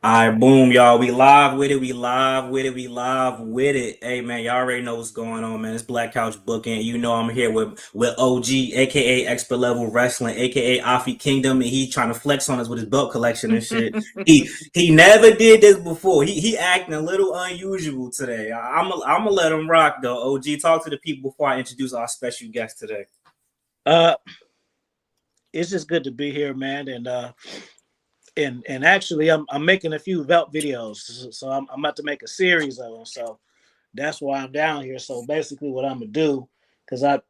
All right, boom, y'all. We live with it. We live with it. We live with it. Hey, man, y'all already know what's going on, man. It's Black Couch Booking. You know I'm here with OG, aka Expert Level Wrestling, aka Afi Kingdom, and he trying to flex on us with his belt collection and shit. He never did this before. He acting a little unusual today. I'm gonna let him rock though. OG, talk to the people before I introduce our special guest today. Uh, it's just good to be here, man. And actually, I'm making a few belt videos, so I'm about to make a series of them. So that's why I'm down here. So basically, what I'm gonna do, because I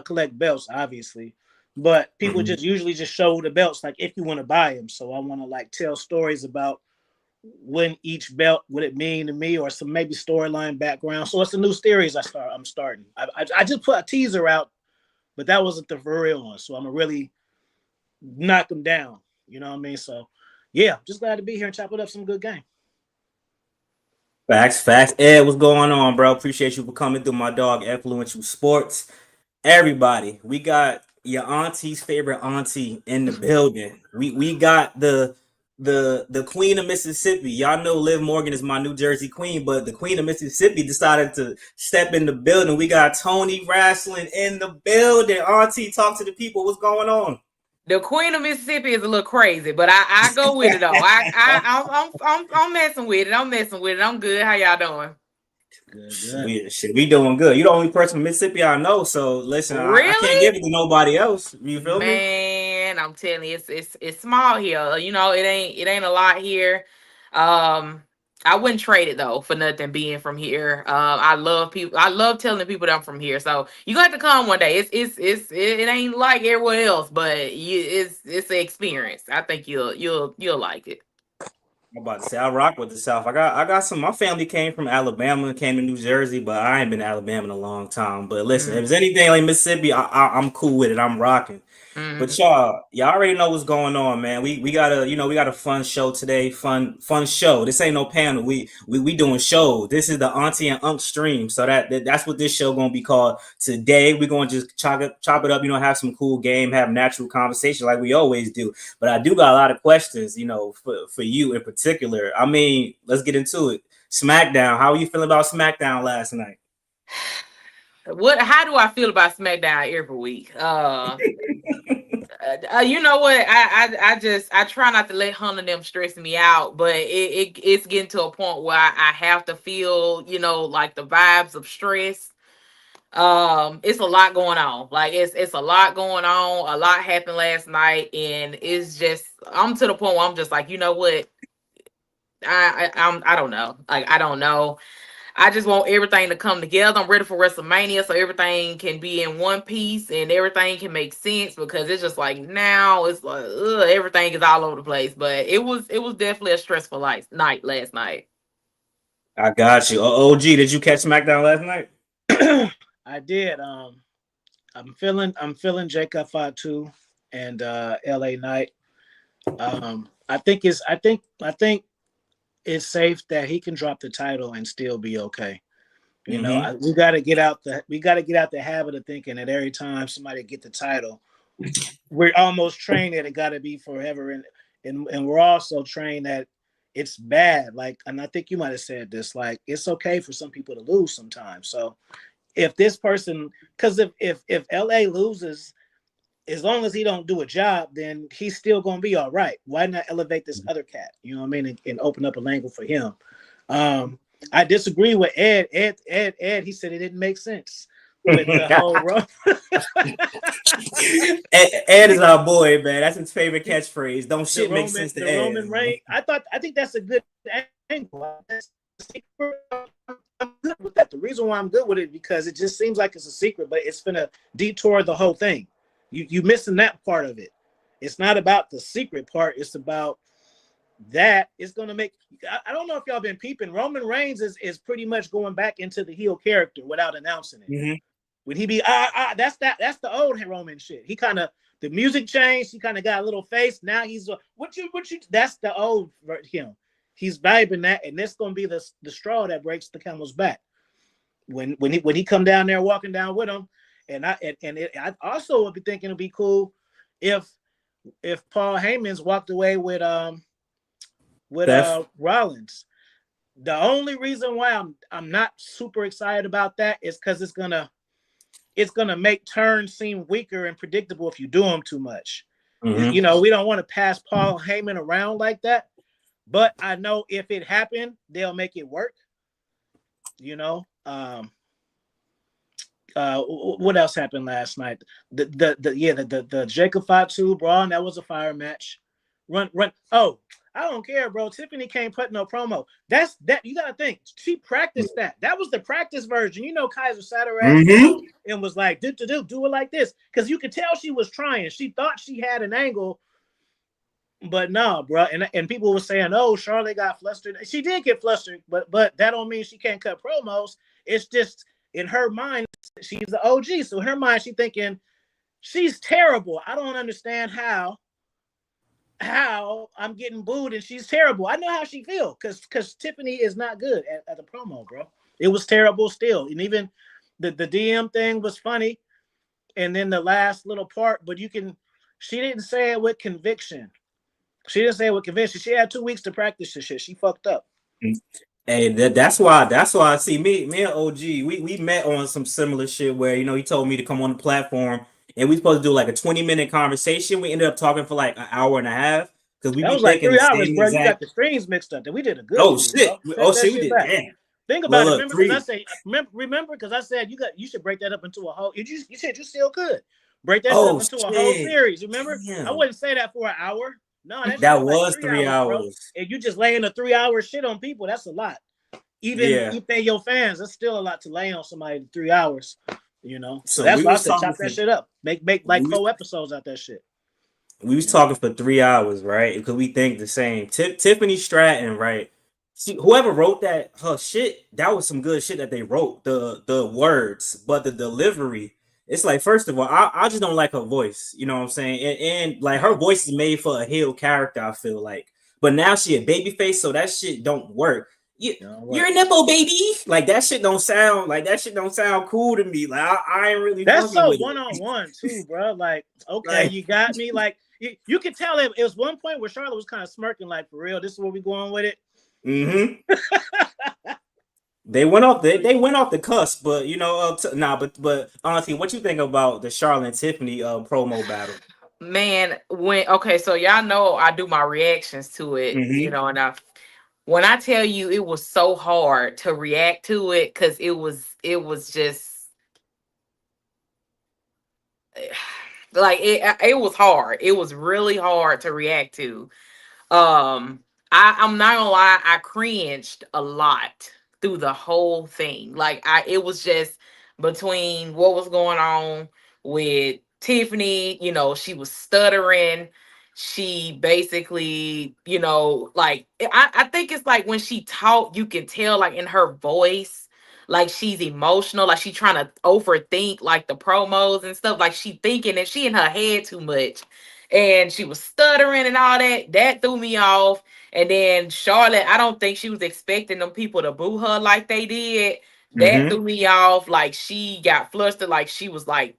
collect belts, obviously, but people Mhm. just usually just show the belts like if you want to buy them. So I want to like tell stories about when each belt would it mean to me, or some maybe storyline background. So it's a new series I'm starting. I just put a teaser out, but that wasn't the for real one. So I'm gonna really knock them down. You know what I mean? So yeah, just glad to be here and chop it up some good game. Facts, facts. Ed, what's going on, bro? Appreciate you for coming through, my dog. Influential Sports. Everybody, we got your auntie's favorite auntie in the building. We got the Queen of Mississippi. Y'all know Liv Morgan is my New Jersey queen, but the Queen of Mississippi decided to step in the building. We got Toniwrasslin in the building. Auntie, talk to the people. What's going on? The Queen of Mississippi is a little crazy, but I go with it though. I'm messing with it. I'm messing with it. I'm good. How y'all doing? Good, good. We doing good. You the only person from Mississippi I know, so listen, I can't Really? give it to nobody else. You feel me? Man, I'm telling you, it's small here. You know, it ain't a lot here. Um, I wouldn't trade it though for nothing being from here. I love people. I love telling people that I'm from here. So you got to come one day. It ain't like everywhere else, but it's an experience. I think you'll like it. I'm about to say I rock with the South. I got some. My family came from Alabama, came to New Jersey, but I ain't been to Alabama in a long time. But listen, if it's anything like Mississippi, I'm cool with it. I'm rocking. But Mm-hmm. y'all already know what's going on, man. We got a fun show today. Fun show. This ain't no panel. We doing show. This is the Auntie and Unc stream. So that's what this show gonna be called today. We gonna just chop it up. Have some cool game, have natural conversation like we always do. But I do got a lot of questions, for you in particular. I mean, let's get into it. Smackdown. How are you feeling about Smackdown last night? What? How do I feel about SmackDown every week? You know what? I try not to let Hunter them stress me out, but it's getting to a point where I have to feel like the vibes of stress. It's a lot going on. Like it's a lot going on. A lot happened last night, and it's just I'm to the point where I'm just like, you know what? I don't know. Like I don't know. I just want everything to come together. I'm ready for WrestleMania so everything can be in one piece and everything can make sense because it's just like now it's like everything is all over the place. But it was definitely a stressful night last night. I got you. OG, did you catch SmackDown last night? I did. I'm feeling Jacob Fatu and LA Knight. I think it's safe that he can drop the title and still be okay. Mm-hmm. We got to get out the habit of thinking that every time somebody get the title, we're almost trained that it got to be forever, and we're also trained that it's bad. Like, and I think you might have said this. Like, it's okay for some people to lose sometimes. So if this person, because if LA loses, as long as he don't do a job, then he's still gonna be all right. Why not elevate this other cat? You know what I mean, and open up a angle for him. Um, I disagree with Ed. Ed. He said it didn't make sense with the whole run. Ed is our boy, man. That's his favorite catchphrase. Don't the shit make Roman sense to the Ed, Roman man. Reigns. I think that's a good angle. I'm good with that. The reason why I'm good with it because it just seems like it's a secret, but it's gonna detour the whole thing. You missing that part of it. It's not about the secret part. It's about that. It's gonna make. I don't know if y'all been peeping. Roman Reigns is pretty much going back into the heel character without announcing it. Mm-hmm. When he be that's the old Roman shit. He kind of the music changed. He kind of got a little face. Now he's what you that's the old him. He's vibing that, and that's gonna be the straw that breaks the camel's back. When he come down there walking down with him, I also would be thinking it'd be cool if Paul Heyman's walked away with with Rollins. The only reason why I'm not super excited about that is because it's gonna make turns seem weaker and predictable if you do them too much. Mm-hmm. You know, we don't want to pass Paul Heyman around like that. But I know if it happened, they'll make it work. You know, what else happened last night? The Jacob Fatu brawl, that was a fire match. Run. Oh, I don't care, bro. Tiffany can't put no promo. That's that. You gotta think. She practiced that. That was the practice version. You know, Kaiser sat her ass down and was like, do it like this, because you could tell she was trying. She thought she had an angle. But no, bro, and people were saying, "Oh, Charlotte got flustered." She did get flustered, but that don't mean she can't cut promos. It's just in her mind, she's the OG. So in her mind, she's thinking she's terrible. I don't understand how I'm getting booed and she's terrible. I know how she feels because Tiffany is not good at the promo, bro. It was terrible still, and even the DM thing was funny, and then the last little part. But she didn't say it with conviction. She didn't say it with conviction. She had 2 weeks to practice this shit. She fucked up. Hey, that's why I see me and OG. We met on some similar shit where he told me to come on the platform and we supposed to do like a 20-minute conversation. We ended up talking for like an hour and a half because we That be was like thinking 3 the hours, same bro. You got exact. the streams mixed up. Then we did a good. Oh dude, shit! bro. We did. Back. Damn. Think about it. Look, Remember, because I said, remember, because I said you should break that up into a whole. You said you still could break that shit up into a whole series. Remember, Damn. I wouldn't say that for an hour. No, that was was like 3 hours. bro. And you just laying a 3 hour shit on people. That's a lot. Even if they your fans, that's still a lot to lay on somebody in 3 hours. You know, so that's why I said chop that shit up. Make like 4 episodes out that shit. We was talking for 3 hours, right? Because we think the same. Tiffany Stratton, right? Whoever wrote that, her shit, that was some good shit that they wrote. The words, but the delivery, it's like, first of all, I just don't like her voice. You know what I'm saying? And like her voice is made for a heel character, I feel like. But now she a babyface, so that shit don't work. You're a nipple baby. Like that shit don't sound cool to me. Like I ain't really. That's so one-on-one too, bro. Like, okay, you got me. Like you could tell it was one point where Charlotte was kind of smirking, like, for real, this is where we going with it. Mm-hmm. They went off the cusp, but but honestly, what you think about the Charlotte and Tiffany promo battle? Man, so y'all know I do my reactions to it, and when I tell you it was so hard to react to it, because it was just like it was hard. It was really hard to react to. I'm not gonna lie, I cringed a lot through the whole thing. Like it was just between what was going on with Tiffany, she was stuttering. She basically, like I think it's like when she talked, you can tell like in her voice, like she's emotional, like she's trying to overthink like the promos and stuff. Like she thinking and she in her head too much. And she was stuttering and all that. That threw me off. And then Charlotte, I don't think she was expecting them people to boo her like they did. That threw me off. Like she got flustered. Like she was like,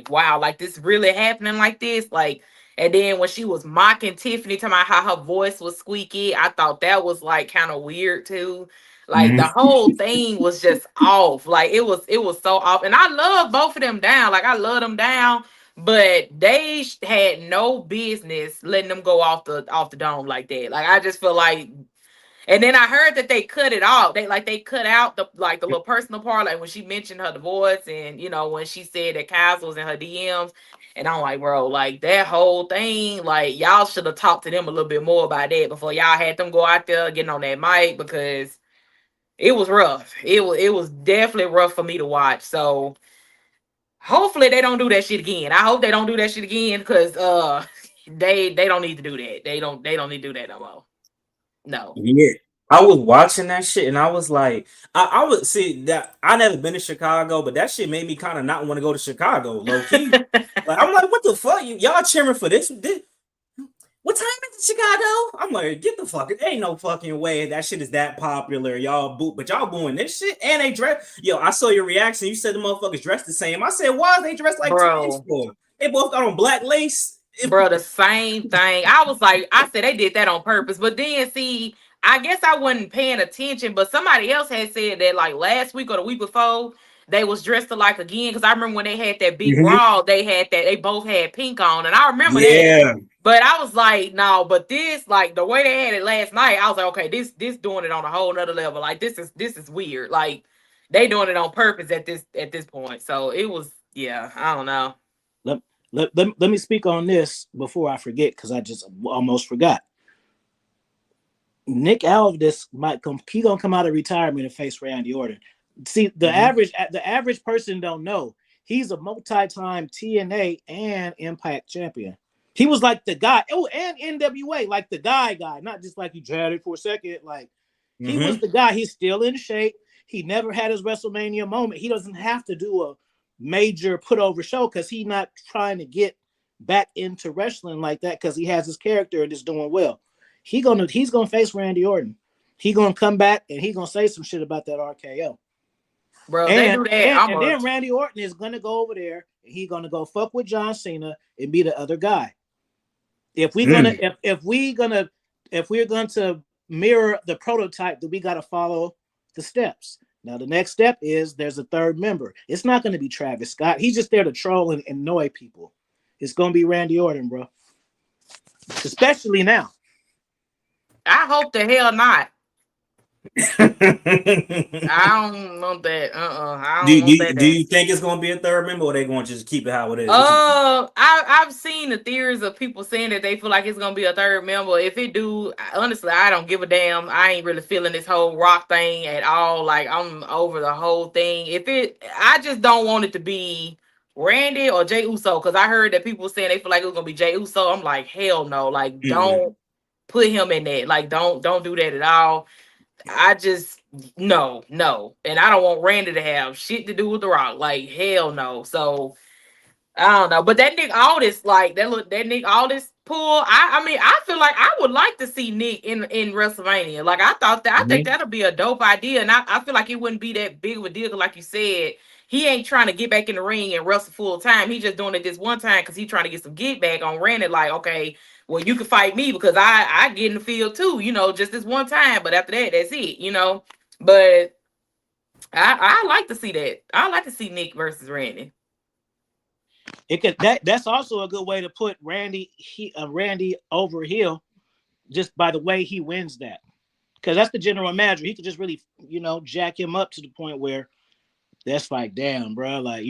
wow, like this really happening like this. Like, and then when she was mocking Tiffany, talking about how her voice was squeaky, I thought that was like kind of weird too. Like the whole thing was just off. Like it was so off. And I love both of them down. Like I love them down. But they had no business letting them go off the dome like that. Like I just feel like, and then I heard that they cut it off. They cut out the little personal part, like when she mentioned her divorce and when she said that Kaz was in her DMs. And I'm like, bro, like that whole thing, like y'all should have talked to them a little bit more about that before y'all had them go out there getting on that mic, because it was rough. It was definitely rough for me to watch. So hopefully they don't do that shit again. I hope they don't do that shit again, because they don't need to do that. They don't need to do that no more. No. Yeah. I was watching that shit and I was like, I would see that I never been to Chicago, but that shit made me kind of not want to go to Chicago, low key. Like I'm like, what the fuck? Y'all cheering for this? What time is it, Chicago? I'm like, get the fuck. There ain't no fucking way that shit is that popular. Y'all booing this shit. And they dress. Yo, I saw your reaction. You said the motherfuckers dressed the same. I said, why is they dressed like twins for? They both got on black lace. Bro, the same thing. I was like, I said they did that on purpose. But then see, I guess I wasn't paying attention, but somebody else had said that like last week or the week before they was dressed alike again. Because I remember when they had that big Mhm. brawl, they both had pink on, and I remember that. Yeah. But I was like, no, but this, like the way they had it last night, I was like, okay, this doing it on a whole nother level. Like this is weird. Like they doing it on purpose at this point. So it was, yeah, I don't know. Let me speak on this before I forget, because I just almost forgot. Nick Aldis might come. He gonna come out of retirement and face Randy Orton. See, the average person don't know he's a multi-time TNA and Impact champion. He was like the guy. Oh, and NWA, like the guy, not just like he chatted for a second. Like he was the guy. He's still in shape. He never had his WrestleMania moment. He doesn't have to do a major put over show because he's not trying to get back into wrestling like that because he has his character and is doing well. He's gonna face Randy Orton. He gonna come back and he gonna say some shit about that RKO. Bro, And, they do that. and then Randy Orton is gonna go over there and he's gonna go fuck with John Cena and be the other guy. If we're gonna mirror the prototype, then we gotta follow the steps. Now the next step is there's a third member. It's not gonna be Travis Scott. He's just there to troll and annoy people. It's gonna be Randy Orton, bro. Especially now. I hope the hell not. I don't want that. I don't want that. Do you think it's gonna be a third member, or they gonna just keep it how it is? I've seen the theories of people saying that they feel like it's gonna be a third member. If it do, honestly, I don't give a damn. I ain't really feeling this whole Rock thing at all. Like I'm over the whole thing. I just don't want it to be Randy or Jey Uso, because I heard that people saying they feel like it was gonna be Jey Uso. I'm like, hell no. Like, don't put him in that. Like, don't do that at all. I just no, and I don't want Randy to have shit to do with the Rock. Like hell no. So I don't know, but that Nick Aldis, like that Nick Aldis pull. I mean, I feel like I would like to see Nick in WrestleMania. Like I think that'll be a dope idea, and I feel like it wouldn't be that big of a deal. Cause like you said, he ain't trying to get back in the ring and wrestle full time. He's just doing it this one time because he's trying to get some get back on Randy. Like, okay, well, you can fight me because I get in the field too, just this one time. But after that, that's it. But I like to see that. I like to see Nick versus Randy. That's also a good way to put Randy over heel, just by the way he wins that, because that's the general manager. He could just really jack him up to the point where that's like, damn, bro, like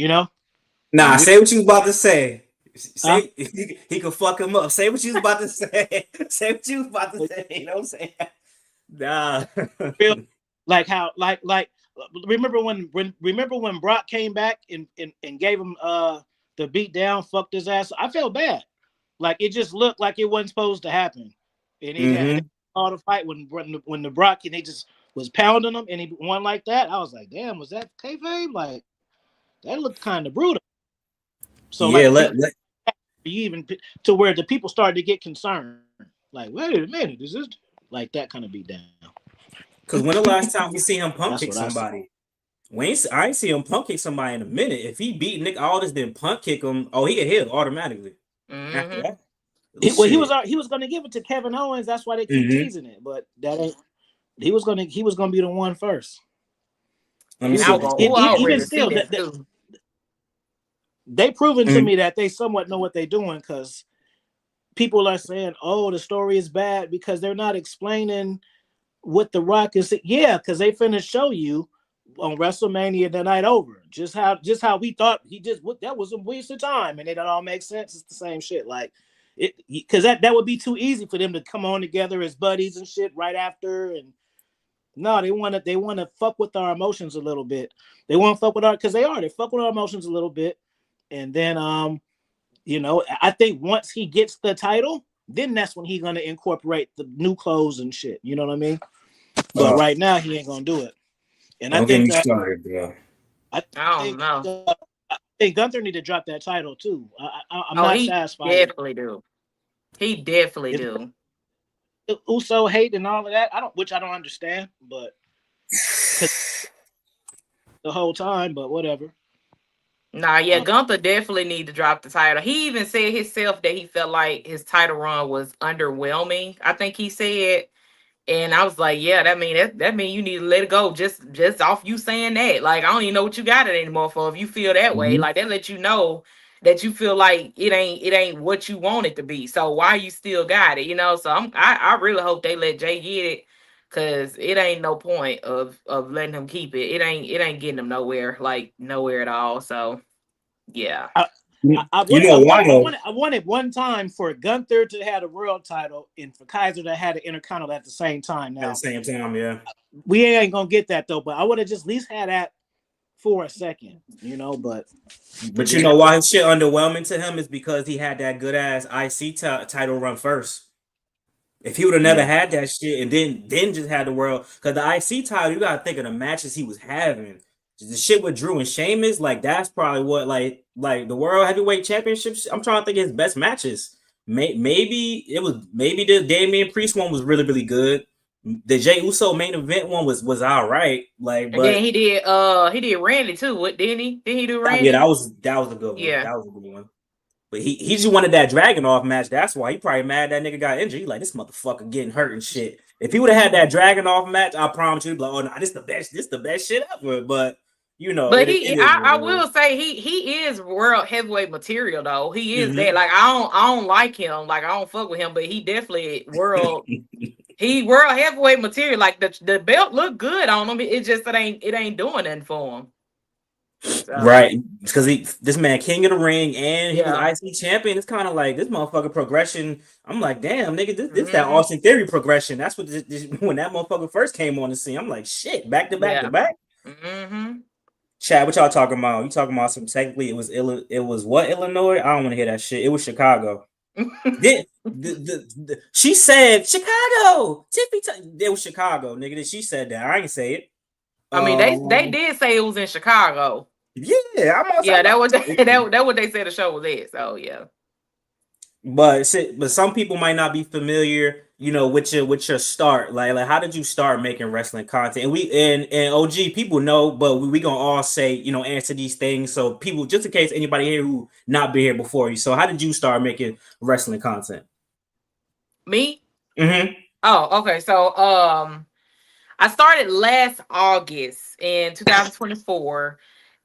Nah, say what you was about to say. Say he could fuck him up. Say what you was about to say. Say what you was about to say. You know what I'm saying? Nah. like remember when Brock came back and gave him the beat down, fucked his ass. I felt bad. Like it just looked like it wasn't supposed to happen. And he had all the fight when the Brock and he just was pounding him and he won like that. I was like, damn, was that kayfabe? Like that looked kind of brutal. So yeah, like even to where the people started to get concerned. Like, wait a minute, is this like that kind of beat down? Because when the last time we see him punk kick somebody? I ain't see him punk kick somebody in a minute. If he beat Nick Aldis, then punk kick him, he get hit automatically. After that. He was going to give it to Kevin Owens. That's why they keep teasing it. But that ain't. He was going to be the one first. Let me see. Even still, they proven to me that they somewhat know what they're doing, because people are saying, "Oh, the story is bad," because they're not explaining what the Rock is. Yeah, because they finna show you on WrestleMania the night over just how we thought that was a waste of time, and it all makes sense. It's the same shit, like it, because that would be too easy for them to come on together as buddies and shit right after. And no, they want to fuck with our emotions a little bit. They want to fuck with because they fuck with our emotions a little bit. And then I think once he gets the title, then that's when he's gonna incorporate the new clothes and shit. You know what I mean? But right now he ain't gonna do it. And I think started, bro. I don't know. I think Gunther need to drop that title too. I'm not satisfied. He definitely do. Uso hate and all of that. I don't understand, but the whole time. But whatever. Nah, yeah, Gunther definitely need to drop the title. He even said himself that he felt like his title run was underwhelming. I think he said, and I was like, yeah, that mean you need to let it go. Just off you saying that. Like, I don't even know what you got it anymore for. If you feel that way, Mhm. like that let you know that you feel like it ain't what you want it to be. So why you still got it, you know? So I really hope they let Jay get it. Cause it ain't no point of letting him keep it. It ain't getting him nowhere, like nowhere at all. So yeah. I You wanted, I know why wanted, I though? wanted, I wanted one time for Gunther to have a world title and for Kaiser to have the Intercontinental at the same time. At the Now same time, yeah. we ain't gonna get that though, but I would have just at least had that for a second, But But you know why his shit underwhelming to him is because he had that good ass IC title run first. If he would have never yeah, had that shit and then just had the world, because the IC title, you gotta think of the matches he was having. The shit with Drew and Sheamus, like that's probably what like the World Heavyweight Championships. I'm trying to think of his best matches. Maybe the Damian Priest one was really good. The Jey Uso main event one was all right. Like, And then but he did Randy too. What didn't he? Didn't he do yeah, Randy? that was a good one. Yeah. That was a good one. But he just wanted that Dragon off match. That's why he probably mad that nigga got injured. He like this motherfucker getting hurt and shit. If he would have had that Dragon off match, I promise you, like, oh no, this the best shit ever. But you know, But it is what I it is. will say he is world heavyweight material though. He is that. Mm-hmm. Like I don't like him. Like I don't fuck with him. But he definitely world heavyweight material. Like the belt look good on him. It just it ain't doing nothing for him. So Right, because this man king of the ring and he was yeah. IC champion. It's kind of like this motherfucker progression. I'm like, damn, nigga, this that Hmm. Austin Theory progression. That's what when that motherfucker first came on the scene. I'm like, shit, back to back to Yeah. back. Hmm. Chad, what y'all talking about? You talking about some technically it was what Illinois? I don't want to hear that shit. It was Chicago. She said Chicago. It was Chicago, nigga. She said that. I ain't say it. I mean, they Um, did say it was in Chicago. yeah, Yeah, that was I'm that what they said the show was at. So yeah. but some people might not be familiar, with your start. Like how did you start making wrestling content? And and OG people know, but we gonna all say, answer these things. So people, just in case anybody here who not been here before you. So how did you start making wrestling content? Me? Mm-hmm. Oh, okay. So I started last August in 2024,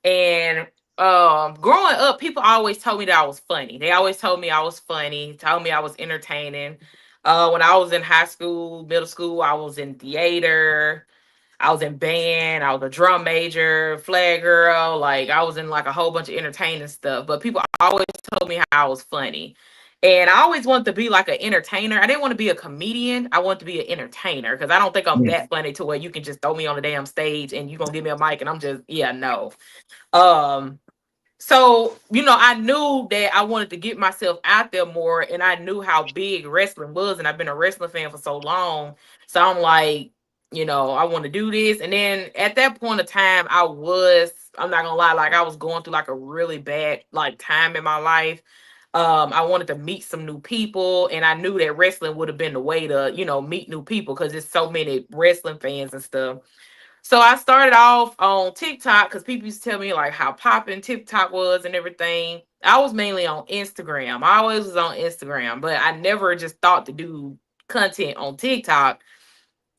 and growing up, people always told me that I was funny. They always told me I was funny, told me I was entertaining. When I was in high school, middle school, I was in theater. I was in band. I was a drum major, flag girl. Like I was in like a whole bunch of entertaining stuff. But people always told me how I was funny. And I always wanted to be like an entertainer. I didn't want to be a comedian. I wanted to be an entertainer because I don't think I'm that funny to where you can just throw me on the damn stage and you're gonna give me a mic and I'm just, yeah, no. Um, so, I knew that I wanted to get myself out there more, and I knew how big wrestling was, and I've been a wrestling fan for so long. So I'm like, I want to do this. And then at that point of time, I'm not gonna lie, like I was going through like a really bad like time in my life. I wanted to meet some new people, and I knew that wrestling would have been the way to, meet new people because there's so many wrestling fans and stuff. So I started off on TikTok because people used to tell me like how popping TikTok was and everything. I was mainly on Instagram. I always was on Instagram, but I never just thought to do content on TikTok.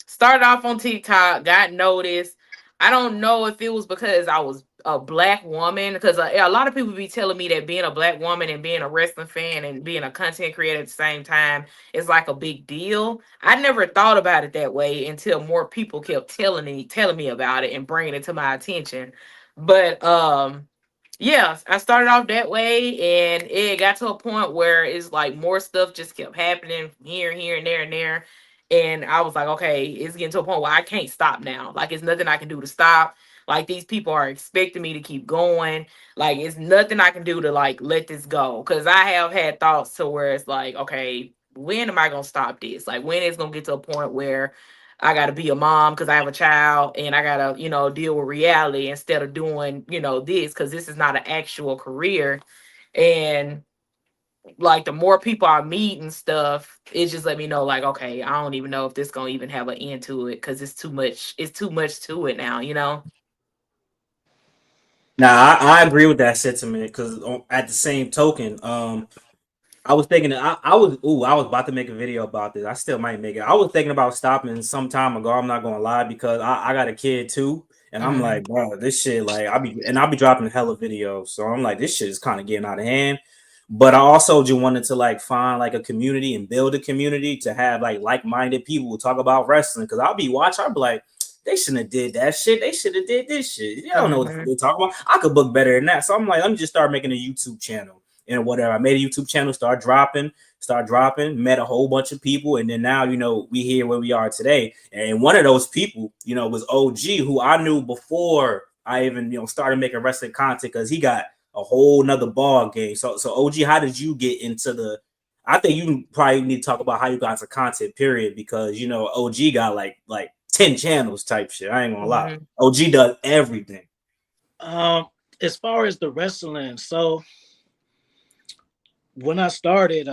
Started off on TikTok, got noticed. I don't know if it was because I was a black woman, because a lot of people be telling me that being a black woman and being a wrestling fan and being a content creator at the same time is like a big deal. I never thought about it that way until more people kept telling me about it and bringing it to my attention. But yeah, I started off that way, and it got to a point where it's like more stuff just kept happening here, and there, and there. And I was like, okay, it's getting to a point where I can't stop now. Like, it's nothing I can do to stop. Like, these people are expecting me to keep going. Like, it's nothing I can do to like let this go. Cause I have had thoughts to where it's like, okay, when am I gonna stop this? Like, when it's gonna get to a point where I gotta be a mom because I have a child and I gotta, deal with reality instead of doing, this, because this is not an actual career. And like the more people I meet and stuff, it just let me know like, okay, I don't even know if this gonna even have an end to it because it's too much to it now. Nah, I agree with that sentiment because at the same token, I was thinking I was about to make a video about this. I still might make it. I was thinking about stopping some time ago. I'm not gonna lie because I got a kid too, and I'm Mhm. like, bro, this shit like I'll be dropping hella videos. So I'm like, this shit is kind of getting out of hand. But I also just wanted to like find like a community and build a community to have like minded people who talk about wrestling. Because I'll be watching, I'll be like, they shouldn't have did that shit. They should have did this shit. You don't know what the fuck Mhm. they talk about. I could book better than that. So I'm like, let me just start making a YouTube channel and whatever. I made a YouTube channel, start dropping, met a whole bunch of people, and then now we here where we are today. And one of those people, was OG, who I knew before I even started making wrestling content because he got a whole nother ball game. So OG, how did you get into the? I think you probably need to talk about how you got into content, period, because OG got like 10 channels type shit. I ain't gonna lie. Mhm. OG does everything. Um, as far as the wrestling, so when I started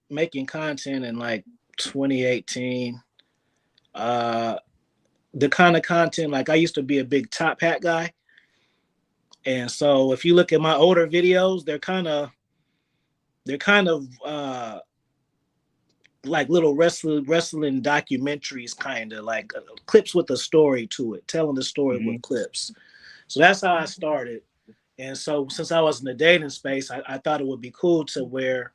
making content in like 2018, uh the kind of content, like I used to be a big top hat guy. And so if you look at my older videos, they're kind of like little wrestling documentaries, kind of like clips with a story to it, telling the story Mm-hmm. with clips. So that's how I started. And so since I was in the dating space, I thought it would be cool to where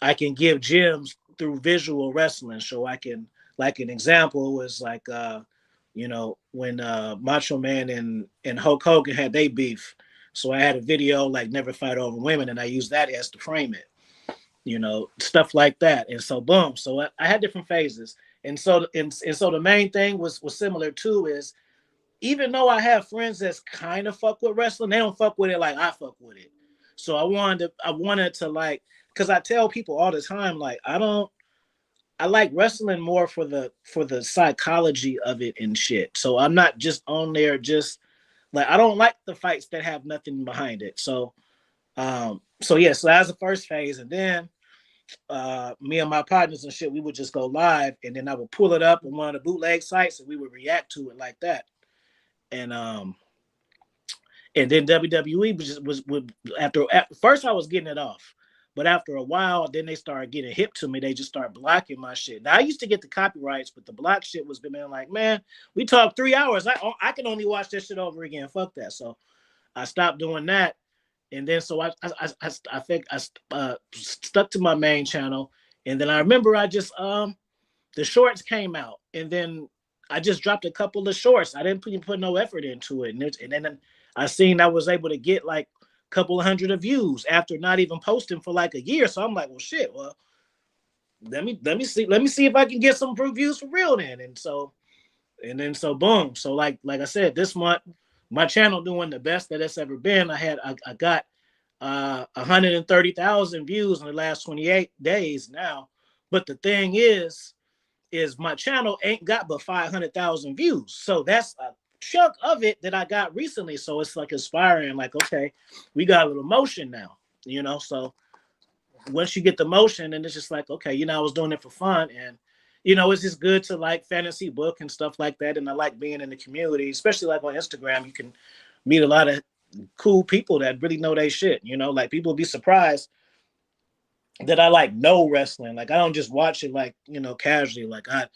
I can give gems through visual wrestling. So I can, like an example was like when Macho Man and Hulk Hogan had they beef. So I had a video like never fight over women, and I used that as to frame it, stuff like that. And so boom. So I had different phases. And so the main thing was similar too is even though I have friends that's kind of fuck with wrestling, they don't fuck with it like I fuck with it. So I wanted to like, because I tell people all the time, like I like wrestling more for the psychology of it and shit. So I'm not just on there just like, I don't like the fights that have nothing behind it. So yeah, so that's the first phase. And then me and my partners and shit, we would just go live, and then I would pull it up on one of the bootleg sites and we would react to it like that. And then WWE was after first I was getting it off, but after a while, then they started getting hip to me. They just started blocking my shit. Now I used to get the copyrights, but the block shit was been like, man, we talked 3 hours. I can only watch this shit over again. Fuck that. So I stopped doing that, and then so I think I stuck to my main channel, and then I remember I just the shorts came out, and then I just dropped a couple of shorts. I didn't put no effort into it, and then I seen I was able to get like a couple of hundred of views after not even posting for like a year. So I'm like, well, shit. Well, let me see if I can get some views for real then. And so boom. So like I said, this month my channel doing the best that it's ever been. I got 130,000 views in the last 28 days now. But the thing is my channel ain't got but 500,000 views. So that's a chunk of it that I got recently. So it's like inspiring, like, okay, we got a little motion now. So once you get the motion, and it's just like, okay, I was doing it for fun. And, it's just good to like fantasy book and stuff like that. And I like being in the community, especially like on Instagram. You can meet a lot of cool people that really know their shit. Like people be surprised that I like know wrestling. Like I don't just watch it like, casually. Like I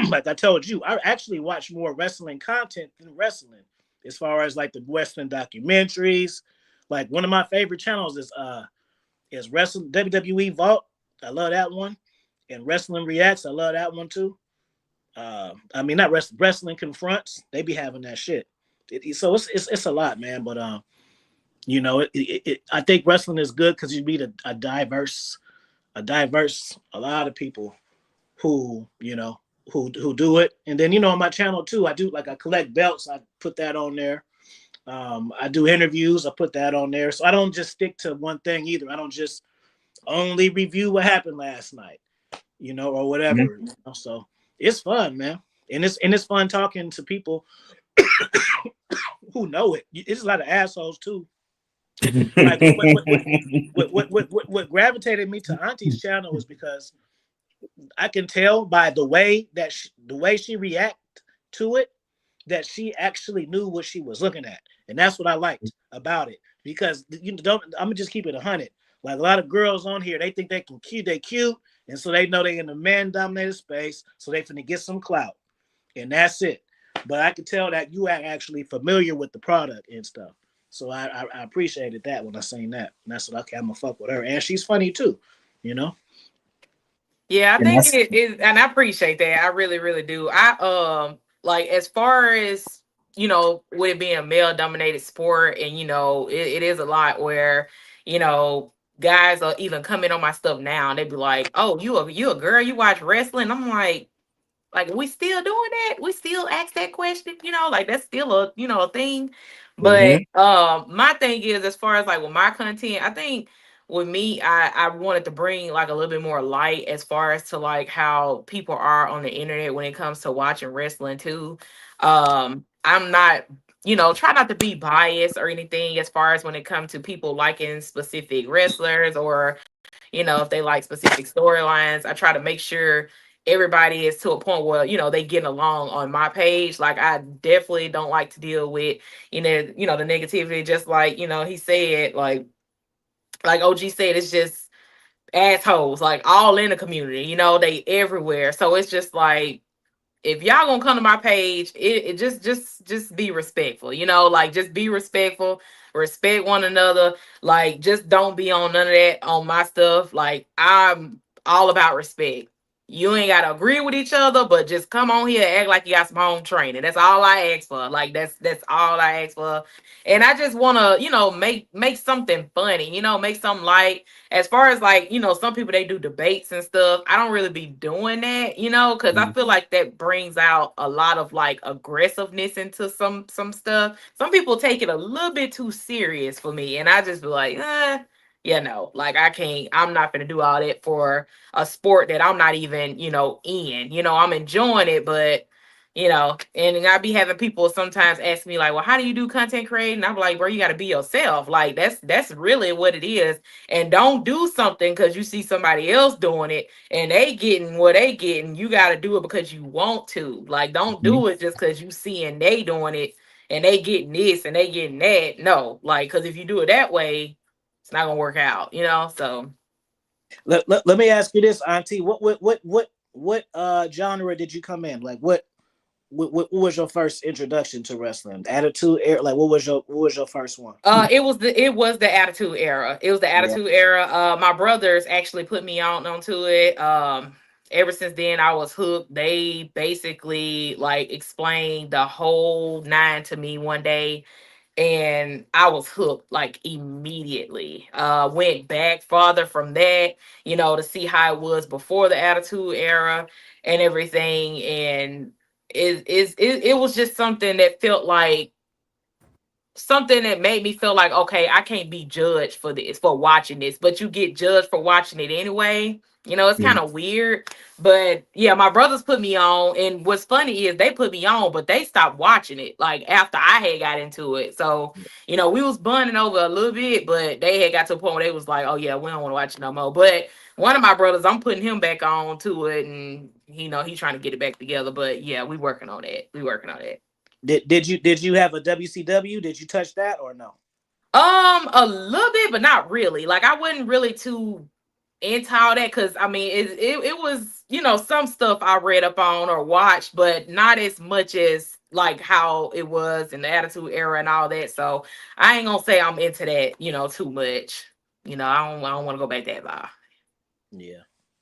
like I told you, I actually watch more wrestling content than wrestling, as far as like the wrestling documentaries. Like one of my favorite channels is Wrestling WWE Vault. I love that one. And Wrestling Reacts, I love that one too. I mean, not Wrestling Confronts. They be having that shit. So it's a lot, man. But I think wrestling is good because you meet a lot of people who who do it. And then on my channel too, I do like I collect belts. I put that on there. I do interviews. I put that on there. So I don't just stick to one thing either. I don't just only review what happened last night, or whatever. So it's fun, man, and it's fun talking to people who know it. It's a lot of assholes too. Like what gravitated me to Auntie's channel was because I can tell by the way she react to it that she actually knew what she was looking at. And that's what I liked about it. Because you don't, I'm gonna just keep it 100. Like a lot of girls on here, they think they cute, and so they know they in a man dominated space, so they finna get some clout, and that's it. But I could tell that you are actually familiar with the product and stuff. So I appreciated that when I seen that. And that's what, okay, I'm gonna fuck with her. And she's funny too, you know? Yeah, I And think that's it is, and I appreciate that. I really, really do. I like as far as with it being a male dominated sport, and it is a lot where guys are even coming on my stuff now, and they be like, "Oh, you a girl? You watch wrestling?" I'm like, we still doing that? We still ask that question? Like that's still a thing. But mhm. my thing is, as far as like with my content, I think with me, I wanted to bring like a little bit more light as far as to like how people are on the internet when it comes to watching wrestling too. I'm not try not to be biased or anything as far as when it comes to people liking specific wrestlers, or if they like specific storylines. I try to make sure everybody is to a point where they getting along on my page. Like I definitely don't like to deal with the negativity, just like he said, like OG said, it's just assholes like all in the community, they everywhere. So it's just like, if y'all gonna come to my page, it just be respectful, like just be respectful, respect one another. Like just don't be on none of that on my stuff. Like I'm all about respect. You ain't gotta agree with each other, but just come on here and act like you got some home training. That's all I ask for. Like that's all I ask for. And I just wanna, make something funny, make something light. As far as like some people, they do debates and stuff. I don't really be doing that, because I feel like that brings out a lot of like aggressiveness into some stuff. Some people take it a little bit too serious for me, and I just be like, no, like I can't. I'm not gonna do all that for a sport that I'm not even in. I'm enjoying it, but and I be having people sometimes ask me like, well, how do you do content creating? I'm like, bro, you got to be yourself. Like that's really what it is. And don't do something because you see somebody else doing it and they getting what they getting. You got to do it because you want to. Like, don't do it just because you seeing they doing it and they getting this and they getting that. No, like, because if you do it that way, it's not gonna work out. So. Let me ask you this, Auntie. What genre did you come in? Like what was your first introduction to wrestling? Attitude Era, like what was your first one? It was the Attitude Era. It was the Yeah. Attitude Era. My brothers actually put me onto it. Ever since then I was hooked. They basically like explained the whole nine to me one day, and I was hooked like immediately. Went back farther from that, to see how it was before the Attitude Era and everything. And it was just something that felt like something that made me feel like, okay, I can't be judged for this, for watching this, but you get judged for watching it anyway. It's kind of weird. But yeah, my brothers put me on, and what's funny is they put me on, but they stopped watching it like after I had got into it. So we was bonding over a little bit, but they had got to a point where they was like, oh yeah, we don't want to watch it no more. But one of my brothers, I'm putting him back on to it, and he's trying to get it back together. But yeah, we working on that. Did you have a WCW? Did you touch that or no? A little bit, but not really. Like I wasn't really too into all that, because I mean it was some stuff I read up on or watched, but not as much as like how it was in the Attitude Era and all that. So I ain't gonna say I'm into that too much. I don't want to go back that far. Yeah.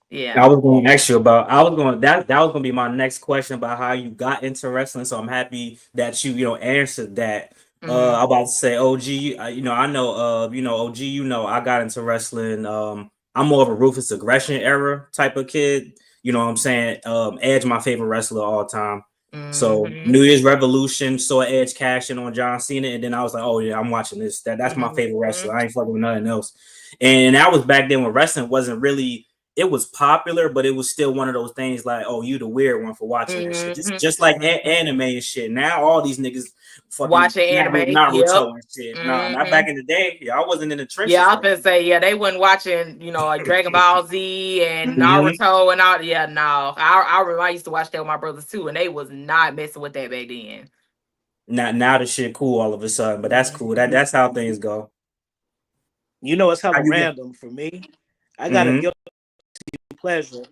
Yeah. I was going that was gonna be my next question about how you got into wrestling. So I'm happy that you answered that. Mm-hmm. I'm about to say OG. I know OG. I got into wrestling. I'm more of a Ruthless Aggression era type of kid. You know what I'm saying? Edge, my favorite wrestler of all time. So Mm-hmm. New Year's Revolution saw Edge cash in on John Cena, and then I was like, oh yeah, I'm watching this. That's my favorite wrestler. Mm-hmm. I ain't fucking with nothing else. And that was back then when wrestling wasn't really, it was popular, but it was still one of those things like, oh, you the weird one for watching this shit. Just like anime and shit. Now all these niggas fucking Watching anime. Yep. Naruto and shit. Nah, not Mm-hmm. back in the day. Yeah, I wasn't in the Yeah, trenches I was like gonna say, yeah, they wasn't watching, like Dragon Ball Z and that. Naruto and all. Yeah, no, I remember I used to watch that with my brothers too, and they was not messing with that back then. now the shit cool all of a sudden, but that's cool. That's how things go. You know, it's How hella you get? random for me. I got a Mm-hmm. guilty pleasure.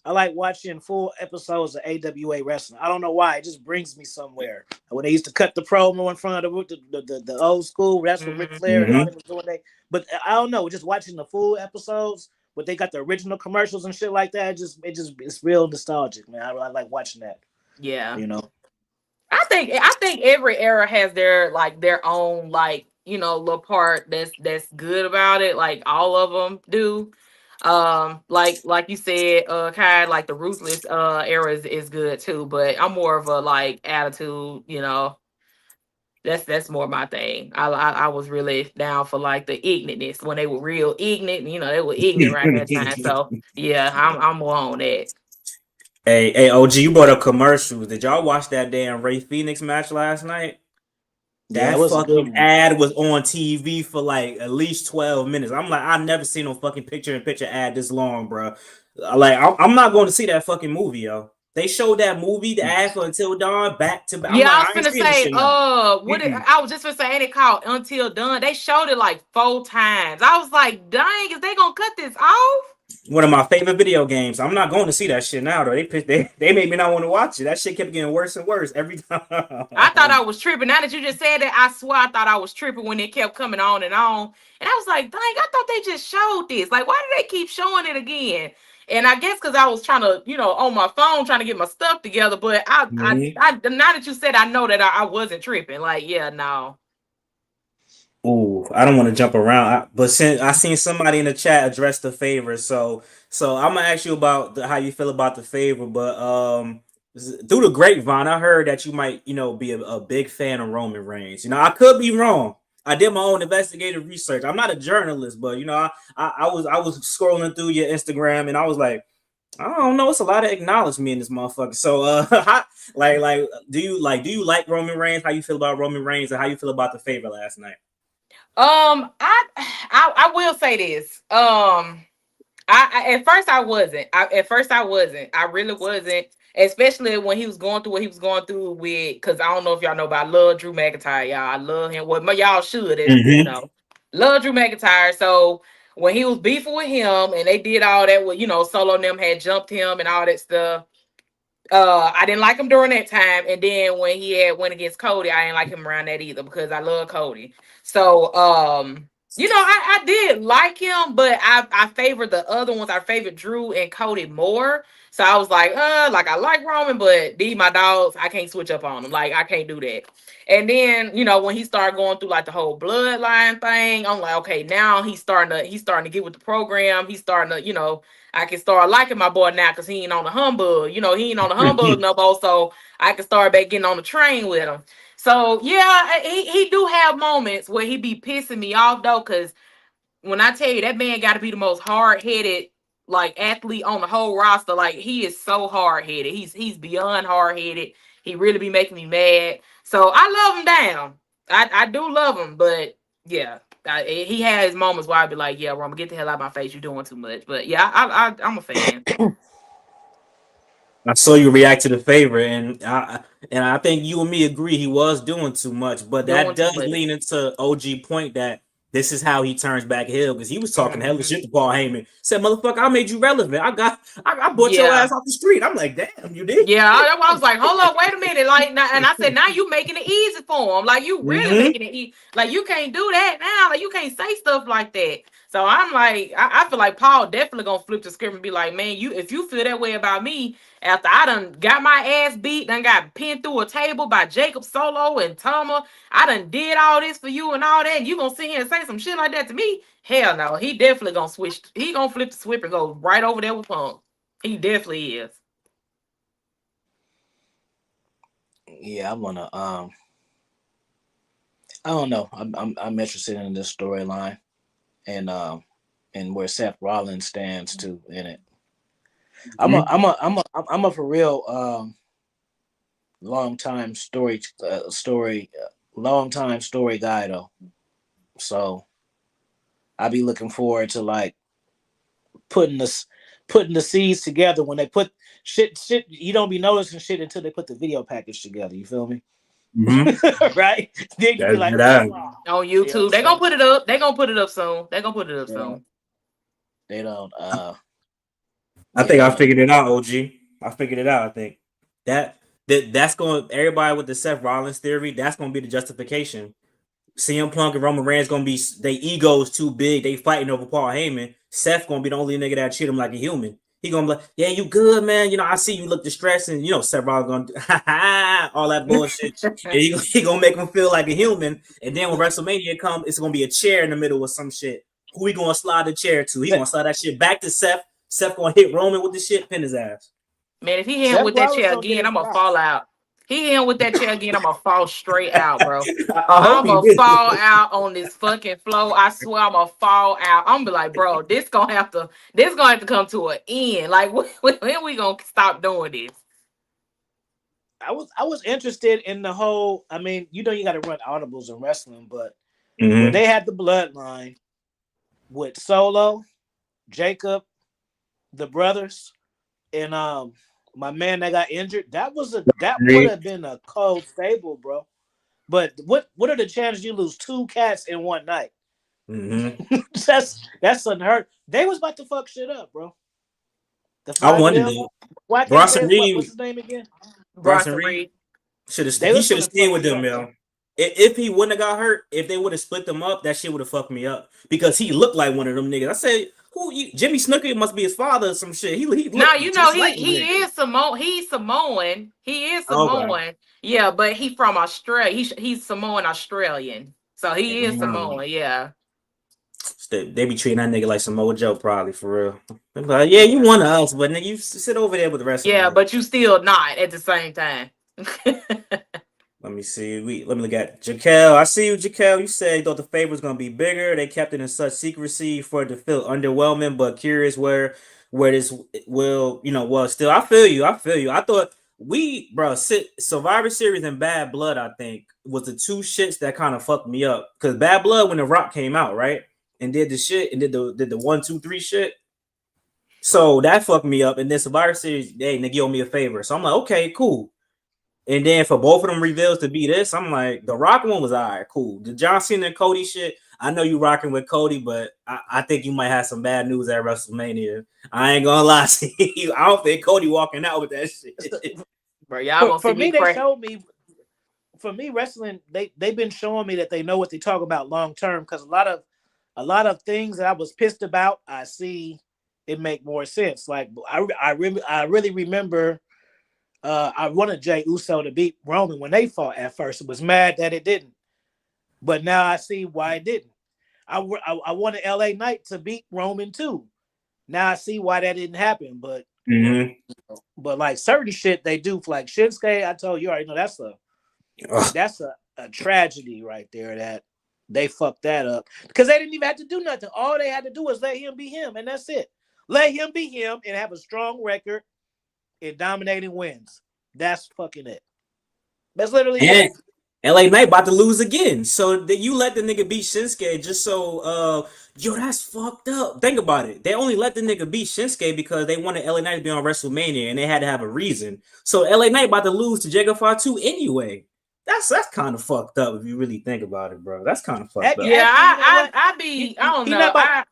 I like watching full episodes of AWA wrestling. I don't know why. It just brings me somewhere. When they used to cut the promo in front of the old school, that's what Ric Flair and all Mm-hmm. them was doing. But I don't know. Just watching the full episodes, but they got the original commercials and shit like that. It's real nostalgic, man. I like watching that. Yeah. You know. I think every era has their own little part that's good about it. Like all of them do. Like you said, kind like the ruthless era is good too. But I'm more of a like attitude. That's more my thing. I was really down for like the ignorantness when they were real ignorant. They were ignorant right that time. So yeah, I'm more on that. Hey, OG, you brought up commercials. Did y'all watch that damn Ray Phoenix match last night? Yeah, it That was a good fucking one. ad was on TV for like at least 12 minutes. I'm like, I've never seen no fucking picture-in-picture ad this long, bro. Like, I'm not going to see that fucking movie, yo. They showed that movie, the ad for Until Dawn, back to back. I'm Yeah, like, I was I ain't finna seeing this say, shit now. Mm-mm. I was just finna say, ain't it called Until Done? They showed it like 4 times. I was like, dang, is they gonna cut this off? One of my favorite video games. I'm not going to see that shit now, though. They made me not want to watch it. That shit kept getting worse and worse every I thought time. I was tripping. Now that you just said that, I swear I thought I was tripping when it kept coming on and on. And I was like, dang, I thought they just showed this. Like, why do they keep showing it again? And I guess because I was trying to, on my phone trying to get my stuff together. But I now that you said, I know that I wasn't tripping. Like, yeah, no. Ooh, I don't want to jump around, but since I seen somebody in the chat address the favor, so I'm gonna ask you about how you feel about the favor. But through the grapevine, I heard that you might, be a big fan of Roman Reigns. I could be wrong. I did my own investigative research. I'm not a journalist, but I was scrolling through your Instagram and I was like, I don't know, it's a lot of acknowledgement in this motherfucker. So do you like Roman Reigns? How you feel about Roman Reigns and how you feel about the favor last night? I will say this. At first I wasn't. I really wasn't. Especially when he was going through what he was going through with. Because I don't know if y'all know, but I love Drew McIntyre. Y'all, I love him. Well, y'all should, Mm-hmm. love Drew McIntyre. So when he was beefing with him, and they did all that with Solo and them had jumped him and all that stuff. I didn't like him during that time, and then when he had went against Cody, I didn't like him around that either because I love Cody. So, I did like him, but I favored the other ones. I favored Drew and Cody more. So I was like I like Roman, but these my dogs. I can't switch up on them. Like I can't do that. And then when he started going through like the whole bloodline thing, I'm like, okay, now he's starting to get with the program. He's starting to I can start liking my boy now because he ain't on the humbug. He ain't on the humbug no more. So I can start back getting on the train with him. So yeah, he do have moments where he be pissing me off though, because when I tell you that man got to be the most hard headed like athlete on the whole roster, like he is so hard headed. He's beyond hard headed. He really be making me mad. So I love him down. I do love him, but yeah, he has moments where I'd be like, yeah, Roman, get the hell out of my face. You're doing too much. But yeah, I'm a fan. I saw you react to the favor, and I think you and me agree he was doing too much. But that Doing too does much. lean into OG point that this is how he turns back heel because he was talking hella Mhm. shit to Paul Heyman. Said, "Motherfucker, I made you relevant. I bought your Yeah. ass off the street." I'm like, "Damn, you did." Yeah, I was like, hold up, wait a minute. Like, and I said, now you making it easy for him. Like, you really Mm-hmm. making it easy. Like, you can't do that now. Like, you can't say stuff like that. So I'm like, I feel like Paul definitely gonna flip the script and be like, man, if you feel that way about me after I done got my ass beat, done got pinned through a table by Jacob Solo and Tama, I done did all this for you and all that, and you gonna sit here and say some shit like that to me? Hell no, he definitely gonna switch. He gonna flip the switch and go right over there with Punk. He definitely is. Yeah, I wanna. I don't know. I'm interested in this storyline and where Seth Rollins stands too in it. I'm a for real long time long time story guy though. So I be looking forward to like putting this putting the seeds together when they put shit you don't be noticing shit until they put the video package together. You feel me? right? Then you be like, on YouTube. You know They're gonna put it up. They're gonna put it up soon. They're gonna put it up soon. They don't. I think I figured it out, OG. I figured it out. I think that's going everybody with the Seth Rollins theory. That's going to be the justification. CM Punk and Roman Reigns going to be they egos too big. They fighting over Paul Heyman. Seth going to be the only nigga that treat him like a human. He gonna be like, yeah, you good, man. You know, I see you look distressed, and you know, Seth Rollins gonna do all that bullshit. And he gonna make him feel like a human. And then when WrestleMania come, it's gonna be a chair in the middle or some shit. Who he gonna slide the chair to? He gonna slide that shit back to Seth. Seth gonna hit Roman with the shit, pin his ass. Man, if he hit him with that chair again, I'm gonna fall out. He hit him with that chair again, I'm gonna fall straight out, bro. I'm gonna fall out on this fucking floor. I swear I'm gonna fall out. I'm gonna be like, bro, this gonna have to come to an end. Like, when we gonna stop doing this? I was interested in the whole. I mean, you know, you got to run audibles in wrestling, but when they had the bloodline with Solo, Jacob, the brothers, and my man that got injured, that would have been a cold stable, bro. But what are the chances you lose 2 cats in one night? That's unheard. They was about to fuck shit up, bro. I wondered it. Bronson Reed, what's his name again? Bronson Reed. He should have stayed with them, yo. If he wouldn't have got hurt, if they would have split them up, that shit would have fucked me up because he looked like one of them niggas. I said, Jimmy Snuka must be his father or some shit. He is Samoan. He's Samoan. He is Samoan. Okay. Yeah, but he's from Australia. He's Samoan Australian. So he is Samoan. Yeah. They be treating that nigga like Samoa Joe, probably, for real. Like, yeah, you one of us, but nigga, you sit over there with the rest of them. Yeah, but you still not at the same time. Let me see. Let me look at Jaquel. I see you, Jaquel. You said you thought the favor was gonna be bigger. They kept it in such secrecy for it to feel underwhelming, but curious where this will, well, still. I feel you. I thought Survivor Series and Bad Blood, I think, was the 2 shits that kind of fucked me up. Because Bad Blood, when The Rock came out, right? And did the shit and did the 1, 2, 3 shit. So that fucked me up. And then Survivor Series, they owe me a favor. So I'm like, okay, cool. And then for both of them reveals to be this, I'm like, the Rock one was all right, cool. The John Cena and Cody shit, I know you rocking with Cody, but I think you might have some bad news at WrestleMania. I ain't gonna lie to you. I don't think Cody walking out with that shit. Bro, y'all for me, they showed me. For me, wrestling, they've been showing me that they know what they talk about long term. Because a lot of things that I was pissed about, I see it make more sense. Like I really remember. I wanted Jey Uso to beat Roman when they fought at first. I was mad that it didn't, but now I see why it didn't. I wanted LA Knight to beat Roman too. Now I see why that didn't happen. But but like certain shit they do, like Shinsuke. I told you already know that's a tragedy right there that they fucked that up because they didn't even have to do nothing. All they had to do was let him be him, and that's it. Let him be him and have a strong record. In dominating wins. That's fucking it. That's literally it. LA Knight about to lose again. So that you let the nigga beat Shinsuke just so that's fucked up. Think about it. They only let the nigga beat Shinsuke because they wanted LA Knight to be on WrestleMania and they had to have a reason. So LA Knight about to lose to Jericho 2 anyway. That's kind of fucked up if you really think about it, bro. That's kind of fucked up. Yeah, I don't know.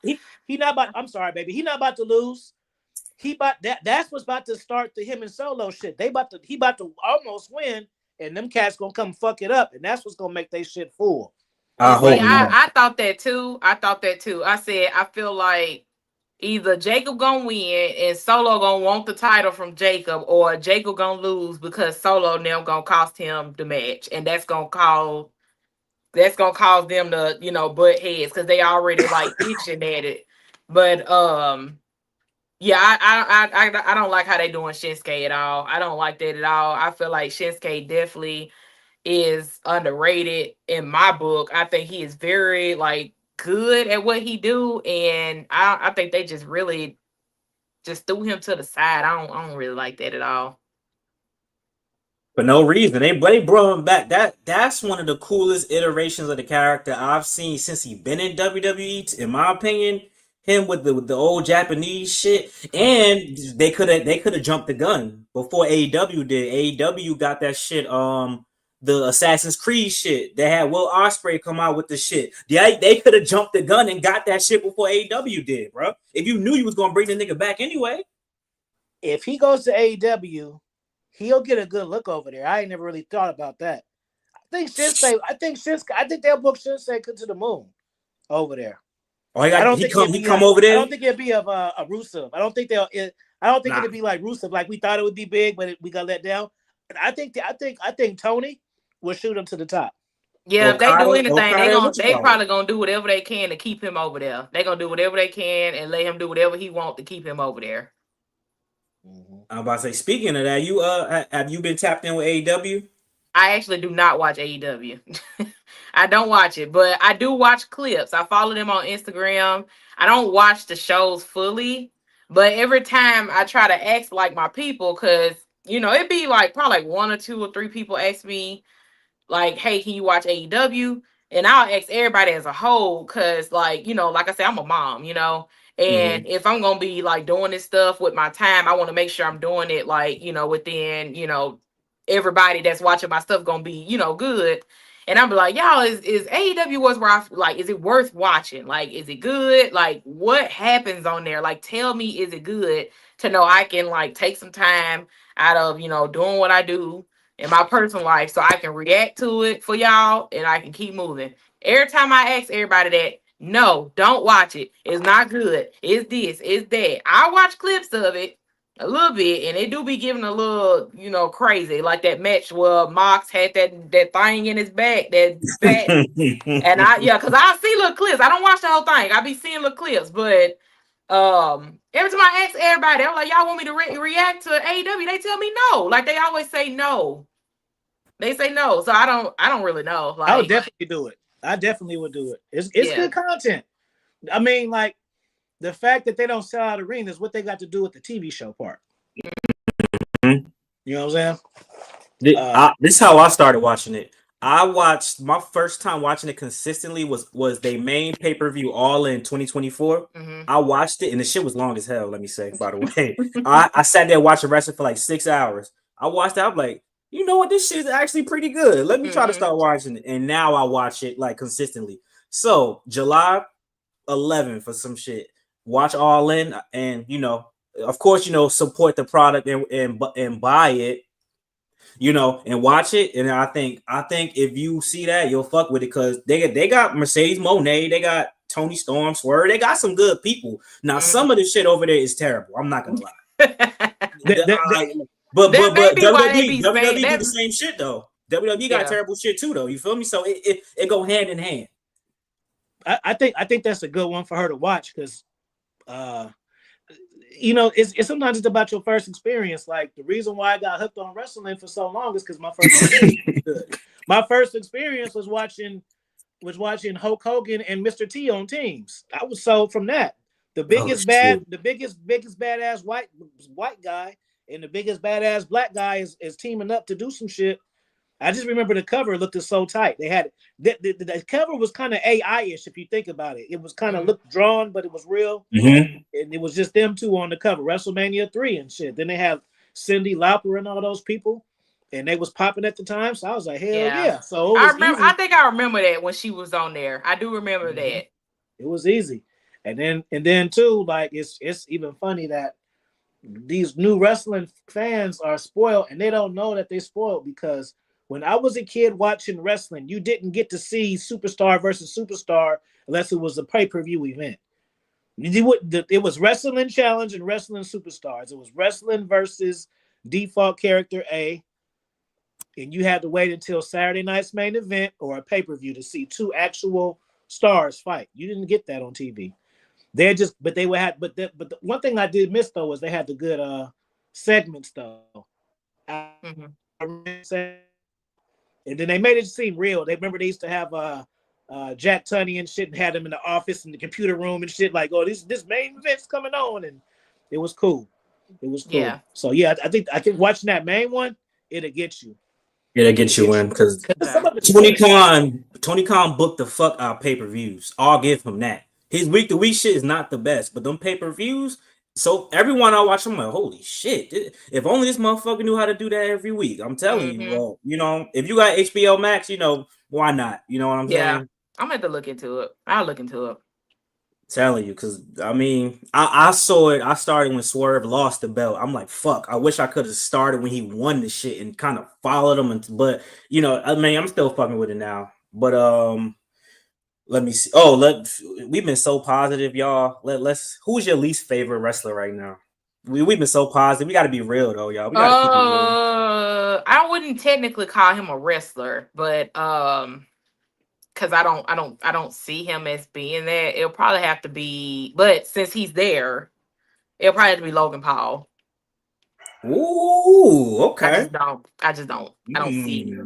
He not about. I'm sorry, baby. He not about to lose. That's what's about to start the him and Solo shit. He about to almost win, and them cats gonna come fuck it up, and that's what's gonna make they shit full. I thought that too. I said I feel like either Jacob gonna win and Solo gonna want the title from Jacob, or Jacob gonna lose because Solo now gonna cost him the match, and that's gonna cause them to butt heads because they already like itching at it. But yeah, I don't like how they doing Shinsuke at all. I don't like that at all. I feel like Shinsuke definitely is underrated in my book. I think he is very good at what he do, and I think they just really just threw him to the side. I don't really like that at all. For no reason. They brought him back. That's one of the coolest iterations of the character I've seen since he been in WWE, in my opinion. Him with the old Japanese shit, and they could have jumped the gun before AEW did. AEW got that shit the Assassin's Creed shit. They had Will Ospreay come out with the shit. They could have jumped the gun and got that shit before AEW did, bro. If you knew you was gonna bring the nigga back anyway. If he goes to AEW, he'll get a good look over there. I ain't never really thought about that. I think they'll book Sensei to the moon over there. I don't think he come over there. I don't think it'd be of a Rusev. I don't think it'd be like Rusev. Like we thought it would be big, but we got let down. And I think Tony will shoot him to the top. Yeah, if they do anything, they probably gonna do whatever they can to keep him over there. They gonna do whatever they can and let him do whatever he wants to keep him over there. I'm about to say, speaking of that, you have you been tapped in with AEW? I actually do not watch AEW. I don't watch it, but I do watch clips. I follow them on Instagram. I don't watch the shows fully, but every time I try to ask like my people, because it'd be like probably like 1 or 2 or 3 people ask me like, hey, can you watch AEW? And I'll ask everybody as a whole, because like I said, I'm a mom, and if I'm gonna be like doing this stuff with my time, I want to make sure I'm doing it like within everybody that's watching my stuff gonna be good. And I'm like, y'all, is AEW is it worth watching? Like, is it good? Like, what happens on there? Like, tell me, is it good to know I can like take some time out of doing what I do in my personal life so I can react to it for y'all and I can keep moving. Every time I ask everybody that, no, don't watch it. It's not good. It's this, it's that. I watch clips of it a little bit, and they do be giving a little, crazy. Like that match where Mox had that thing in his back, that fat. And because I see little clips. I don't watch the whole thing. I be seeing little clips, but every time I ask everybody, they're like, y'all want me to react to AEW? They tell me no. Like they always say no. They say no. So I don't really know. Like, I would definitely do it. I definitely would do it. It's good content. I mean, like the fact that they don't sell out arenas, what they got to do with the TV show part. You know what I'm saying? This is how I started watching it. My first time watching it consistently was their main pay-per-view All In 2024. I watched it and the shit was long as hell, let me say, by the way. I sat there watching wrestling for like 6 hours. I watched it, I'm like, you know what, this shit is actually pretty good. Let me try to start watching it. And now I watch it like consistently. So July 11th for some shit. Watch All In and of course, support the product and buy it. And watch it. And I think if you see that, you'll fuck with it because they got Mercedes Moné, they got Tony Storm, Swerve, they got some good people. Now, some of the shit over there is terrible. I'm not gonna lie. But WWE do the same shit though. WWE got terrible shit too though. You feel me? So it go hand in hand. I think that's a good one for her to watch because it's sometimes it's about your first experience. Like the reason why I got hooked on wrestling for so long is because my first experience was good. My first experience was watching Hulk Hogan and Mr. T on teams. I was sold from that. The biggest badass white guy and the biggest badass black guy is teaming up to do some shit. I just remember the cover looked so tight. They had the cover was kind of AI-ish if you think about it. It was kind of looked drawn, but it was real. And it was just them two on the cover, WrestleMania 3 and shit. Then they have Cyndi Lauper and all those people, and they was popping at the time. So I was like, hell yeah. So I think I remember that when she was on there. I do remember that. It was easy. And then too, like it's even funny that these new wrestling fans are spoiled and they don't know that they're spoiled because when I was a kid watching wrestling, you didn't get to see superstar versus superstar unless it was a pay-per-view event. It was wrestling challenge and wrestling superstars. It was wrestling versus default character A, and you had to wait until Saturday night's main event or a pay-per-view to see 2 actual stars fight. You didn't get that on TV. But the one thing I did miss though was they had the good segments though. And then they made it seem real. They remember they used to have Jack Tunney and shit and had them in the office in the computer room and shit like, oh, this main event's coming on, and it was cool. It was cool. Yeah. So yeah, I think watching that main one, it'll get you. It'll get you in because Tony Khan booked the fuck out pay-per-views. I'll give him that. His week-to-week shit is not the best, but them pay-per-views, So everyone I watch, I'm like, holy shit! If only this motherfucker knew how to do that every week. I'm telling you, well, if you got HBO Max, why not? You know what I'm saying? I'm going to look into it. I'll look into it. Telling you, because I mean, I saw it. I started when Swerve lost the belt. I'm like, fuck. I wish I could have started when he won the shit and kind of followed him. But I mean, I'm still fucking with it now. But let me see. Oh, we've been so positive, y'all. Let's. Who's your least favorite wrestler right now? We've been so positive. We got to be real though, y'all. We got to keep it real. I wouldn't technically call him a wrestler, but because I don't see him as being that. It'll probably have to be, but since he's there, it'll probably have to be Logan Paul. Ooh, okay. I just don't. I don't see.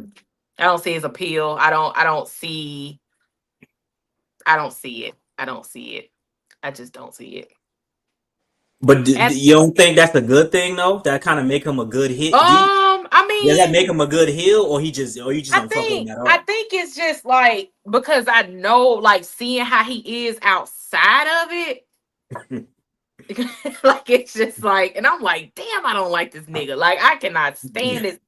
I don't see his appeal. I don't see it. I just don't see it. But you don't think that's a good thing though? That kind of make him a good hit. I mean, does that make him a good heel, or you just don't fuck with him at all? I think it's just like because I know, like seeing how he is outside of it. Like it's just like, and I'm like, damn, I don't like this nigga. Like I cannot stand this.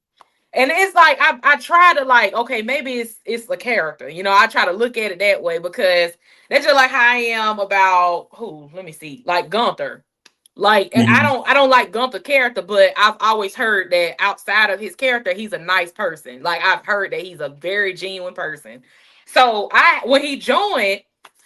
And it's like I try to like, okay, maybe it's a character, I try to look at it that way because that's just like how I am about let me see, like Gunther. Like I don't like Gunther character, but I've always heard that outside of his character, he's a nice person. Like I've heard that he's a very genuine person. So when he joined,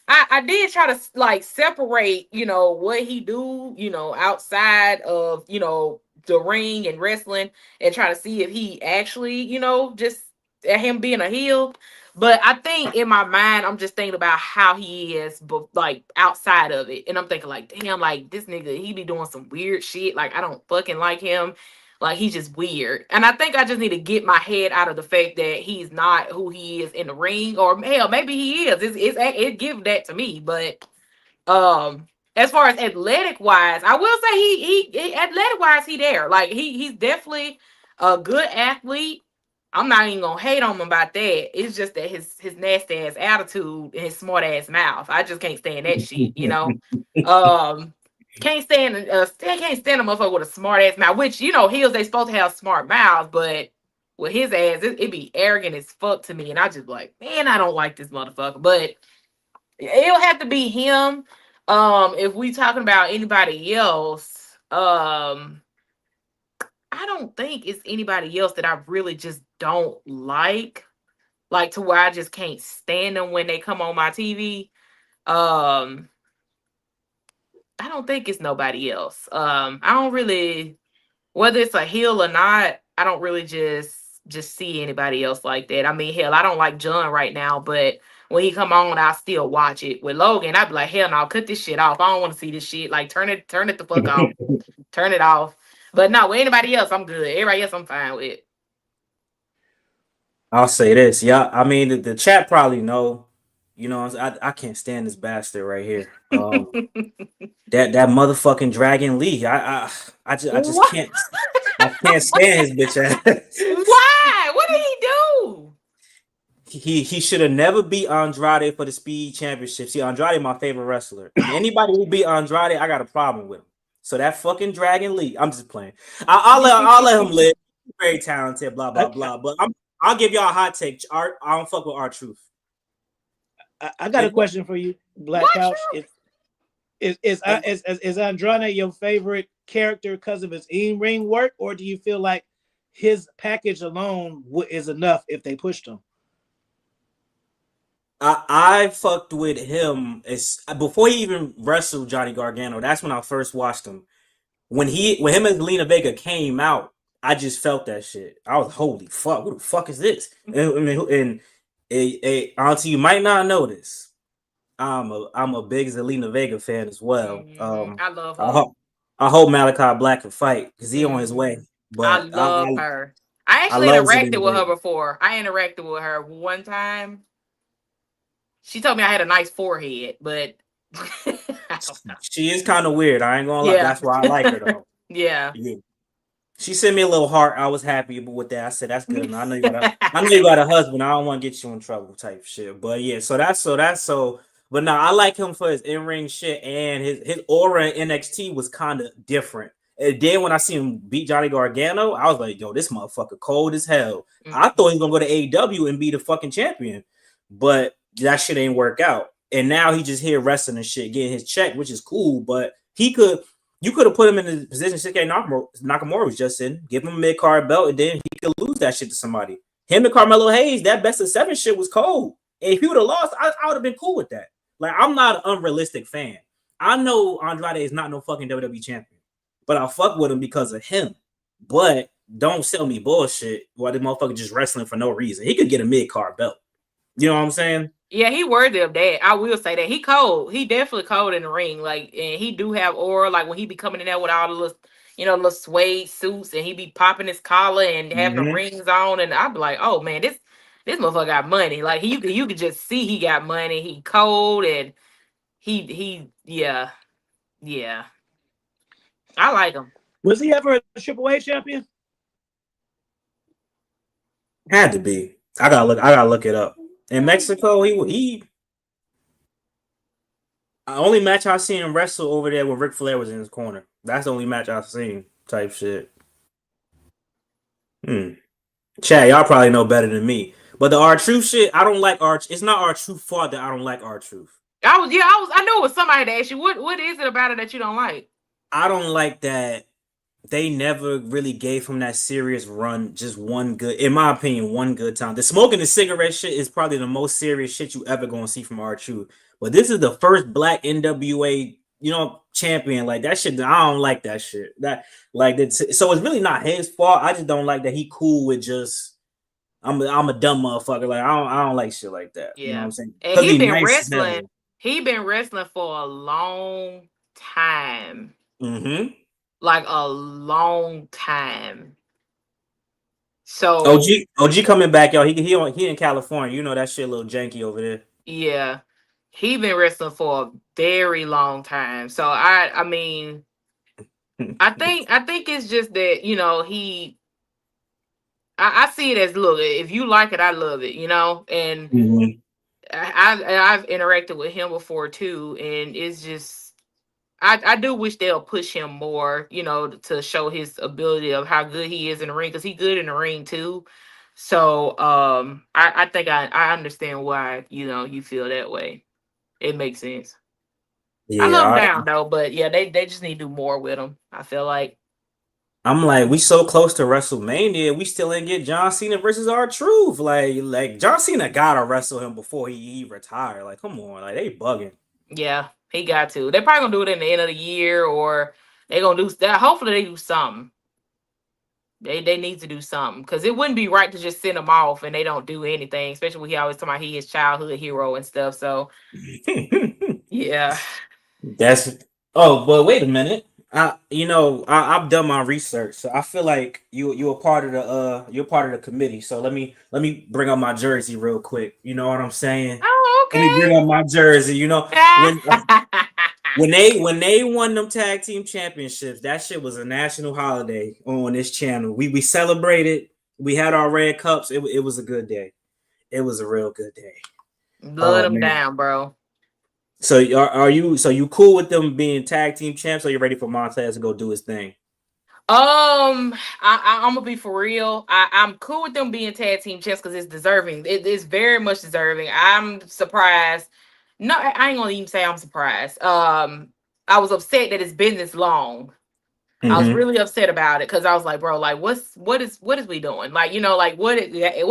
I did try to like separate, what he do, outside of, the ring and wrestling and try to see if he actually, just him being a heel. But I think in my mind, I'm just thinking about how he is, but like outside of it. And I'm thinking like, damn, like this nigga, he be doing some weird shit. Like I don't fucking like him. Like he's just weird. And I think I just need to get my head out of the fact that he's not who he is in the ring, or hell, maybe he is. It give that to me. But as far as athletic wise, I will say he athletic wise, he there. Like he's definitely a good athlete. I'm not even gonna hate on him about that. It's just that his nasty ass attitude and his smart ass mouth. I just can't stand that shit, Can't stand a motherfucker with a smart ass mouth, which heels they supposed to have smart mouths, but with his ass, it be arrogant as fuck to me. And I just like, man, I don't like this motherfucker. But it'll have to be him. If we talking about anybody else, I don't think it's anybody else that I really just don't like to where I just can't stand them when they come on my TV. I don't think it's nobody else. I don't really, whether it's a heel or not, I don't really just see anybody else like that. I mean, hell, I don't like John right now, but when he come on, I'll still watch it. With Logan, I'd be like, hell no, cut this shit off. I don't want to see this shit. Like, turn it the fuck off. Turn it off. But no, with anybody else, I'm good. Everybody else, I'm fine with. I'll say this. Yeah, I mean, the chat probably know. I can't stand this bastard right here. That motherfucking Dragon Lee. I just can't. I can't stand his bitch ass. Why? What did he do? He should have never beat Andrade for the Speed Championship. See, Andrade my favorite wrestler. Anybody who beat Andrade, I got a problem with him. So that fucking Dragon Lee, I'm just playing. I'll let him live. He's very talented, blah blah blah. But I'll give y'all a hot take. I don't fuck with R-Truth. I got a question for you, Black Couch. Is Andrade your favorite character because of his in-ring work, or do you feel like his package alone is enough if they pushed him? I fucked with him before he even wrestled Johnny Gargano. That's when I first watched him. When him and Lena Vega came out, I just felt that shit. I was holy fuck. What the fuck is this? And Auntie, you might not know this. I'm a big Zelina Vega fan as well. I love her. I hope Malachi Black can fight because he on his way. But I love her. I actually interacted with her before. I interacted with her one time. She told me I had a nice forehead, but she is kind of weird. I ain't gonna lie. That's why I like her though. Yeah. She sent me a little heart. I was happy with that. I said, "That's good." I know you got a husband. I don't want to get you in trouble, type shit. But yeah, so But no, I like him for his in-ring shit, and his aura in NXT was kind of different. And then when I see him beat Johnny Gargano, I was like, yo, this motherfucker cold as hell. I thought he was gonna go to AEW and be the fucking champion, but that shit ain't work out. And now he just here wrestling and shit, getting his check, which is cool. But you could have put him in the position Shinsuke Nakamura was just in, give him a mid-card belt, and then he could lose that shit to somebody. Him and Carmelo Hayes, that best of 7 shit was cold. And if he would have lost, I would have been cool with that. Like, I'm not an unrealistic fan. I know Andrade is not no fucking WWE champion, but I fuck with him because of him. But don't sell me bullshit while the motherfucker just wrestling for no reason. He could get a mid-card belt. You know what I'm saying? Yeah, he worthy of that. I will say that he cold. He definitely cold in the ring. Like, and he do have aura. Like when he be coming in there with all the little, little suede suits, and he be popping his collar and having the rings on, and I'd be like, oh man, this motherfucker got money. Like you could just see he got money. He cold and yeah. I like him. Was he ever a Triple A champion? Had to be. I gotta look it up. In Mexico, he the only match I seen him wrestle over there when Ric Flair was in his corner. That's the only match I've seen. Type shit. Chad, y'all probably know better than me. But the R-Truth shit, I don't like R. It's not R-Truth fault that I don't like R-Truth. I know it was somebody that asked you what is it about it that you don't like? I don't like that they never really gave him that serious run. Just one good, in my opinion, one good time. The smoking the cigarette shit is probably the most serious shit you ever gonna see from R-Truth. But this is the first black NWA, champion. Like that shit. I don't like that shit. So it's really not his fault. I just don't like that he cool with just. I'm a dumb motherfucker. Like I don't like shit like that. Yeah. You know what I'm saying? And he been wrestling. He been wrestling for a long time. Mm-hmm. Like a long time. So OG coming back, y'all. He in California. You know that shit a little janky over there. Yeah. He been wrestling for a very long time. So I mean I think it's just that, I see it as, look, if you like it, I love it, and I've interacted with him before too, and it's just I do wish they'll push him more, to show his ability of how good he is in the ring, because he's good in the ring too. So I think I understand why you feel that way. It makes sense. Yeah, I love him down though, but yeah, they just need to do more with him. I feel like. I'm like, we so close to WrestleMania, we still ain't get John Cena versus R-Truth. Like John Cena gotta wrestle him before he retire. Like, come on, like they bugging. Yeah, he got to. They're probably gonna do it in the end of the year, or they're gonna do that. Hopefully, they do something. They need to do something, because it wouldn't be right to just send him off and they don't do anything. Especially when he always talking about he is childhood hero and stuff. So yeah, but wait a minute. I've done my research, so I feel like you're part of the committee. So let me bring up my jersey real quick. You know what I'm saying? Oh, okay. Let me bring up my jersey. When they won them tag team championships, that shit was a national holiday on this channel. We celebrated. We had our red cups. It was a good day. It was a real good day. Blood them down, bro. So are you cool with them being tag team champs? Or you ready for Montez to go do his thing? I'm gonna be for real. I'm cool with them being tag team champs because it's deserving. It's very much deserving. I'm surprised. No, I ain't gonna even say I'm surprised. I was upset that it's been this long. Mm-hmm. I was really upset about it because I was like, bro, like what is we doing? Like, like what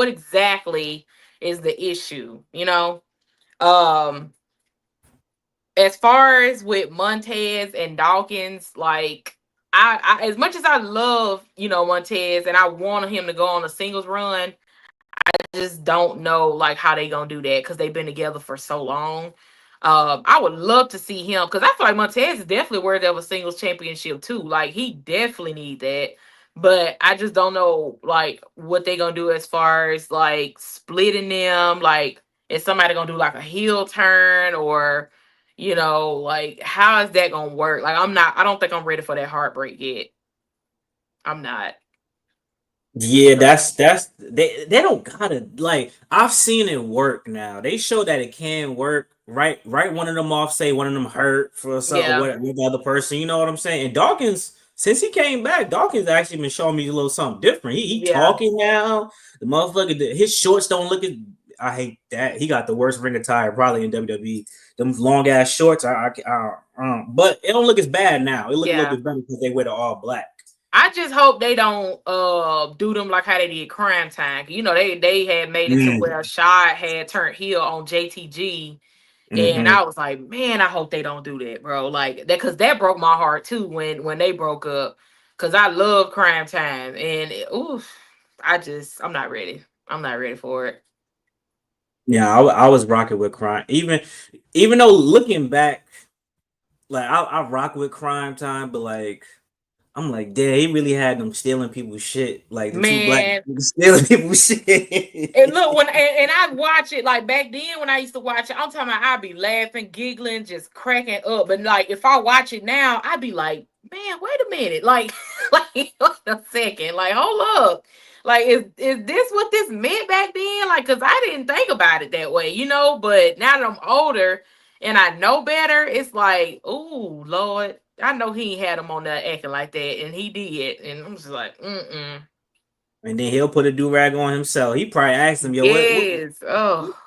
exactly is the issue? As far as with Montez and Dawkins, like I as much as I love, Montez, and I want him to go on a singles run, I just don't know like how they gonna do that because they've been together for so long. I would love to see him because I feel like Montez is definitely worthy of a singles championship too. Like he definitely need that, but I just don't know like what they gonna do as far as like splitting them. Like is somebody gonna do like a heel turn or? Like how is that gonna work? Like I don't think I'm ready for that heartbreak yet. I'm not. Yeah, that's they don't gotta, like, I've seen it work now. They show that it can work. right one of them off, say one of them hurt for something Yeah. with the other person. You know what I'm saying? And Dawkins, since he came back, Dawkins actually been showing me a little something different. He Yeah. talking now. The motherfucker, his shorts don't look as. I hate that he got the worst ring attire probably in WWE. Them long ass shorts. But it don't look as bad now. It look a little bit better because they wear the all black. I just hope they don't do them like how they did Crime Time. You know, they had made it to where Shad had turned heel on JTG. And I was like, man, I hope they don't do that, bro. Like that, because that broke my heart too when they broke up. Cause I love Crime Time, and I'm not ready. I'm not ready for it. Yeah, I was rocking with Crime, even though looking back, like I rock with Crime Time, but like I'm like, damn, he really had them stealing people's shit, like the two black Man, stealing people's shit. and look, and I watch it like back then when I used to watch it, I'm talking about I'd be laughing, giggling, just cracking up. But like if I watch it now, I'd be like, man, wait a minute, like, like wait a second, like hold up, like is this what this meant back then? Like, cause I didn't think about it that way, you know. But now that I'm older and I know better, it's like, oh Lord, I know he ain't had him on there acting like that, and he did, and I'm just like, And then he'll put a do-rag on himself. He probably asked him, yo, yes.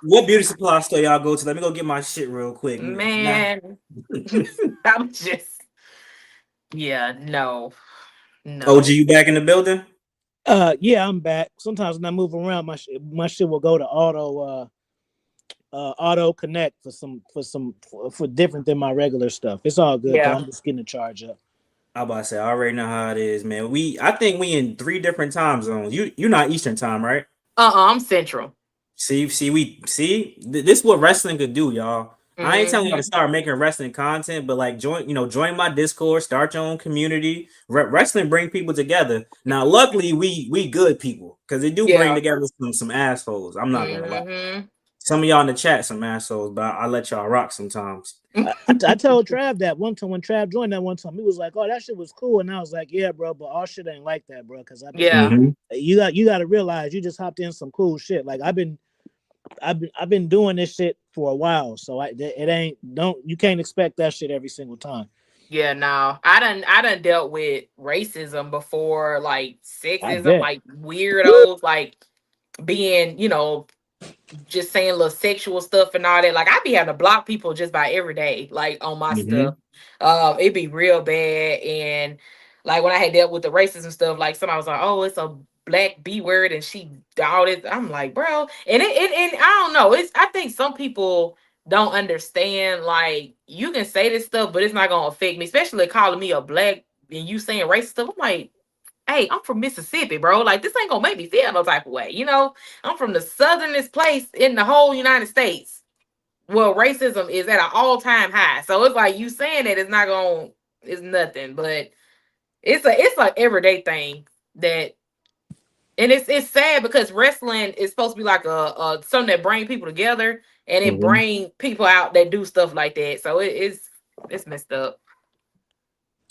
what beauty supply store y'all go to? Let me go get my shit real quick. Man, I'm just, yeah, no. OG, you back in the building? Yeah, I'm back. Sometimes when I move around, my shit will go to auto connect for different than my regular stuff. It's all good. Yeah. I'm just getting the charge up. I about to say, I already know how it is, man. I think we in 3 different time zones. You're not Eastern time, right? I'm Central. See, this is what wrestling could do, y'all. I ain't telling you to start making wrestling content, but like join my Discord, start your own community. Wrestling bring people together. Now, luckily, we good people because they do bring together some assholes. I'm not gonna lie. Some of y'all in the chat some assholes, but I let y'all rock sometimes. I told Trav that one time when Trav joined that one time, he was like, "Oh, that shit was cool," and I was like, "Yeah, bro, but all shit ain't like that, bro." Because you got to realize you just hopped in some cool shit. Like I've been doing this shit for a while, so you can't expect that shit every single time. Yeah, no, I done dealt with racism before, like sexism, like weirdos, like being, just saying little sexual stuff and all that. Like I be having to block people just by every day, like on my stuff. It'd be real bad. And like when I had dealt with the racism stuff, like somebody was like, "Oh, it's a black B word," and she doubted. I'm like, bro, and and I don't know. I think some people don't understand. Like you can say this stuff, but it's not gonna affect me. Especially calling me a black and you saying racist stuff. I'm like, hey, I'm from Mississippi, bro. Like, this ain't gonna make me feel no type of way. I'm from the southernest place in the whole United States. Well, racism is at an all-time high. So it's like you saying that it's nothing, but it's like everyday thing that, and it's sad because wrestling is supposed to be like a something that bring people together and it bring people out that do stuff like that. So it's messed up.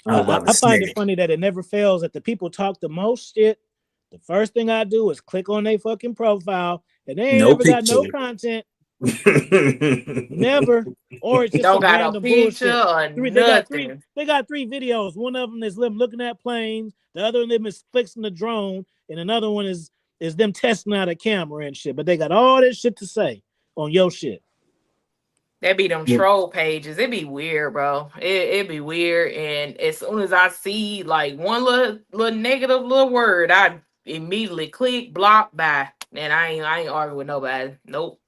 I find it funny that it never fails that the people talk the most shit. The first thing I do is click on their fucking profile, and they ain't ever got no content. Never. Or it's just don't got random a picture bullshit. Or nothing. They got three videos. One of them is them looking at planes. The other one is fixing the drone, and another one is them testing out a camera and shit. But they got all this shit to say on your shit. That be them troll pages. It be weird, bro. It be weird. And as soon as I see like one little negative little word, I immediately click block by. And I ain't arguing with nobody. Nope.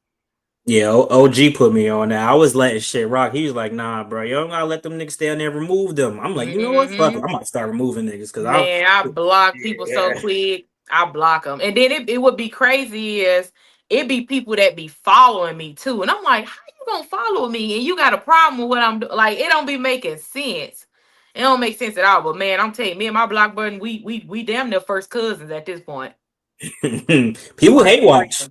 Yeah, OG put me on that. I was letting shit rock. He was like, "Nah, bro, you don't gotta let them niggas stay on there and remove them." I'm like, you know what? Fuck it. I might start removing niggas because I block people so quick. I block them. And then it would be crazy is it be people that be following me too. And I'm like, how you gonna follow me? And you got a problem with what I'm doing? Like, it don't be making sense. It don't make sense at all. But man, I'm telling you, me and my block button, we damn near first cousins at this point. People hate watch.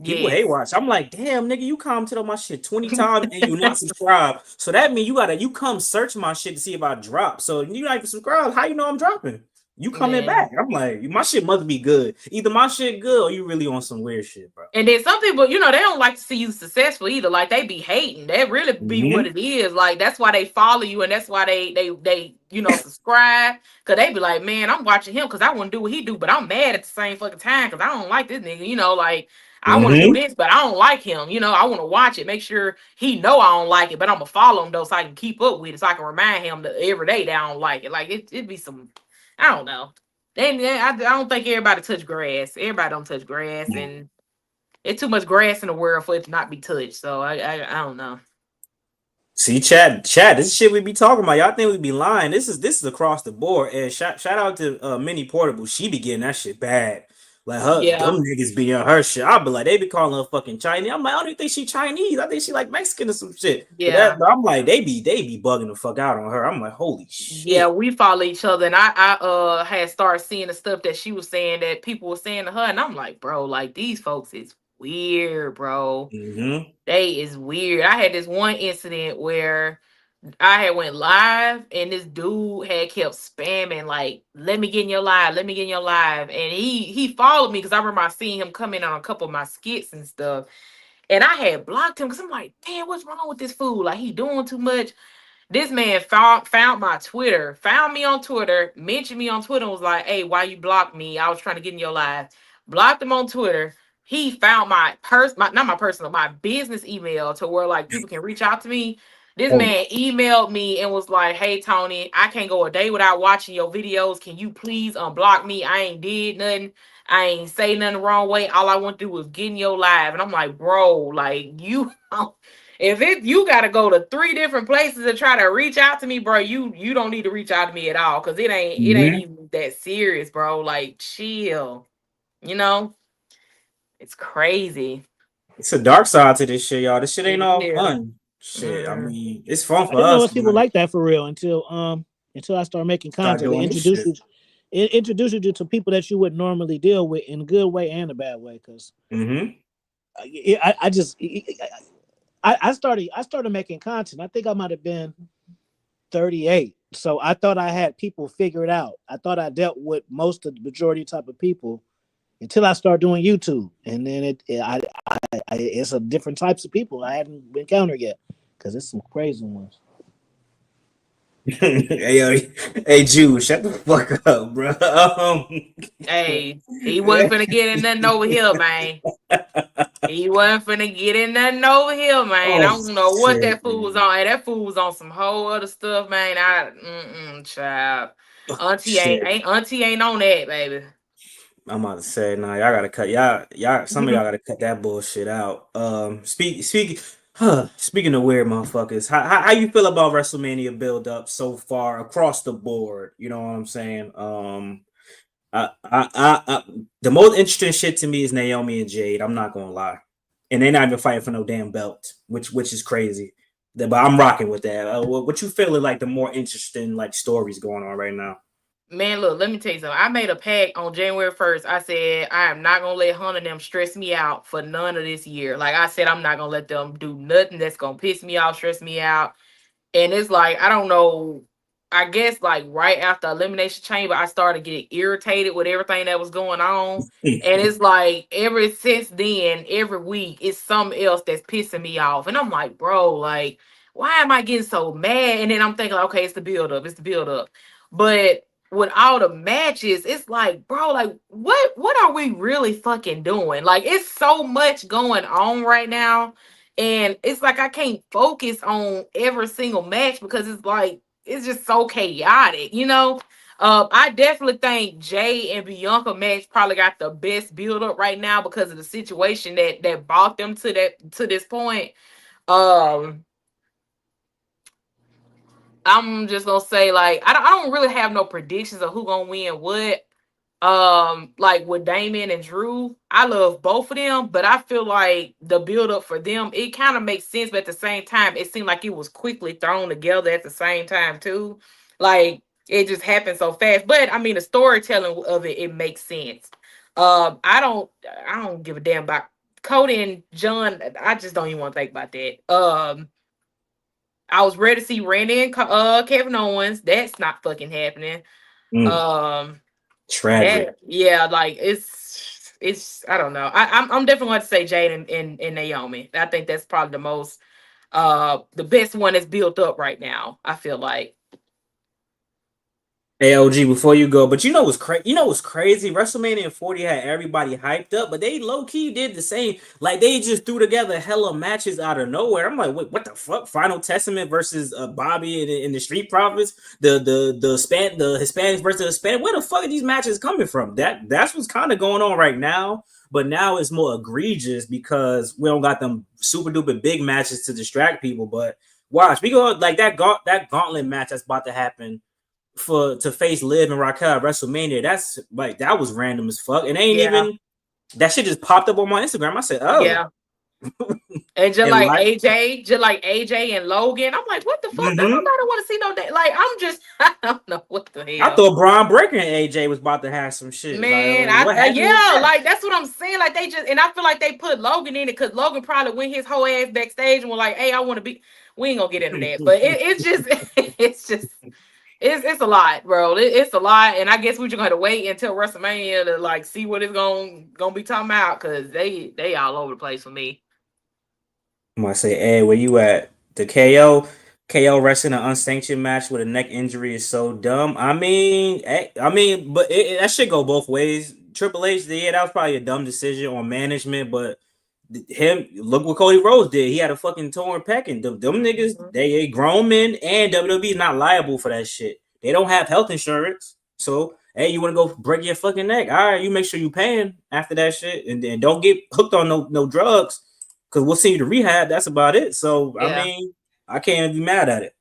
People hate watch. I'm like, damn, nigga, you commented on my shit 20 times and you not subscribed. So that means you come search my shit to see if I drop. So you not even subscribe. How you know I'm dropping? You coming Man. back? I'm like, my shit must be good. Either my shit good or you really on some weird shit, bro. And then some people, you know, they don't like to see you successful either. Like they be hating. That really be what it is. Like that's why they follow you, and that's why they you know subscribe. Cause they be like, man, I'm watching him because I want to do what he do, but I'm mad at the same fucking time because I don't like this nigga. You know, like I want to do this, but I don't like him. You know, I want to watch it, make sure he know I don't like it, but I'm gonna follow him though so I can keep up with it, so I can remind him that every day that I don't like it. Like it be some, I don't know. I don't think everybody touch grass. Everybody don't touch grass, and it's too much grass in the world for it to not be touched. So I don't know. See, chat, this shit we be talking about. Y'all think we be lying? This is across the board. And shout out to Minnie Portable. She be getting that shit bad. Like them niggas be on her shit. I be like, they be calling her fucking Chinese. I'm like, I don't even think she Chinese. I think she like Mexican or some shit. Yeah. But I'm like, they be bugging the fuck out on her. I'm like, holy shit. Yeah, we follow each other, and I had started seeing the stuff that she was saying that people were saying to her, and I'm like, bro, like these folks is weird, bro. They is weird. I had this one incident where I had went live and this dude had kept spamming like, let me get in your live, let me get in your live. And he followed me because I remember I seen him come in on a couple of my skits and stuff. And I had blocked him because I'm like, damn, what's wrong with this fool? Like he doing too much. This man found my Twitter, found me on Twitter, mentioned me on Twitter, and was like, hey, why you blocked me? I was trying to get in your live. Blocked him on Twitter. He found not my personal, my business email to where like people can reach out to me. This man emailed me and was like, hey, Tony, I can't go a day without watching your videos. Can you please unblock me? I ain't did nothing. I ain't say nothing the wrong way. All I want to do was get in your live. And I'm like, bro, like you you gotta go to 3 different places to try to reach out to me, bro, you don't need to reach out to me at all because it ain't even that serious, bro. Like chill, you know. It's crazy. It's a dark side to this shit, y'all. This shit ain't all Yeah. fun. Shit, I mean, it's fun for I didn't know us. people like that for real until I started making Start content. They doing this introduce shit. introduce you to people that you would normally deal with in a good way and a bad way. Because I started making content. I think I might have been 38. So I thought I had people figured out. I thought I dealt with most of the majority type of people until I started doing YouTube, and then it's a different types of people I hadn't encountered yet because it's some crazy ones. hey, Jew, shut the fuck up, bro. Hey, he wasn't finna get in nothing over here, man. He wasn't finna get in nothing over here, man. I don't know what that fool was on. Hey, that fool was on some whole other stuff, man. Child. Auntie ain't on that, baby. I'm about to say, nah, y'all gotta cut y'all. Some of y'all gotta cut that bullshit out. Speaking of weird motherfuckers, how you feel about WrestleMania build up so far across the board? You know what I'm saying? The most interesting shit to me is Naomi and Jade. I'm not gonna lie, and they're not even fighting for no damn belt, which is crazy. But I'm rocking with that. What you feeling like the more interesting like stories going on right now? Man, look, let me tell you something. I made a pact on January 1st. I said, I am not going to let Hunter and them stress me out for none of this year. Like I said, I'm not going to let them do nothing that's going to piss me off, stress me out. And it's like, I don't know. I guess like right after Elimination Chamber, I started getting irritated with everything that was going on. And it's like ever since then, every week, it's something else that's pissing me off. And I'm like, bro, like, why am I getting so mad? And then I'm thinking, okay, it's the build up. It's the build up. But with all the matches, it's like, bro, like what are we really fucking doing? Like, it's so much going on right now. And it's like I can't focus on every single match because it's like it's just so chaotic, you know. I definitely think Jay and Bianca match probably got the best build up right now because of the situation that brought them to this point. Um, I'm just gonna say like I don't really have no predictions of who gonna win what. Like with Damon and Drew, I love both of them, but I feel like the build up for them, it kind of makes sense, but at the same time, it seemed like it was quickly thrown together at the same time too. Like it just happened so fast. But I mean, the storytelling of it makes sense. I don't give a damn about Cody and John. I just don't even want to think about that. I was ready to see Randy and Kevin Owens. That's not fucking happening. Mm. Tragic. Yeah, like it's I don't know. I'm definitely going to say Jade and Naomi. I think that's probably the most the best one that's built up right now. I feel like. ALG, before you go, but you know what's crazy? You know what's crazy? WrestleMania 40 had everybody hyped up, but they low key did the same. Like they just threw together hella matches out of nowhere. I'm like, wait, what the fuck? Final Testament versus Bobby and the Street Profits, the Hispanics versus the Hispanic. Where the fuck are these matches coming from? That's what's kind of going on right now. But now it's more egregious because we don't got them super duper big matches to distract people. But watch, we go like that gauntlet match that's about to happen to face Liv and Raquel at WrestleMania. That's like that was random as fuck. It ain't Yeah. even that shit just popped up on my Instagram. I said, oh. Yeah. And just And like AJ and Logan, I'm like, what the fuck? Nobody want to see no day. Like, I'm just, I don't know what the hell. I thought Braun Breaker and AJ was about to have some shit. Man, like, what happened with that? like that's what I'm saying. Like they just, and I feel like they put Logan in it because Logan probably went his whole ass backstage and was like, "Hey, I want to be." We ain't gonna get into that, but it's just, it's a lot, bro. It's a lot, and I guess we're just gonna have to wait until WrestleMania to like see what it's gonna be talking about because they all over the place for me. I'm gonna say, hey, where you at? The KO wrestling an unsanctioned match with a neck injury is so dumb. But that should go both ways. Triple H, yeah, that was probably a dumb decision on management, but look what Cody Rhodes did. He had a fucking torn pec, and them niggas, they grown men, and WWE is not liable for that shit. They don't have health insurance, so hey, you want to go break your fucking neck? All right, you make sure you paying after that shit, and then don't get hooked on no drugs. Because we'll see you to rehab. That's about it. So, Yeah. I mean, I can't be mad at it.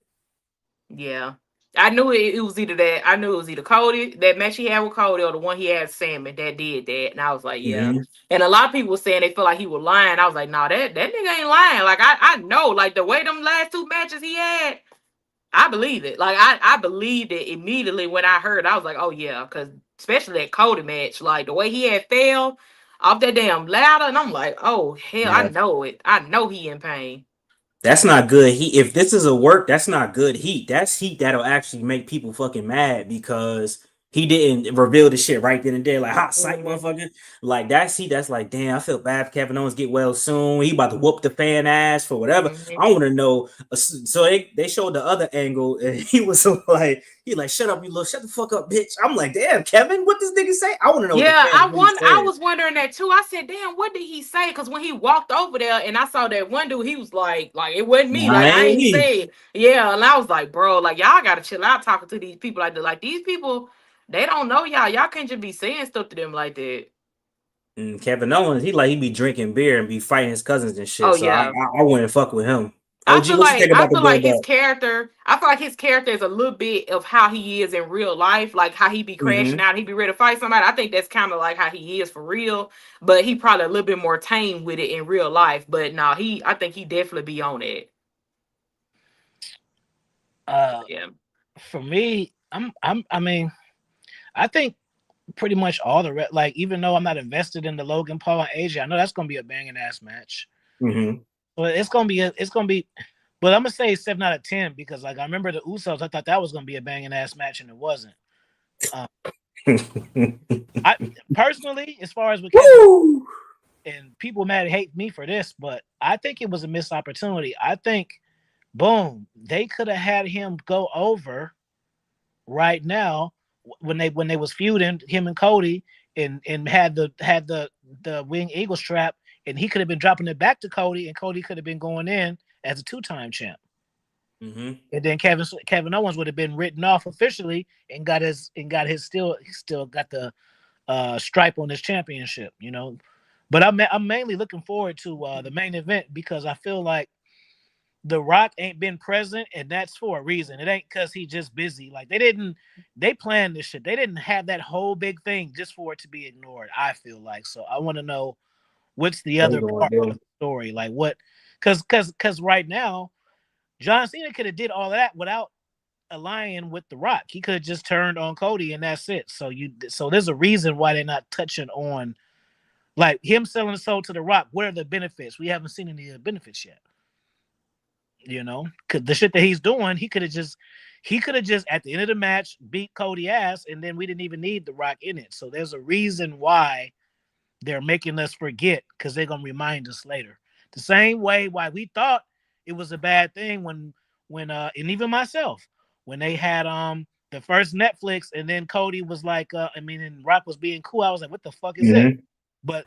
Yeah. I knew it was either that. I knew it was either Cody, that match he had with Cody, or the one he had Salmon that did that. And I was like, yeah. Mm-hmm. And a lot of people were saying they feel like he was lying. I was like, nah, that nigga ain't lying. Like, I know, like, the way them last two matches he had, I believe it. Like, I believed it immediately when I heard it. I was like, oh, yeah. Because especially that Cody match, like, the way he had fell off that damn ladder. And I'm like, oh, hell, yeah. I know it. I know he in pain. That's not good heat. If this is a work, that's not good heat. That's heat that'll actually make people fucking mad because he didn't reveal the shit right then and there. Like, hot sight, motherfucker. Like, that's heat. That's like, damn, I feel bad for Kevin Owens get well soon. He about to whoop the fan ass for whatever. I want to know. So they showed the other angle, and he was like, shut up, shut the fuck up, bitch. I'm like, damn, Kevin, what this nigga say? I want to know. Yeah, I was wondering that too. I said, damn, what did he say? Because when he walked over there and I saw that one dude, he was like it wasn't me. Like I ain't say it. Yeah, and I was like, bro, like y'all gotta chill out talking to these people like these people, they don't know y'all. Y'all can't just be saying stuff to them like that. And Kevin Owens, he be drinking beer and be fighting his cousins and shit. Oh, so yeah. I wouldn't fuck with him. I feel like his character is a little bit of how he is in real life, like how he be crashing out, he be ready to fight somebody. I think that's kind of like how he is for real, but he probably a little bit more tame with it in real life. But no, I think he definitely be on it. Yeah. For me, I mean, I think pretty much all the like, even though I'm not invested in the Logan Paul and AJ, I know that's gonna be a banging ass match. But it's gonna be, but I'm gonna say 7 out of 10 because like I remember the Usos, I thought that was gonna be a banging ass match and it wasn't. I personally, as far as with Kevin, and people mad hate me for this, but I think it was a missed opportunity. I think, boom, they could have had him go over right now when they was feuding him and Cody and had the wing eagle strap. And he could have been dropping it back to Cody, and Cody could have been going in as a 2-time champ. And then Kevin Owens would have been written off officially and got his still got the stripe on his championship, you know. But I'm mainly looking forward to the main event because I feel like The Rock ain't been present, and that's for a reason. It ain't because he's just busy. Like they planned this shit. They didn't have that whole big thing just for it to be ignored. I feel like so. I want to know. What's the other part of the story? Like what? Because right now, John Cena could have did all that without aligning with The Rock. He could have just turned on Cody and that's it. So there's a reason why they're not touching on like him selling the soul to The Rock. What are the benefits? We haven't seen any of the benefits yet. You know, because the shit that he's doing, he could have just he could have just at the end of the match beat Cody ass, and then we didn't even need The Rock in it. So there's a reason why they're making us forget, because they're gonna remind us later. The same way why we thought it was a bad thing when and even myself, when they had the first Netflix, and then Cody was like and Rock was being cool. I was like, what the fuck is that? But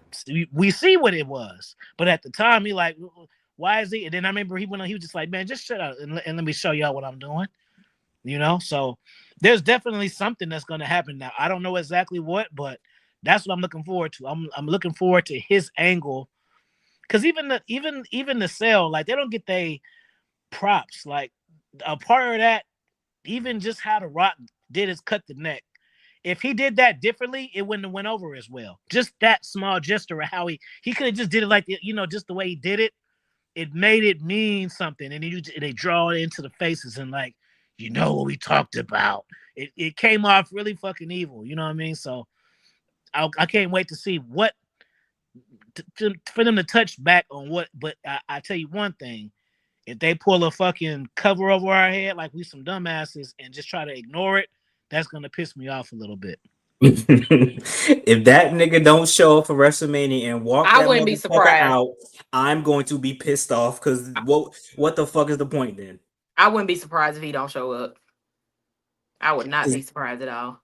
we see what it was. But at the time, he like, why is he? And then I remember he went on, he was just like, man, just shut up and let me show y'all what I'm doing. So there's definitely something that's going to happen now. I don't know exactly what, but that's what I'm looking forward to. I'm looking forward to his angle, because even the Cell, like, they don't get they props. Like, a part of that, even just how The Rock did is cut the neck. If he did that differently, it wouldn't have went over as well. Just that small gesture of how he could have just did it like just the way he did it. It made it mean something, and they draw it into the faces and like, what we talked about. It came off really fucking evil. You know what I mean? So I can't wait to see what for them to touch back on what. But I tell you one thing: if they pull a fucking cover over our head like we some dumbasses and just try to ignore it, that's gonna piss me off a little bit. If that nigga don't show up for WrestleMania and walk I that wouldn't be motherfucker surprised. out, I'm going to be pissed off, because what the fuck is the point then? I wouldn't be surprised if he don't show up. I would not be surprised at all.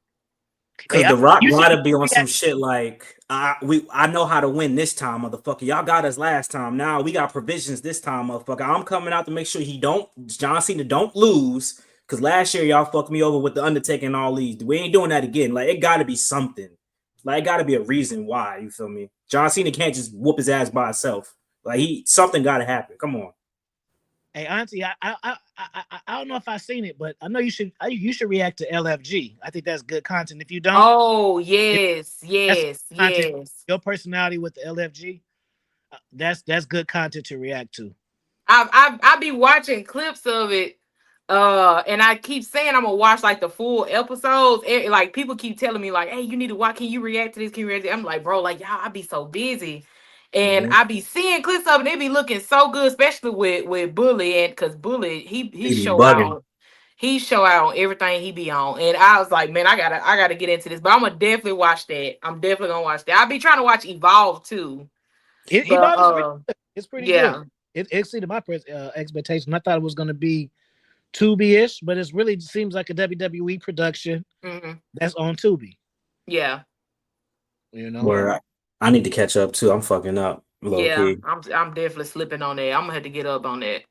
Because Hey, The Rock you gotta should be on some shit like, I know how to win this time, motherfucker. Y'all got us last time. Now we got provisions this time, motherfucker. I'm coming out to make sure John Cena don't lose. Because last year y'all fucked me over with the Undertaker and all these. We ain't doing that again. Like, it gotta be something. Like, it gotta be a reason why. You feel me? John Cena can't just whoop his ass by himself. Like, something gotta happen. Come on. Hey, Auntie, I don't know if I've seen it, but I know you should react to LFG. I think that's good content. If you don't, Oh yes, that's content. yes. Your personality with the LFG, that's good content to react to. I be watching clips of it, and I keep saying I'm gonna watch like the full episodes. Like, people keep telling me like, "Hey, you need to watch. Can you react to this? Can you react to this?" I'm like, bro, like, y'all, I be so busy, and I be seeing clips of it. They be looking so good, especially with Bully, and because Bully he He be show bugging. out. He show out on everything he be on, and I was like, man, I gotta get into this. But I'm gonna definitely watch that. I'm definitely gonna watch that. I'll be trying to watch Evolve too, but Evolve is pretty good. It's pretty good. yeah. It exceeded my expectation. I thought it was going to be Tubi-ish, but it really seems like a WWE production that's on Tubi. Yeah. Where I need to catch up too. I'm fucking up, low key. I'm definitely slipping on that. I'm gonna have to get up on that.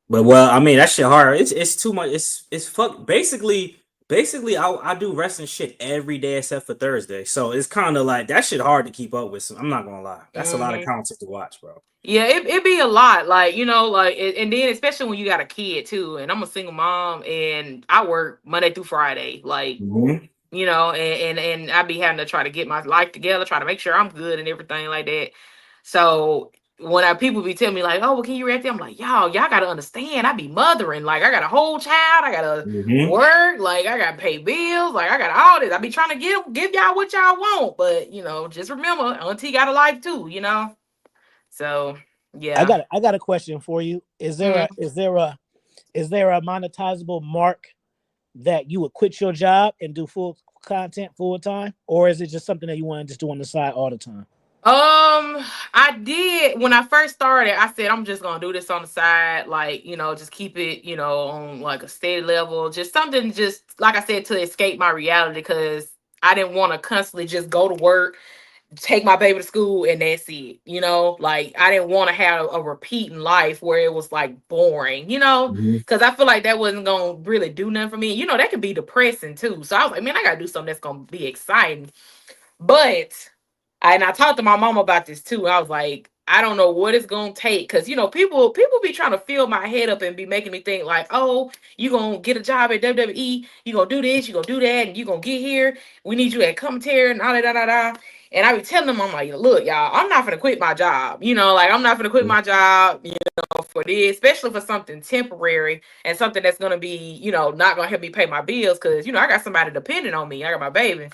But well, I mean, that shit hard. It's too much. It's fuck. Basically, I do wrestling shit every day except for Thursday. So it's kind of like that shit hard to keep up with. So I'm not gonna lie. That's a lot of content to watch, bro. Yeah, it be a lot, like, like, and then especially when you got a kid too. And I'm a single mom, and I work Monday through Friday, like, and I be having to try to get my life together, try to make sure I'm good and everything like that. So when people be telling me like, "Oh, well, can you react?" I'm like, y'all gotta understand. I be mothering, like, I got a whole child, I gotta work, like, I gotta pay bills, like, I got all this. I be trying to give y'all what y'all want, but just remember, Auntie got a life too, So yeah. I got a question for you. Is there a monetizable mark that you would quit your job and do full content full time, or is it just something that you want to just do on the side all the time? I did when I first started. I said I'm just gonna do this on the side, like, just keep it, on like a steady level, just something, just like I said, to escape my reality, because I didn't want to constantly just go to work, take my baby to school, and that's it. Like, I didn't want to have a repeat in life where it was like boring, because I feel like that wasn't gonna really do nothing for me. That can be depressing too. So I was like, man, I gotta do something that's gonna be exciting. But I talked to my mom about this too. I was like, I don't know what it's gonna take, because people be trying to fill my head up and be making me think like, oh, you gonna get a job at WWE, you gonna do this, you gonna do that, and you gonna get here. We need you at commentary and all that, da da da. And I be telling them, I'm like, look, y'all, I'm not gonna quit my job. Like, I'm not gonna quit my job, for this, especially for something temporary and something that's gonna be, not gonna help me pay my bills, because I got somebody depending on me. I got my baby.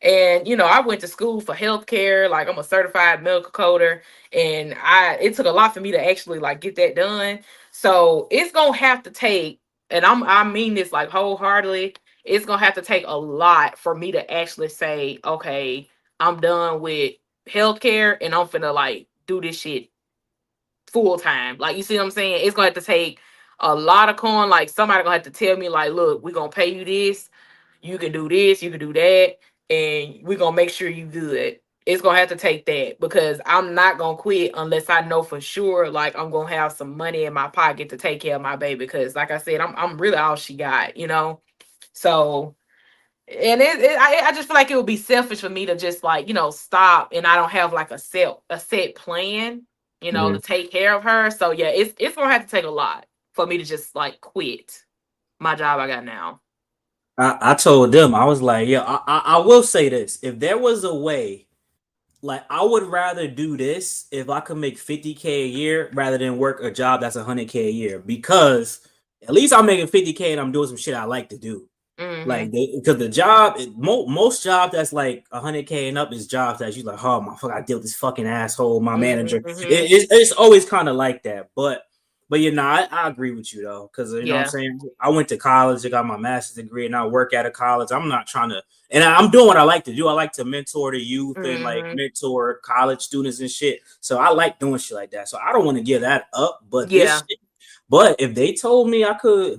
And I went to school for healthcare. Like, I'm a certified medical coder, and it took a lot for me to actually like get that done. So it's gonna have to take and I mean this like wholeheartedly, it's gonna have to take a lot for me to actually say, okay, I'm done with healthcare and I'm finna like do this shit full time. Like, you see what I'm saying? It's gonna have to take a lot of coin. Like, somebody gonna have to tell me, like, look, we're gonna pay you this, you can do this, you can do that, and we're gonna make sure you good. It's gonna have to take that, because I'm not gonna quit unless I know for sure like I'm gonna have some money in my pocket to take care of my baby. Because like I said, I'm really all she got, you know. So, and I just feel like it would be selfish for me to just like, you know, stop and I don't have like a set plan, you know, to take care of her. So yeah, it's gonna have to take a lot for me to just like quit my job I got now. I told them, I was like, yeah, I will say this. If there was a way, like, I would rather do this if I could make 50K a year rather than work a job that's 100K a year, because at least I'm making 50K and I'm doing some shit I like to do. Like, Mm-hmm. because the job, most jobs that's like 100K and up is jobs that you like, oh my fuck, I deal with this fucking asshole, my manager. Mm-hmm. It's always kind of like that, but you know, I agree with you though, because you know what I'm Yeah. saying. I went to college, I got my master's degree, and I work at a college. I'm not trying to, and I'm doing what I like to do. I like to mentor the youth and like Mm-hmm. mentor college students and shit. So I like doing shit like that. So I don't want to give that up. But Yeah. this shit, but if they told me if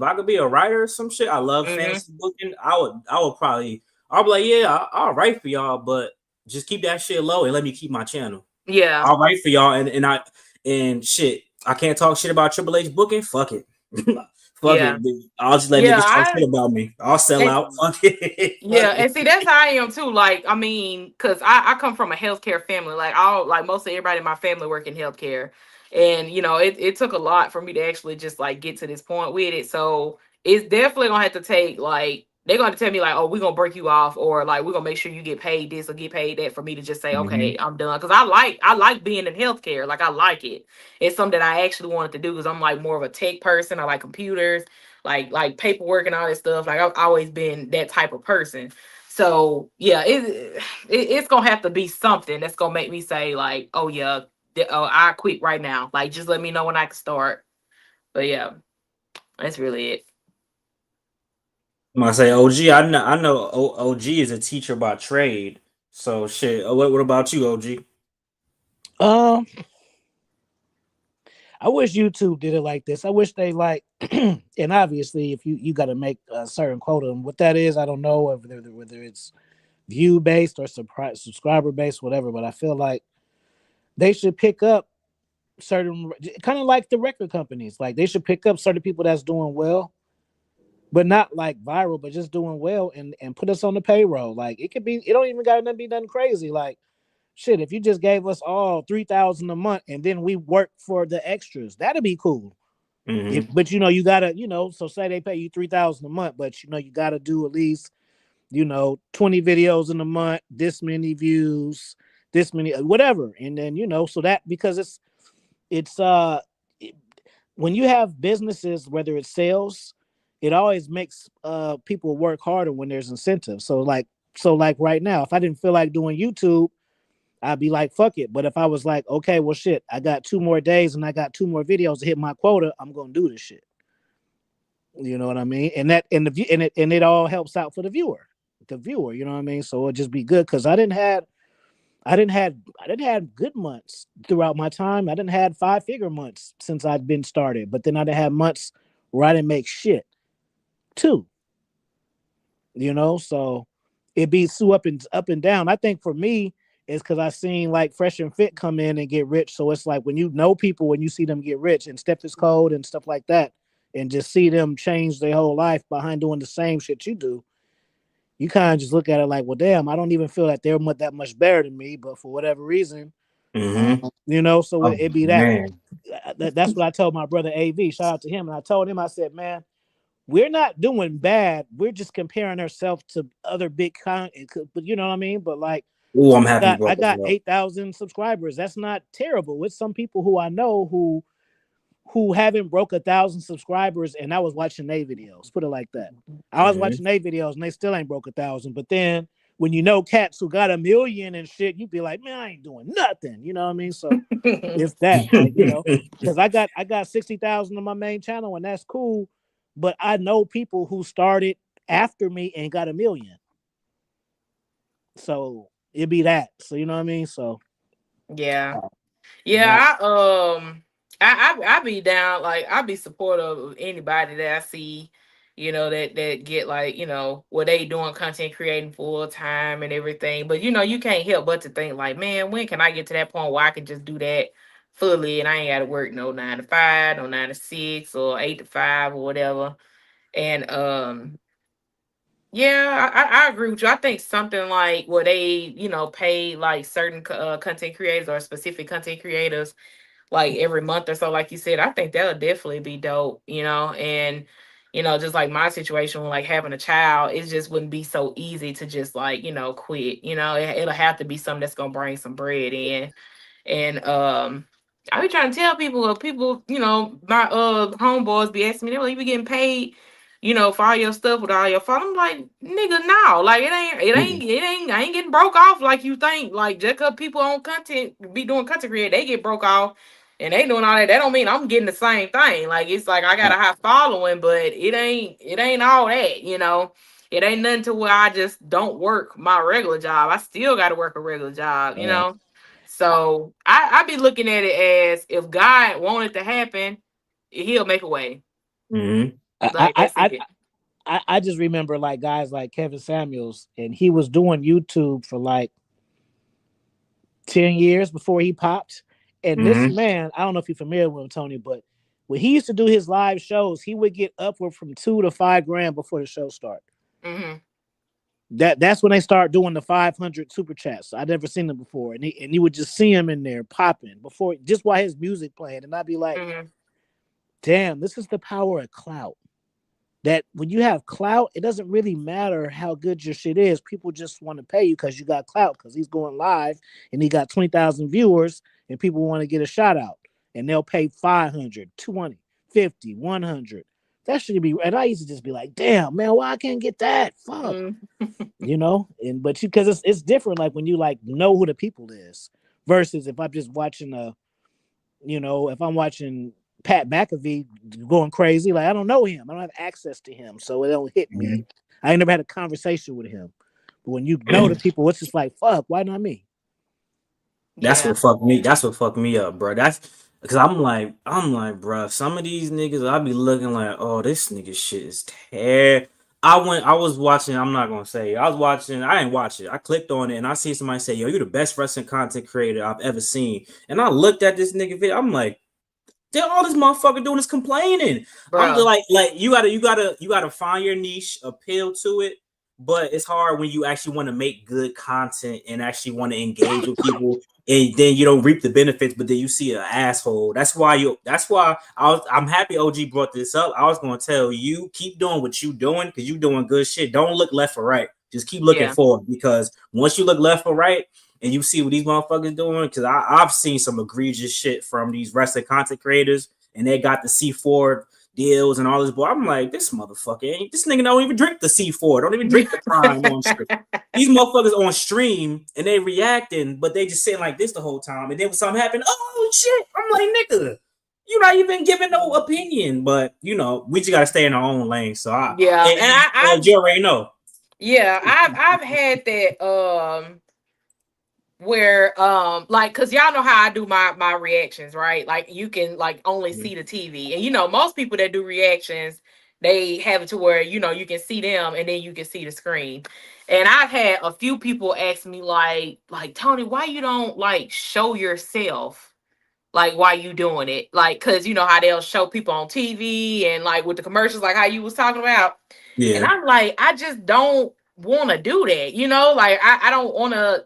I could be a writer or some shit, I love Mm-hmm. fantasy booking. I would probably, I'll be like, yeah, I'll write for y'all, but just keep that shit low and let me keep my channel. Yeah. I'll write for y'all, and shit. I can't talk shit about Triple H booking. Fuck it. Fuck Yeah. it. I'll just let Yeah. niggas talk shit about me. I'll sell And, out. Fuck it. yeah, Fuck and it. see that's how I am too. Like, I mean, cause I come from a healthcare family. Like, all like most of everybody in my family work in healthcare, and you know it took a lot for me to actually just like get to this point with it. So it's definitely gonna have to take like they're gonna tell me like, oh, we're gonna break you off, or like we're gonna make sure you get paid this or get paid that for me to just say, okay, Mm-hmm. I'm done. Cause I like being in healthcare. Like, I like it. It's something that I actually wanted to do because I'm like more of a tech person. I like computers, like paperwork and all that stuff. Like, I've always been that type of person. So yeah, it's gonna have to be something that's gonna make me say like, oh yeah, oh, I quit right now. Like, just let me know when I can start. But yeah, that's really it. I'm gonna say OG. I know OG is a teacher by trade. So shit. What about you, OG? Um, I wish YouTube did it like this. I wish they like, and obviously, if you got to make a certain quota, and what that is, I don't know whether it's view based or subscriber based, whatever. But I feel like they should pick up certain, kind of like the record companies. Like, they should pick up certain people that's doing well, but not like viral, but just doing well, and put us on the payroll. Like, it could be, it don't even got to be nothing crazy. Like, shit, if you just gave us all 3,000 a month and then we work for the extras, that'd be cool. If, Mm-hmm. but you gotta, so say they pay you 3,000 a month, but you gotta do at least 20 videos in a month, this many views, this many, whatever. And then, so that, because it's it, when you have businesses, whether it's sales, it always makes people work harder when there's incentives. So like right now, if I didn't feel like doing YouTube, I'd be like, fuck it. But if I was like, okay, well, shit, I got 2 more days and I got 2 more videos to hit my quota, I'm gonna do this shit. You know what I mean? And that, and the and it all helps out for the viewer. The viewer, you know what I mean? So it'd just be good, because I didn't have good months throughout my time. I didn't had 5-figure months since I'd been started, but then I didn't have months where I didn't make shit too. So it be so up and down. I think for me, it's because I seen like Fresh and Fit come in and get rich. So it's like when you know people, when you see them get rich, and Step is Code and stuff like that, and just see them change their whole life behind doing the same shit you do, you kind of just look at it like, well, damn, I don't even feel that they're that much better than me, but for whatever reason, Mm-hmm. so Oh it be that. man. That's what I told my brother AV. Shout out to him, and I told him, I said, man, we're not doing bad. We're just comparing ourselves to other big but you know what I mean? But like, Ooh, I'm happy you I brought that got up. 8,000 subscribers. That's not terrible. With some people who I know who haven't broke 1,000 subscribers, and I was watching their videos. Put it like that. I was Mm-hmm. watching their videos and they still ain't broke 1,000. But then when you know cats who got 1 million and shit, you be like, man, I ain't doing nothing. You know what I mean? So it's that, like, because I got 60,000 on my main channel, and that's cool. but I know people who started after me and got a million. So it'd be that. So you know what I mean? So Yeah. yeah. Yeah, I be down, like I be supportive of anybody that I see, that get like, what they doing content creating full time and everything. But you can't help but to think like, man, when can I get to that point where I can just do that fully and I ain't gotta work no 9 to 5, no 9 to 6 or 8 to 5 or whatever. And yeah, I agree with you. I think something like where they, pay like certain content creators or specific content creators like every month or so, like you said, I think that'll definitely be dope, and just like my situation with like having a child, it just wouldn't be so easy to just like, quit. It'll have to be something that's gonna bring some bread in. And I be trying to tell people, my homeboys be asking me, they like, you be getting paid, for all your stuff with all your phone. I'm like, nigga, no, like I ain't getting broke off like you think. Like just cause people on content be doing content create, they get broke off and they doing all that. That don't mean I'm getting the same thing. Like it's like I got a high following, but it ain't all that. It ain't nothing to where I just don't work my regular job. I still gotta work a regular job. So I be looking at it as if God wanted to happen, he'll make a way. Mm-hmm. Like I, that's I it. I just remember like guys like Kevin Samuels, and he was doing YouTube for like 10 years before he popped. And this Mm-hmm. man, I don't know if you're familiar with him, Tony, but when he used to do his live shows, he would get upward from 2 to 5 grand before the show started. Hmm. That's when they start doing the 500 super chats. I'd never seen them before, and you would just see him in there popping before just while his music playing, and I'd be like, Hmm. "Damn, this is the power of clout." That when you have clout, it doesn't really matter how good your shit is. People just want to pay you because you got clout because he's going live and he got 20,000 viewers and people want to get a shout out and they'll pay 500, 20, 50, 100. That should be, and I used to just be like, damn, man, why I can't get that? Fuck. Hmm. And but you, because it's different like when you like know who the people is versus if I'm just watching if I'm watching Pat McAfee going crazy, like I don't know him, I don't have access to him, so it don't hit me. I ain't never had a conversation with him. But when you know the people, it's just like, fuck, why not me? That's Yeah. what fucked me. That's what fucked me up, bro. That's because I'm like, bro. Some of these niggas, I be looking like, oh, this nigga shit is terrible. I was watching. I'm not gonna say. I was watching. I didn't watch it. I clicked on it and I see somebody say, "Yo, you're the best wrestling content creator I've ever seen." And I looked at this nigga video. I'm like, then all this motherfucker doing is complaining. I'm just Bro. like you gotta find your niche, appeal to it. But it's hard when you actually want to make good content and actually want to engage with people, and then you don't reap the benefits. But then you see an asshole. That's why you. That's why I'm happy OG brought this up. I was gonna tell you keep doing what you doing because you doing good shit. Don't look left or right. Just keep looking Yeah. forward because once you look left or right, and you see what these motherfuckers doing, because I've seen some egregious shit from these wrestling content creators, and they got the C4 deals and all this. Boy, I'm like, this motherfucker ain't. This nigga don't even drink the C4, don't even drink the Prime on stream. These motherfuckers on stream and they reacting, but they just sitting like this the whole time. And then when something happened, oh shit, I'm like, nigga, you're not even giving no opinion. But we just gotta stay in our own lane. So Yeah. And you already know. yeah, I've had that where like because y'all know how I do my reactions, right? Like you can like only see the TV, and most people that do reactions, they have it to where you can see them and then you can see the screen. And I've had a few people ask me like Tony, why you don't like show yourself, like why you doing it, like because you know how they'll show people on TV and like with the commercials, like how you was talking about. And Yeah, I'm like, I just don't want to do that, like I don't want to,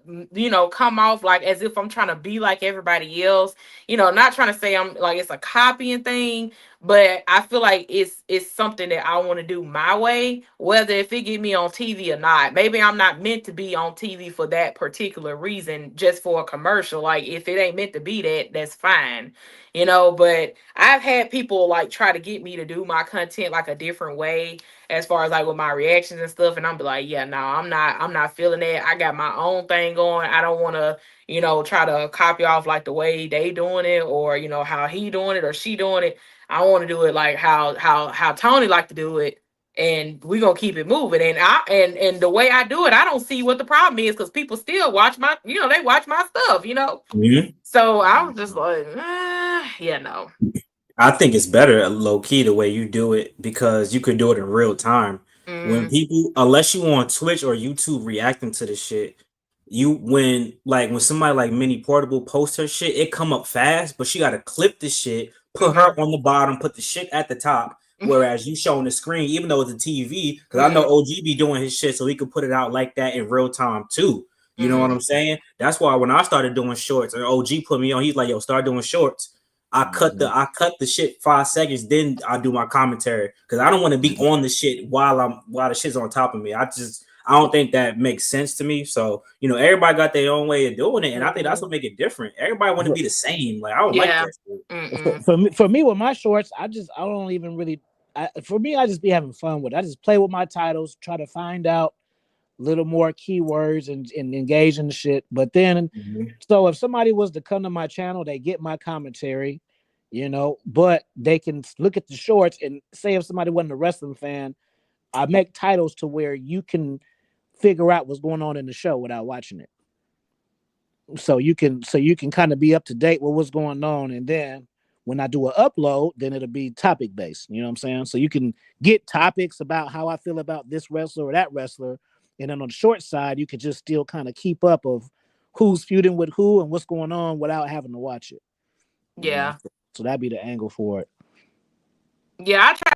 come off like as if I'm trying to be like everybody else, not trying to say I'm like it's a copying thing, but I feel like it's something that I want to do my way, whether if it get me on TV or not. Maybe I'm not meant to be on TV for that particular reason, just for a commercial. Like if it ain't meant to be that, that's fine, but I've had people like try to get me to do my content like a different way as far as like with my reactions and stuff, and I'm be like, yeah, no, I'm not feeling that. I got my own thing going. I don't want to, try to copy off like the way they doing it, or how he doing it or she doing it. I want to do it like how Tony like to do it, and we gonna keep it moving. And and the way I do it, I don't see what the problem is because people still watch my, they watch my stuff, Mm-hmm. So I was just like, yeah, no. I think it's better low key the way you do it because you could do it in real time. When Mm, people, unless you on Twitch or YouTube reacting to the shit, when somebody like Mini Portable posts her shit, it come up fast, but she gotta clip the shit, put her mm-hmm, on the bottom, put the shit at the top. Whereas you showing the screen, even though it's a TV, because I know mm-hmm, OG be doing his shit, so he could put it out like that in real time too. You know what mm-hmm. I'm saying? That's why when I started doing shorts, and OG put me on, he's like, "Yo, start doing shorts." I cut the shit 5 seconds, then I do my commentary because I don't want to be on the shit while the shit's on top of me. I don't think that makes sense to me. So everybody got their own way of doing it, and I think that's what make it different. Everybody want to be the same. Like I don't like Yeah. that shit. Mm-mm. For me with my shorts, I don't even really. For me, I just be having fun with it. I just play with my titles, try to find out little more keywords and engage in the shit. But then, Mhm. so if somebody was to come to my channel, they get my commentary, but they can look at the shorts and say if somebody wasn't a wrestling fan, I make titles to where you can figure out what's going on in the show without watching it. So you can kind of be up to date with what's going on, and then when I do an upload, then it'll be topic based. You know what I'm saying? So you can get topics about how I feel about this wrestler or that wrestler, and then on the short side, you can just still kind of keep up of who's feuding with who and what's going on without having to watch it. Yeah. So that'd be the angle for it. Yeah, I try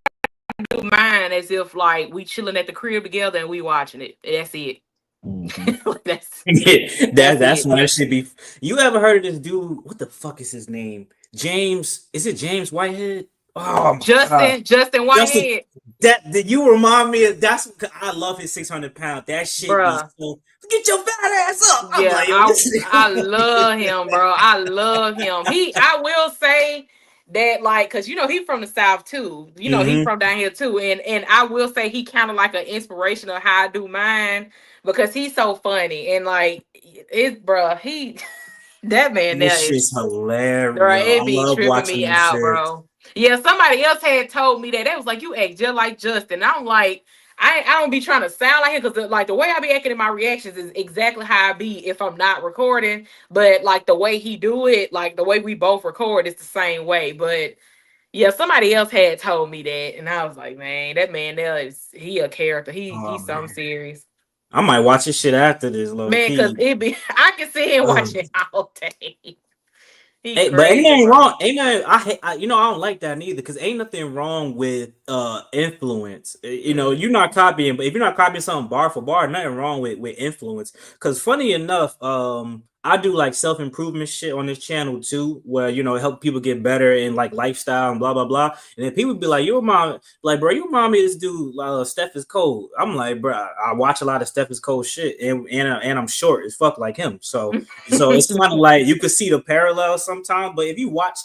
to do mine as if like we chilling at the crib together and we watching it. That's it. Mm-hmm. that's That's it. when it should be. You ever heard of this dude? What the fuck is his name? James? Is it James Whitehead? Oh my god, Justin Justin. Whitehead, That you remind me of. I love his 600 pound. That shit be bruh. so. Get your fat ass up. I'm Yeah, like, yo, this. I love him, bro. I love him. I will say that, like, cause he from the South too. He Mm-hmm. from down here too, and I will say he kind of like an inspiration of how I do mine because he's so funny and like it, bro. That man This there is. shit's hilarious, Bro, yo. I it be love tripping watching me this out, shit. bro. Yeah, somebody else had told me that. They was like, you act just like Justin. I'm like, I don't be trying to sound like him because like the way I be acting in my reactions is exactly how I be if I'm not recording. But like the way he do it, like the way we both record, it's the same way. But yeah, somebody else had told me that, and I was like, man, that man there he a character. Oh He's something man, serious. I might watch this shit after this, low Man, cause key. it be I can sit here and watch Um, it all day. He Hey, but ain't crazy, nothing bro. wrong. Ain't nothing. I don't like that neither because ain't nothing wrong with influence. You're not copying, but if you're not copying something bar for bar, nothing wrong with influence. Because funny enough, I do like self improvement shit on this channel too, where help people get better in like lifestyle and blah blah blah. And then people be like, "You mom, like bro, you remind me of this dude, Steph is cold." I'm like, bro, I watch a lot of Steph is cold shit, and I'm short as fuck like him, so it's kind of like you could see the parallels sometimes. But if you watch,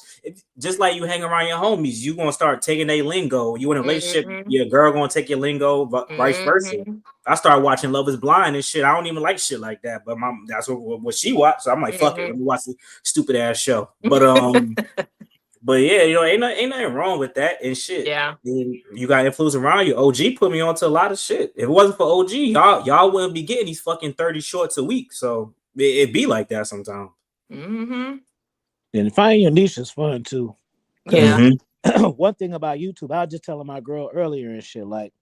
just like you hang around your homies, you gonna start taking their lingo. You in a relationship, Mhm. your girl gonna take your lingo, vice versa. Mhm. I started watching Love Is Blind and shit. I don't even like shit like that, but that's what she watched. So I'm like, fuck it, let Mhm. me watch the stupid ass show. But yeah, ain't nothing wrong with that and shit. Yeah. And you got influence around you. OG put me onto a lot of shit. If it wasn't for OG, y'all wouldn't be getting these fucking 30 shorts a week. So it be like that sometimes. Mhm. And finding your niche is fun too. Because Yeah. Mm-hmm. one thing about YouTube, I was just telling my girl earlier and shit, like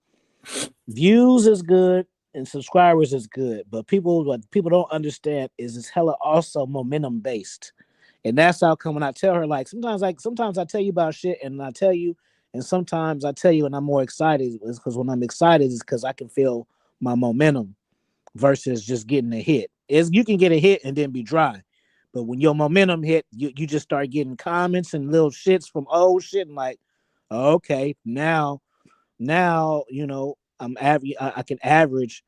views is good and subscribers is good, but what people don't understand is it's hella also momentum based. And that's how come when I tell her, sometimes I tell you about shit and I tell you, and sometimes I tell you and I'm more excited is because when I'm excited is because I can feel my momentum versus just getting a hit. Is you can get a hit and then be dry. But when your momentum hit, you just start getting comments and little shits from old shit and like, okay, now I can average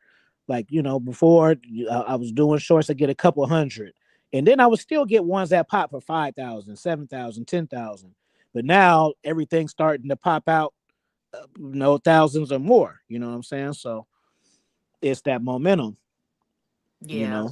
like before I was doing shorts I get a couple hundred and then I would still get ones that pop for 5,000, 7,000, 10,000. But now everything's starting to pop out thousands or more, you know what I'm saying? So it's that momentum, you Yeah. know.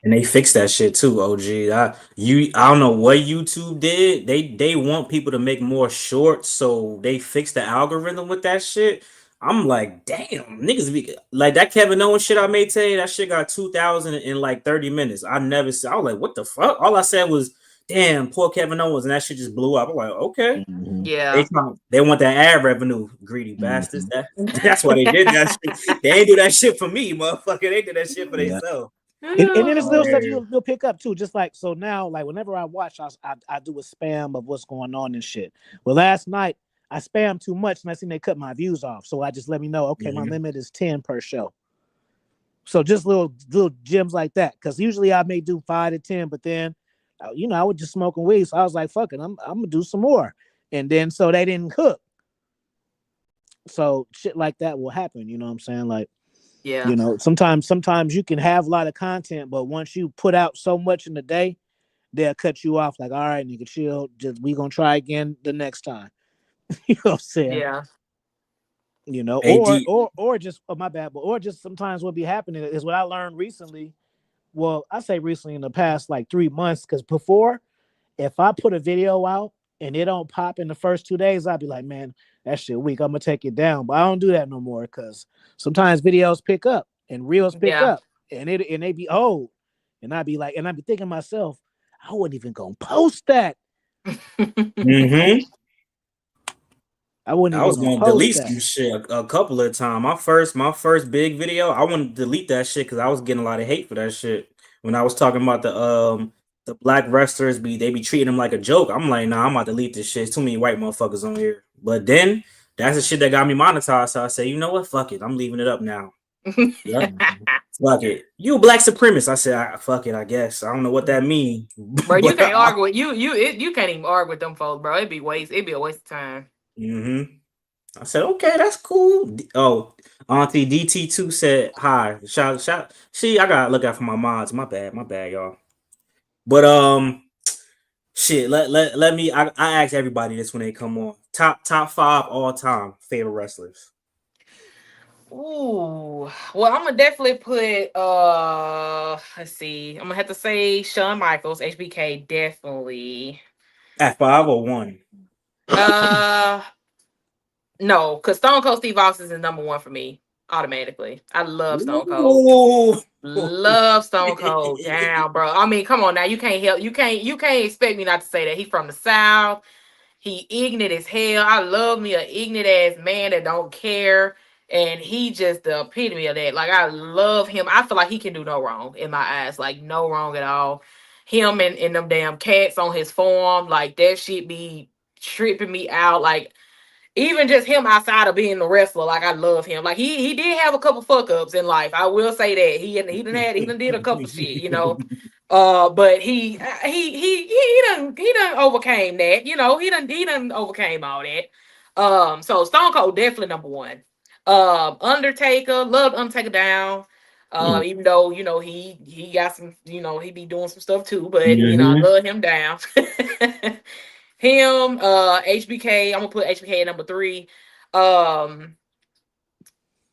And they fixed that shit too, OG. I don't know what YouTube did. They want people to make more shorts, so they fixed the algorithm with that shit. I'm like, damn, niggas be like that Kevin Owens shit I made today. That shit got 2,000 in like 30 minutes. I never said. I was like, what the fuck? All I said was, damn, poor Kevin Owens, and that shit just blew up. I'm like, okay. Yeah. They want that ad revenue, greedy bastards. That's why they did that shit. They ain't do that shit for me, motherfucker. They did that shit for themselves. And then there's little stuff Yeah. you'll pick up too. Just like so now, like whenever I watch, I do a spam of what's going on and shit. Well, last night I spammed too much and I seen they cut my views off. So I just let me know, okay, my limit is 10 per show. So just little gems like that. Because usually I may do 5 to 10, but then I would just smoking weed. So I was like, fuck it, I'm gonna do some more. And then so they didn't cook. So shit like that will happen. You know what I'm saying? Like, yeah. Sometimes you can have a lot of content, but once you put out so much in the day, they'll cut you off. Like, all right, nigga, chill. Just we gonna try again the next time. You know what I'm saying? Yeah. Or just my bad, or just sometimes what be happening is what I learned recently. Well, I say recently in the past like 3 months, because before, if I put a video out and it don't pop in the first 2 days, I'd be like, man, that shit weak. I'm gonna take it down. But I don't do that no more because sometimes videos pick up and reels pick up and they be old. And I'd be thinking to myself, I wasn't even gonna post that. Mm-hmm. I wasn't I was even gonna gonna post delete that. some shit a couple of times. My first big video, I wanted to delete that shit because I was getting a lot of hate for that shit. When I was talking about the black wrestlers they be treating them like a joke. I'm like, nah, I'm about to delete this shit. It's too many white motherfuckers on here. But then that's the shit that got me monetized. So I say, you know what? Fuck it. I'm leaving it up now. Yep. Fuck it. You a black supremacist. I said, fuck it, I guess. I don't know what that means. Bro, you can't argue with you can't even argue with them folks, bro. It'd be a waste of time. Mm-hmm. I said, okay, that's cool. Oh, Auntie DT2 said hi. Shout. See, I gotta look out for my mods. My bad, y'all. But shit, let me I ask everybody this when they come on. Top 5 all time favorite wrestlers. Ooh, well, I'm gonna definitely put let's see, I'm gonna have to say Shawn Michaels, HBK, definitely. At 5 or 1? No, because Stone Cold Steve Austin is number one for me automatically. I love Stone Cold. Ooh. Love Stone Cold. Damn, bro. I mean, come on now. You can't expect me not to say that. He's from the South. He ignorant as hell. I love me an ignorant ass man that don't care. And he just the epitome of that. Like, I love him. I feel like he can do no wrong in my eyes. Like, no wrong at all. Him and them damn cats on his form. Like, that shit be tripping me out. Like, even just him outside of being a wrestler, like I love him. Like he did have a couple fuck ups in life. I will say that he done did a couple shit. But he done overcame that. He done overcame all that. So Stone Cold definitely number one. Undertaker, loved Undertaker down. Even though he got some, he be doing some stuff too, but I love him down. Him, HBK. I'm gonna put HBK at number 3. Love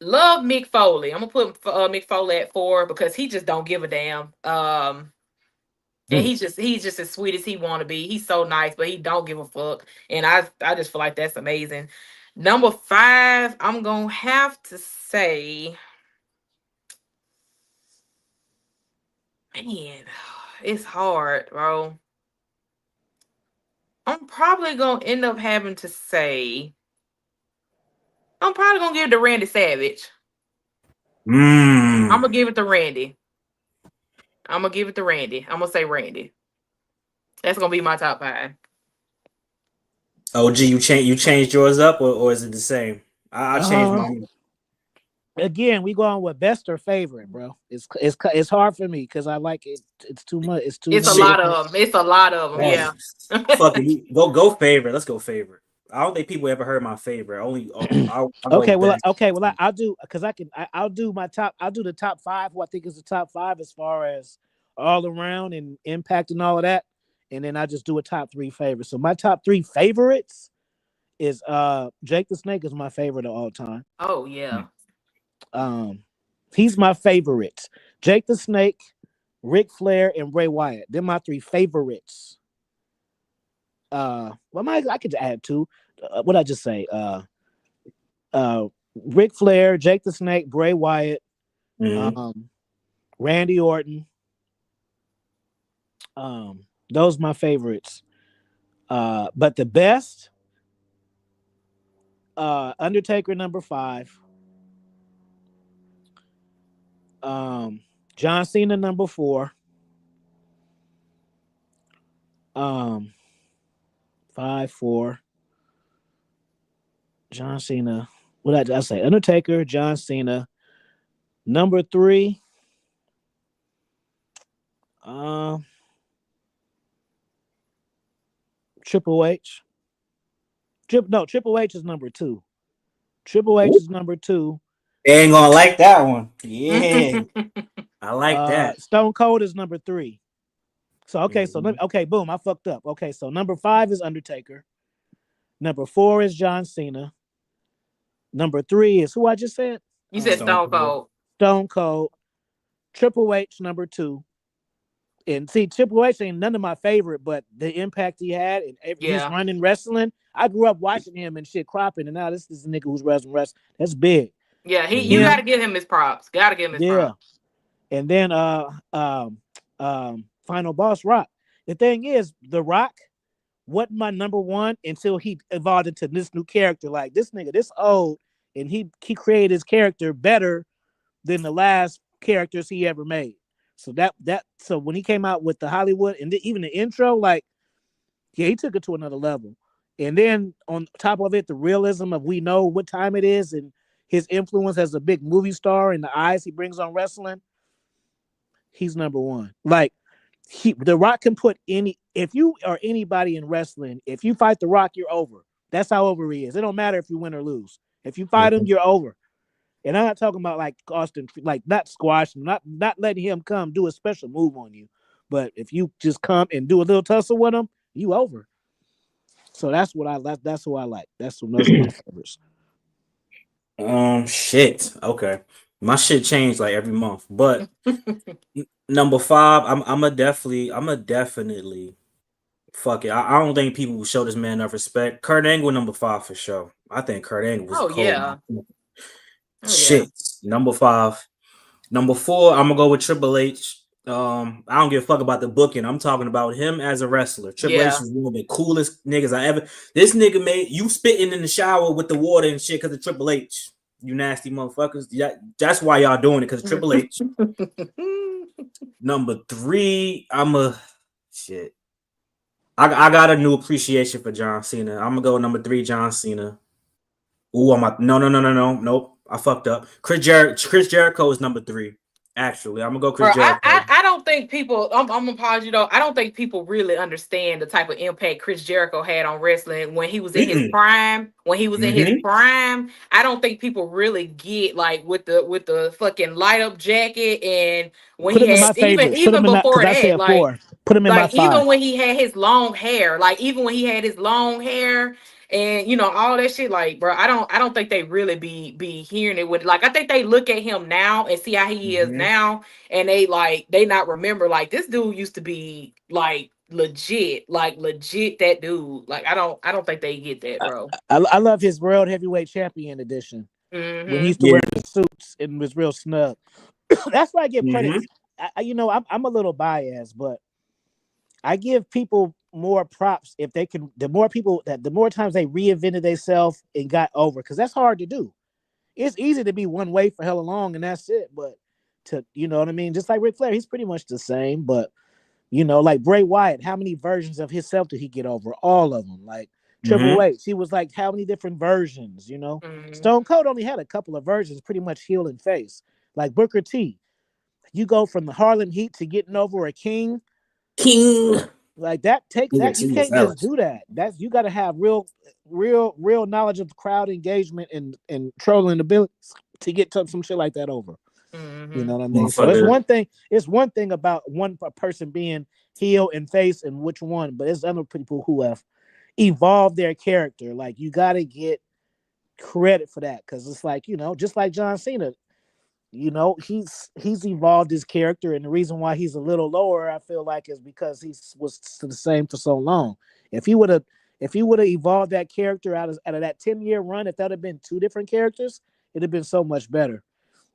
Mick Foley. I'm gonna put Mick Foley at 4 because he just don't give a damn. And he's just as sweet as he want to be. He's so nice, but he don't give a fuck. And I just feel like that's amazing. Number 5, I'm gonna have to say, man, it's hard, bro. I'm probably gonna end up having to say, I'm probably gonna give it to Randy Savage. I'm gonna give it to Randy. I'm gonna say Randy. That's gonna be my top 5. OG, you changed yours up or is it the same? I changed mine. Again, we going with best or favorite, bro. It's hard for me because I like it. It's too much. It's a lot of them. It's a lot of them. Yeah. Fuck it. Go favorite. Let's go favorite. I don't think people ever heard my favorite. Only I'll okay. Well, I'll do because I'll do my top. I'll do the top 5. Who I think is the top 5 as far as all around and impact and all of that, and then I just do a top 3 favorites. So my top 3 favorites is Jake the Snake is my favorite of all time. Oh yeah. He's my favorite. Jake the Snake, Ric Flair, and Bray Wyatt. They're my three favorites. I could add two. What I just say? Ric Flair, Jake the Snake, Bray Wyatt, Mm-hmm. Randy Orton. Those my favorites. But the best, Undertaker number 5. John Cena number 4. 5, 4. John Cena. What did I say? Undertaker, John Cena. Number 3. Triple H. Triple H is number 2. Triple H is number 2. They ain't gonna like that one. Yeah, I like that. Stone Cold is number 3. So okay, Mm-hmm. boom, I fucked up. Okay, so number 5 is Undertaker. Number 4 is John Cena. Number 3 is who I just said? You said Stone Cold. Stone Cold. Triple H number 2. And see, Triple H ain't none of my favorite, but the impact he had and he's running wrestling. I grew up watching him and shit cropping, and now this is a nigga who's wrestling. That's big. Yeah, you gotta give him his props. Gotta give him his props. And then Final Boss Rock. The thing is, The Rock wasn't my number 1 until he evolved into this new character. Like this nigga, this old, and he created his character better than the last characters he ever made. So so when he came out with the Hollywood and even the intro, like, yeah, he took it to another level. And then on top of it, the realism of we know what time it is and his influence as a big movie star and the eyes he brings on wrestling, he's number 1. Like The Rock can put if you are anybody in wrestling, if you fight The Rock, you're over. That's how over he is. It don't matter if you win or lose. If you fight him, you're over. And I'm not talking about like Austin, like not squash him, not letting him come do a special move on you. But if you just come and do a little tussle with him, you over. So that's what I like. That's who I like. Those are my favorites. Shit. Okay. My shit changed like every month. But number 5, I'm a definitely fuck it. I don't think people will show this man enough respect. Kurt Angle number 5 for sure. I think Kurt Angle was cold. Yeah. Shit. Number 5. Number 4, I'm gonna go with Triple H. I don't give a fuck about the booking. I'm talking about him as a wrestler. Triple H is one of the coolest niggas I ever. This nigga made you spitting in the shower with the water and shit because of Triple H. You nasty motherfuckers. Yeah, that's why y'all doing it because of Triple H. Number 3, shit. I got a new appreciation for John Cena. I'm gonna go with number 3, John Cena. Ooh, nope. I fucked up. Chris Jericho is number 3. Actually, I'm gonna go Chris Jericho. I don't think people. I'm gonna pause you though. I don't think people really understand the type of impact Chris Jericho had on wrestling when he was in his prime. When he was in his prime, I don't think people really get like with the fucking light up jacket and when he had even before that, like put him in my 5. Even when he had his long hair, and all that shit, like, bro, I don't think they really be hearing it with, like, I think they look at him now and see how he is now, and they not remember, like, this dude used to be like legit that dude. Like, I don't think they get that, bro. I love his World Heavyweight Champion edition when he used to wear the suits and was real snug. That's why I give credit. I'm a little biased, but I give people more props if they can. The more times they reinvented themselves and got over, because that's hard to do. It's easy to be one way for hella long and that's it, but to, you know what I mean? Just like Ric Flair, he's pretty much the same, but like Bray Wyatt, how many versions of himself did he get over? All of them. Like Triple H, he was like how many different versions? Stone Cold only had a couple of versions, pretty much heel and face. Like Booker T, you go from the Harlem Heat to getting over a king. Like that takes that. You can't just do that. You got to have real knowledge of the crowd engagement and trolling ability to get some shit like that over. You know what I mean? So it's one thing about one person being heel and face and which one, but it's other people who have evolved their character. Like you got to get credit for that, because it's like, just like John Cena, You know, he's evolved his character, and the reason why he's a little lower, I feel like, is because he was the same for so long. If he would have evolved that character out of that 10-year run, if that had been two different characters, it'd have been so much better.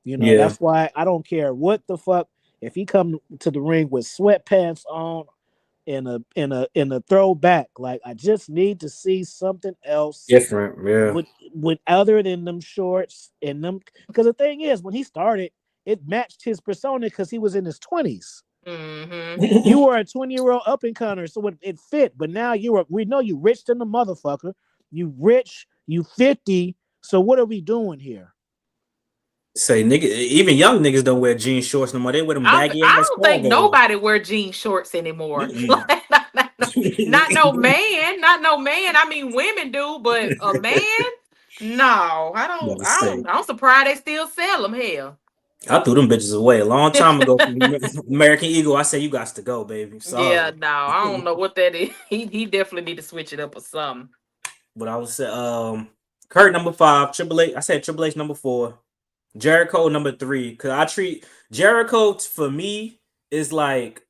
You know, Yeah. that's why I don't care what the fuck if he come to the ring with sweatpants on in a throwback. Like, I just need to see something else Different. Yeah. with other than them shorts and them, because the thing is, when he started, it matched his persona because he was in his 20s. You were a 20-year-old up and comer, so it fit. But now we know you rich than the motherfucker. You rich, you 50. So what are we doing here? Say nigga, even young niggas don't wear jean shorts no more. They wear them baggy I ass don't think cargos. nobody wear jean shorts anymore. Not no man. I mean, women do, but a man, no. I'm surprised they still sell them. Hell, I threw them bitches away a long time ago from American Eagle. I said, you got to go, baby. Sorry. yeah, no. I don't know what that is. He definitely need to switch it up or something. But I was Kurt number 5, Triple H. I said Triple H number 4, Jericho number 3. Because I treat Jericho, for me, is like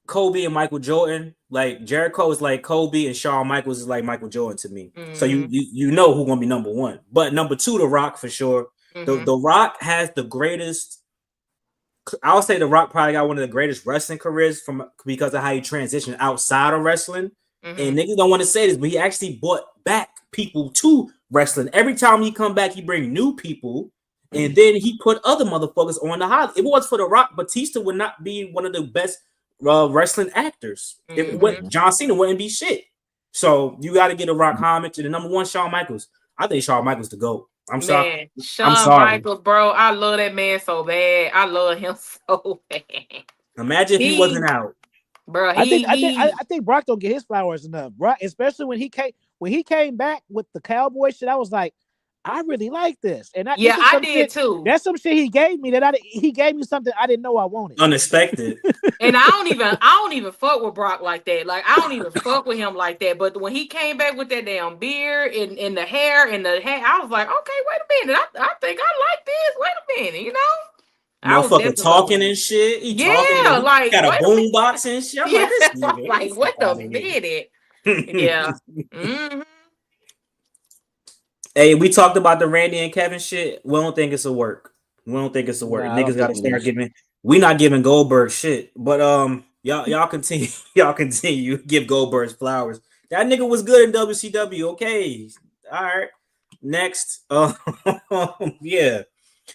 Kobe and Michael Jordan. Like Jericho is like Kobe and Shawn Michaels is like Michael Jordan to me. So you know who's gonna be number 1. But number 2, The Rock for sure. The Rock has the greatest. I would say The Rock probably got one of the greatest wrestling careers because of how he transitioned outside of wrestling. And niggas don't want to say this, but he actually brought back people to wrestling. Every time he come back, he bring new people, and then he put other motherfuckers on the high. If it was for The Rock, Batista would not be one of the best wrestling actors. If John Cena wouldn't be shit. So you got to get a Rock homage. And the number 1, Shawn Michaels. I think Shawn Michaels the GOAT. I'm sorry. Shawn Michaels, bro. I love that man so bad. I love him so bad. Imagine if he wasn't out. Bro, I think Brock don't get his flowers enough. Brock, especially when he came back with the cowboy shit, I was like, I really like this. And I did too. That's some shit he gave me he gave me something I didn't know I wanted. Unexpected. And I don't even fuck with Brock like that. Like, I don't even fuck with him like that. But when he came back with that damn beard and the hair I was like, okay, wait a minute. I think I like this. Wait a minute, you know? Motherfucker talking and shit. He talking, like got a boom box and shit. I'm like, this nigga, like, what the minute? Yeah. Hey, we talked about the Randy and Kevin shit. We don't think it's a work. Niggas gotta start giving. We not giving Goldberg shit. But y'all continue. Y'all continue. Give Goldberg's flowers. That nigga was good in WCW. Okay. All right. Next. Yeah.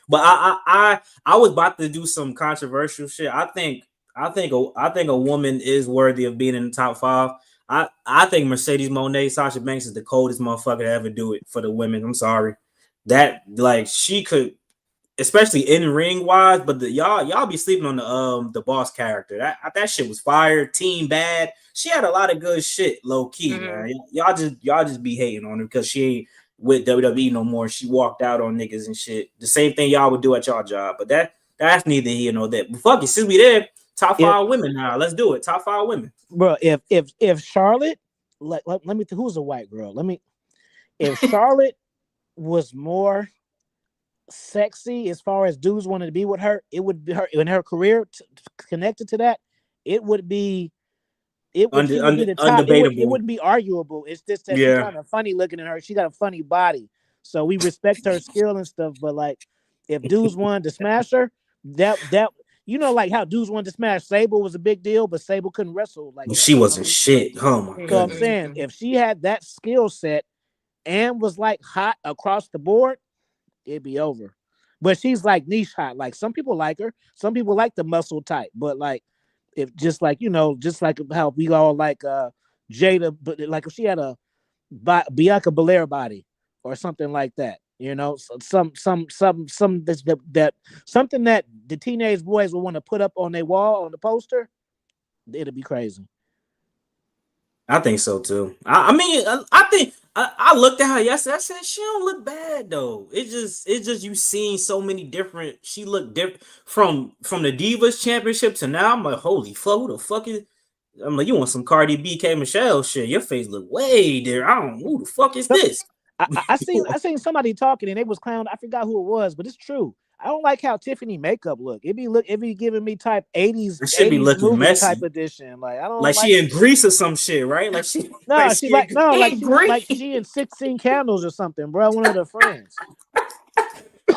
But I was about to do some controversial shit. I think a woman is worthy of being in the top 5. I think Mercedes Moné, Sasha Banks is the coldest motherfucker to ever do it for the women. I'm sorry. That, like, she could, especially in ring wise, but y'all be sleeping on the boss character. That shit was fire. Team Bad. She had a lot of good shit, low key, man. Y'all just be hating on her because she ain't with WWE no more. She walked out on niggas and shit. The same thing y'all would do at y'all job. But that's neither here nor there. But fuck it, since we there, top 5 women now. Let's do it. Top 5 women. Bro, if Charlotte, let me who's a white girl? If Charlotte was more sexy as far as dudes wanted to be with her, it would be her in her career connected to that. It would be the top. Undebatable. It wouldn't be arguable. It's just that she's kind of funny looking at her. She got a funny body, so we respect her skill and stuff. But like, if dudes wanted to smash her, that you know, like how dudes wanted to smash Sable was a big deal, but Sable couldn't wrestle. Like, she wasn't shit. Oh my god. So I'm saying, if she had that skill set and was like hot across the board, it'd be over. But she's like niche hot. Like, some people like her, some people like the muscle type, but like, if just like, you know, just like how we all like Jada, but like if she had a Bianca Belair body or something like that, you know, something that the teenage boys will want to put up on their wall on the poster, it'll be crazy. I think so too. I looked at her yesterday. I said she don't look bad though. It's just you seeing so many different. She looked different from the Divas Championship to now. I'm like, holy fuck, who the fuck is? I'm like, you want some Cardi B, K Michelle shit? Your face look way there. I don't know who the fuck is this. I seen somebody talking and they was clown. I forgot who it was, but it's true. I don't like how Tiffany makeup look. It be giving me type 80s It should be looking movie type messy. edition. Like I don't Like like she in Grease or some shit, right? Like she like no, she she in like no, He like agree. she in 16 Candles or something, bro. One of her friends.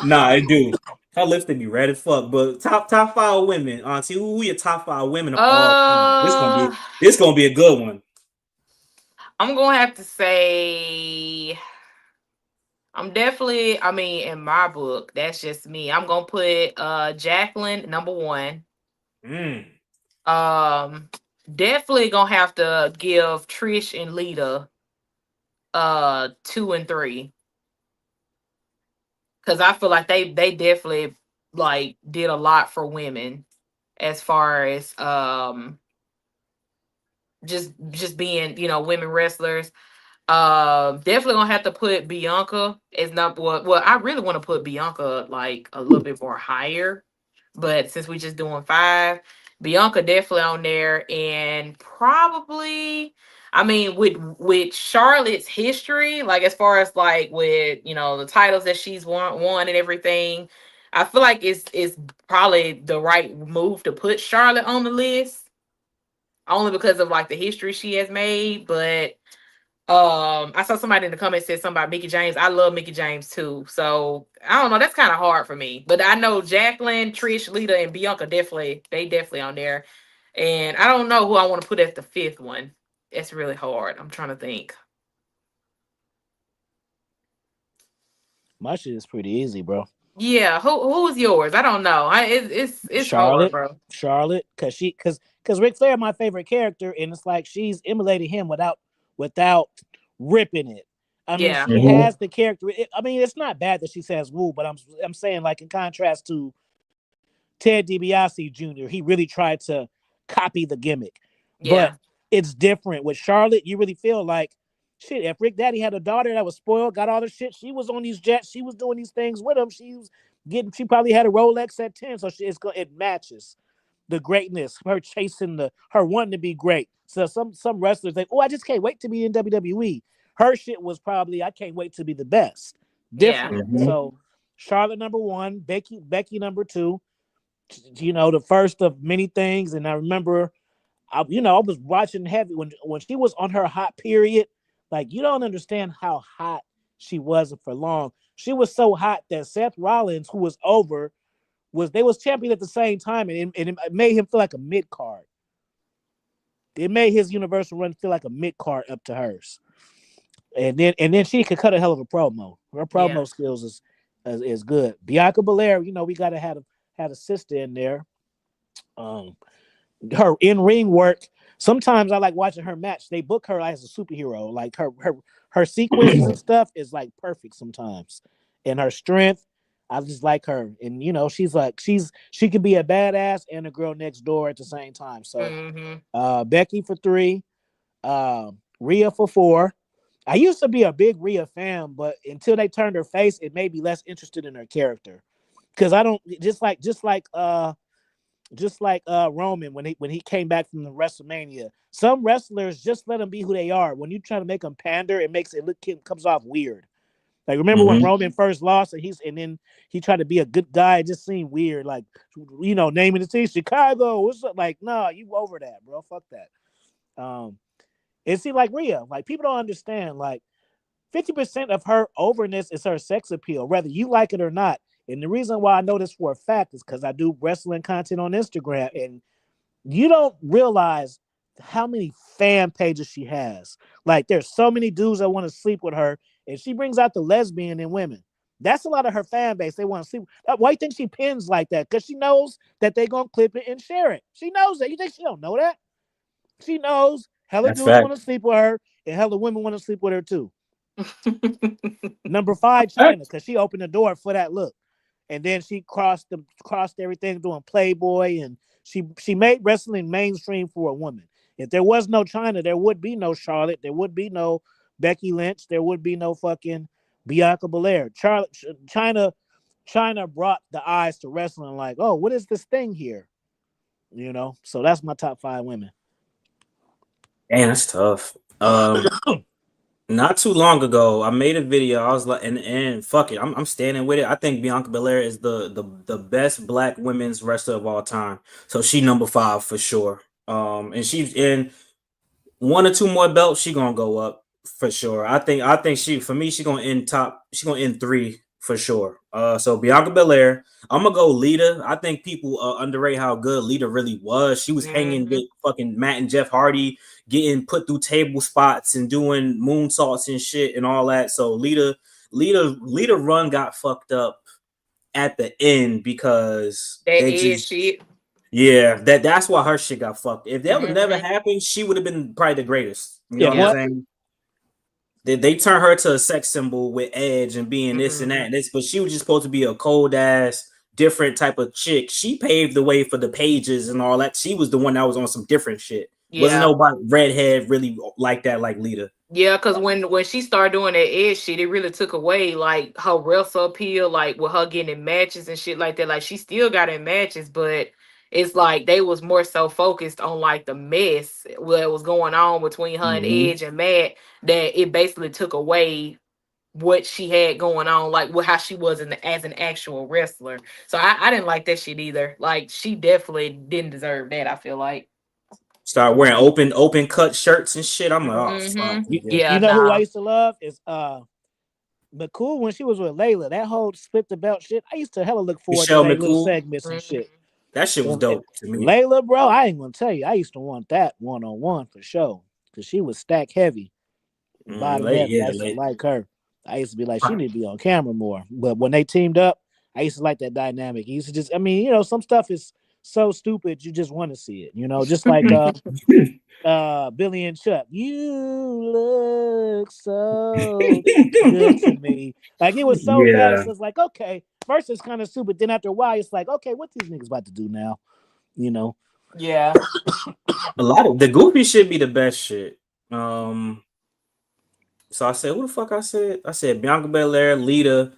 Nah, I do. Her lipstick be red as fuck. But top five women, Auntie. Who your top five women of all time? Uh, This gonna be a good one. I'm gonna have to say I'm definitely. I mean, in my book, that's just me. I'm gonna put Jacqueline number one. Mm. Um, definitely gonna have to give Trish and Lita 2 and 3 because I feel like they definitely like did a lot for women as far as just being women wrestlers. Definitely gonna have to put Bianca as number one. Well, I really want to put Bianca like a little bit more higher, but since we just doing 5, Bianca definitely on there, and probably, I mean, with Charlotte's history, like as far as like with the titles that she's won and everything, I feel like it's probably the right move to put Charlotte on the list, only because of like the history she has made, but. I saw somebody in the comments said something about Mickey James. I love Mickey James too. So I don't know. That's kind of hard for me. But I know Jacqueline, Trish, Lita, and Bianca definitely on there. And I don't know who I want to put as the 5th one. It's really hard. I'm trying to think. My shit is pretty easy, bro. Yeah, who's yours? I don't know. It's hard, bro. Charlotte, cause Ric Flair my favorite character, and it's like she's emulating him without ripping it. I mean, Yeah, she has the character. I mean, it's not bad that she says "woo," but I'm saying like in contrast to Ted DiBiase Jr., he really tried to copy the gimmick, but yeah, it's different with Charlotte. You really feel like shit. If Rick Daddy had a daughter that was spoiled, got all the shit, she was on these jets, she was doing these things with him. She probably had a Rolex at 10, so it matches the greatness, her chasing her wanting to be great. So some wrestlers think, oh, I just can't wait to be in WWE. Her shit was probably, I can't wait to be the best. yeah, Different. So Charlotte number one, Becky number two. The first of many things. And I remember, I was watching heavy when she was on her hot period. Like you don't understand how hot she was for long. She was so hot that Seth Rollins, who was over, was champion at the same time, and it made him feel like a mid card. It made his Universal run feel like a mid card up to hers, and then she could cut a hell of a promo. Her yeah. promo skills is good. Bianca Belair, we got to have a sister in there. Her in ring work. Sometimes I like watching her match. They book her as a superhero. Like her sequences and stuff is like perfect sometimes, and her strength. I just like her, and she could be a badass and a girl next door at the same time. So, Mm-hmm. Becky for 3, Rhea for 4. I used to be a big Rhea fan, but until they turned her face, it made me less interested in her character. Because I don't just like Roman when he came back from the Wrestlemania. Some wrestlers just let them be who they are. When you try to make them pander, it comes off weird. Like remember when Roman first lost and then he tried to be a good guy, it just seemed weird. Like naming the team Chicago. What's up? Like, no, you over that, bro. Fuck that. It seemed like Rhea. Like people don't understand. Like 50% of her overness is her sex appeal, whether you like it or not. And the reason why I know this for a fact is because I do wrestling content on Instagram, and you don't realize how many fan pages she has. Like, there's so many dudes that want to sleep with her, and she brings out the lesbian in women. That's a lot of her fan base. They want to sleep. Why do you think she pins like that? Because she knows that they're going to clip it and share it. She knows that. You think she don't know that? She knows hella dudes want to sleep with her, and hella women want to sleep with her too. Number 5, Chyna, because she opened the door for that look. And then she crossed everything doing Playboy, and she made wrestling mainstream for a woman. If there was no Chyna, there would be no Charlotte, there would be no Becky Lynch, there would be no fucking Bianca Belair. Chyna brought the eyes to wrestling, like, oh, what is this thing here? So that's my top 5 women. Damn, that's tough. Not too long ago, I made a video. I was like, and fuck it, I'm standing with it. I think Bianca Belair is the best black women's wrestler of all time. So she number 5 for sure. And she's in one or two more belts. She gonna go up for sure. I think she for me she gonna end top. She gonna end 3 for sure. So Bianca Belair. I'm gonna go Lita. I think people underrate how good Lita really was. She was hanging Mhm. with fucking Matt and Jeff Hardy, getting put through table spots and doing moonsaults and shit and all that. So Lita run got fucked up at the end because That they is just shit. yeah, that's why her shit got fucked. If that would never Mhm. happened, she would have been probably the greatest. You know Yeah, what I'm what? saying? They turn her to a sex symbol with Edge and being this and that. Mhm. And this, but she was just supposed to be a cold ass, different type of chick. She paved the way for the pages and all that. She was the one that was on some different shit. Wasn't Yeah. nobody redhead really like that, like Lita. Yeah, because when she started doing that edge shit, it really took away like her wrestle appeal, like with her getting in matches and shit like that. Like she still got in matches, but it's like they was more so focused on like the mess what was going on between her and Mm-hmm. Edge and Matt that it basically took away what she had going on, like how she was as an actual wrestler. So I didn't like that shit either. Like she definitely didn't deserve that. I feel like. Start wearing open cut shirts and shit. I'm like, oh fuck, Hmm. nigga. Yeah, You know who I nah. used to love is McCool when she was with Layla. That whole split the belt shit. I used to hella look forward to Michelle their little McCool. segments and shit. Mhm. That shit was And dope to me. Layla, bro, I ain't gonna tell you. I used to want that 1-on-1 for sure because she was stack heavy, bottom heavy. I used to Late. like her. I used to be like, she need to be on camera more. But when they teamed up, I used to like that dynamic. He used to just, I mean, some stuff is so stupid you just want to see it. Just like Billy and Chuck. You look so good to me. Like it was so bad. Yeah. It's just like, okay, first it's kind of stupid. Then after a while, it's like, okay, what these niggas about to do now? You know. Yeah. A lot of the goofy shit be the best shit. So I said, what the fuck I said? I said Bianca Belair, Lita,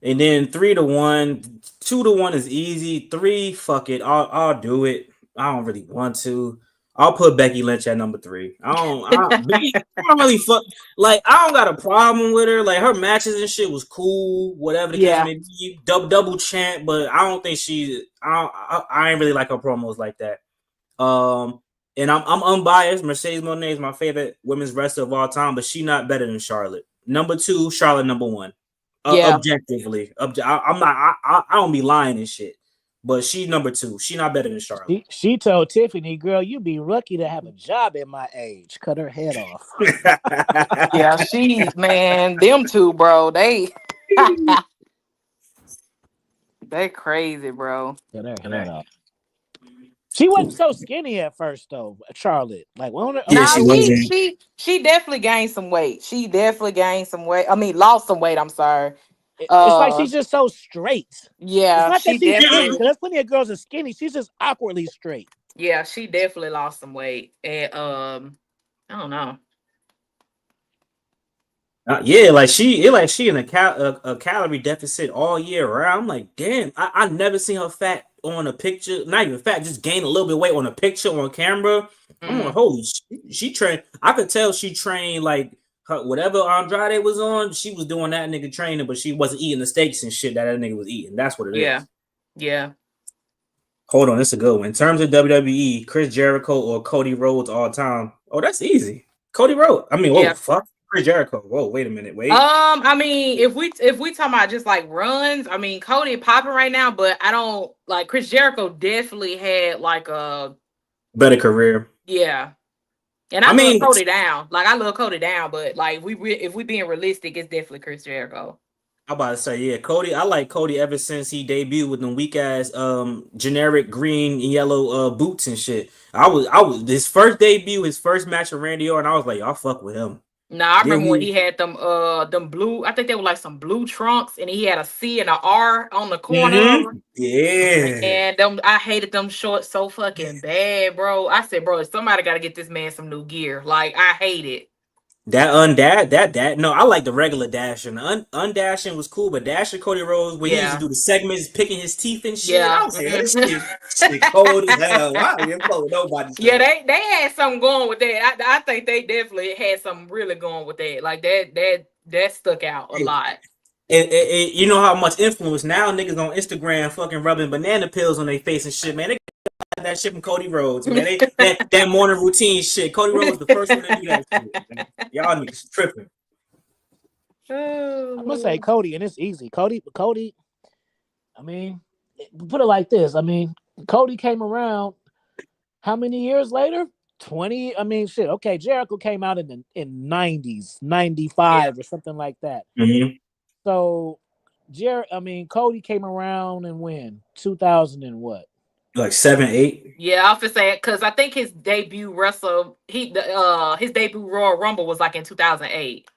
and then 3-1, 2-1 is easy. 3, fuck it, I'll do it. I don't really want to. I'll put Becky Lynch at number 3. I don't really fuck like I don't got a problem with her. Like her matches and shit was cool, whatever the case Yeah. may be. Double champ, but I don't think I ain't really like her promos like that. And I'm unbiased. Mercedes Moné is my favorite women's wrestler of all time, but she not better than Charlotte. Number 2, Charlotte number 1. Yeah. Objectively, I'm not. I don't be lying and shit. But she number 2. She not better than Charlotte. She told Tiffany, girl, you be lucky to have a job at my age. Cut her head off. Yeah, she man, them two, bro, they they crazy, bro. Cut her head off. She wasn't so skinny at first, though, Charlotte. Like, Yeah, Now she okay. wasn't. she definitely gained some weight. She definitely gained some weight. I mean, lost some weight. I'm sorry. It's like she's just so straight. It's Yeah, not that she she's skinny, definitely because there's plenty of girls that are skinny. She's just awkwardly straight. yeah she definitely lost some weight, and I don't know. Yeah, like she in a calorie deficit all year round. I'm like, damn, I never seen her fat on a picture. Not even fat, just gain a little bit of weight on a picture on camera. I'm like, Mm, holy shit, she trained. I could tell she trained like her, whatever Andrade was on. She was doing that nigga training, but she wasn't eating the steaks and shit that nigga was eating. That's what it yeah, is. yeah. Hold on, this is a good one. In terms of WWE, Chris Jericho or Cody Rhodes all time. Oh, that's easy. Cody Rhodes. I mean, whoa, Yeah. fuck Chris Jericho. Whoa, wait a minute, wait. I mean, if we talking about just like runs, I mean, Cody popping right now, but I don't like Chris Jericho definitely had like a Better career. yeah. And I I love mean, Cody down. Like I love Cody down, but like if we being realistic, it's definitely Chris Jericho. I'm about to say, yeah, Cody. I like Cody ever since he debuted with them weak ass generic green and yellow boots and shit. I was his first debut, his first match with Randy Orton. I was like, y'all fuck with him. Now I Then remember when he, he had them blue, I think they were like some blue trunks, and he had a C and a R on the corner of them. yeah. And them I hated them shorts so fucking bad, bro. I said, bro, somebody gotta get this man some new gear. Like I hate it. That no, I like the regular dashing. Undashing was cool, but dashing Cody Rhodes when he used to Yeah. do the segments, picking his teeth and shit. Yeah. I was like, yo, this shit cold as hell. Why are you with nobody? Yeah, they had something going with that. I think they definitely had something really going with that. Like that stuck out a lot. You know how much influence now niggas on Instagram fucking rubbing banana pills on their face and shit, man. They got that shit from Cody Rhodes, man. That morning routine shit. Cody Rhodes was the first one to do that shit, man. Y'all niggas tripping. I'm gonna say Cody, and it's easy. Cody. I mean, put it like this. I mean, Cody came around. How many years later? 20. I mean, shit. Okay, Jericho came out in the 90s, 95 or something like that. Mm-hmm. So, Cody came around and when 2000 and what? Like 7, 8. Yeah, I was just saying because I think his debut his debut Royal Rumble was like in 2008.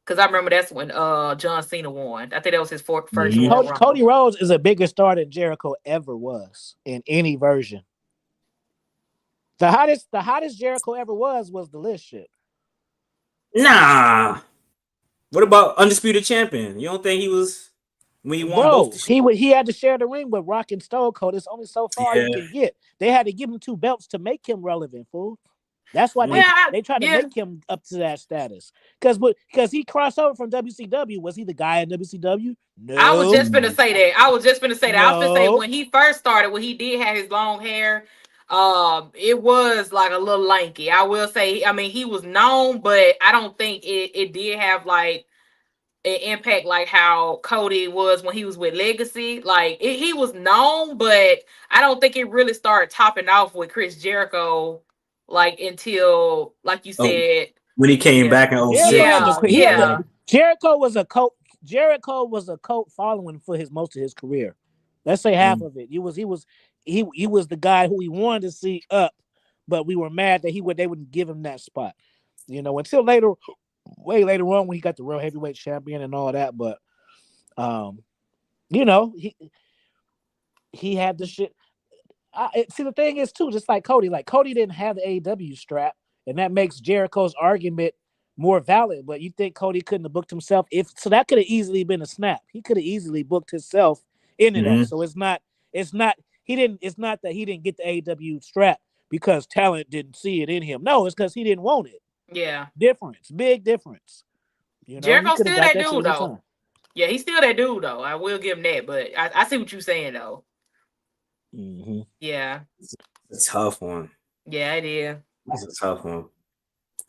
Because I remember that's when John Cena won. I think that was his first Mhm. Royal Rumble. Cody Rhodes is a bigger star than Jericho ever was in any version. The hottest Jericho ever was the list shit. Nah. What about Undisputed Champion? You don't think he was when he won both the shit? He had to share the ring with Rock and Stone Cold. It's only so far Yeah. he can get. They had to give him 2 belts to make him relevant, fool. That's why they tried to make him up to that status. Because he crossed over from WCW. Was he the guy in WCW? No. I was just gonna say that. I was gonna say when he first started, when he did have his long hair, it was like a little lanky. I will say, I mean, he was known, but I don't think it did have like an impact like how Cody was when he was with Legacy. Like he was known, but I don't think it really started topping off with Chris Jericho, like until, like you said, when he came back in 06. Jericho was a cult. Jericho was a cult following for most of his career. Let's say half of it. He was the guy who we wanted to see up, but we were mad that they wouldn't give him that spot. You know, until way later on when he got the World Heavyweight Champion and all that. But you know, he had the shit. See, the thing is too, just like Cody didn't have the AEW strap, and that makes Jericho's argument more valid. But you think Cody couldn't have booked himself? So that could have easily been a snap. He could have easily booked himself into that. So it's not that he didn't get the AEW strap because talent didn't see it in him. No, it's because he didn't want it. Yeah. Big difference. You know, Jericho's still that dude though. Yeah, he's still that dude though. I will give him that, but I see what you're saying though. Mm-hmm. Yeah. It's a tough one. Yeah, it is. It's a tough one.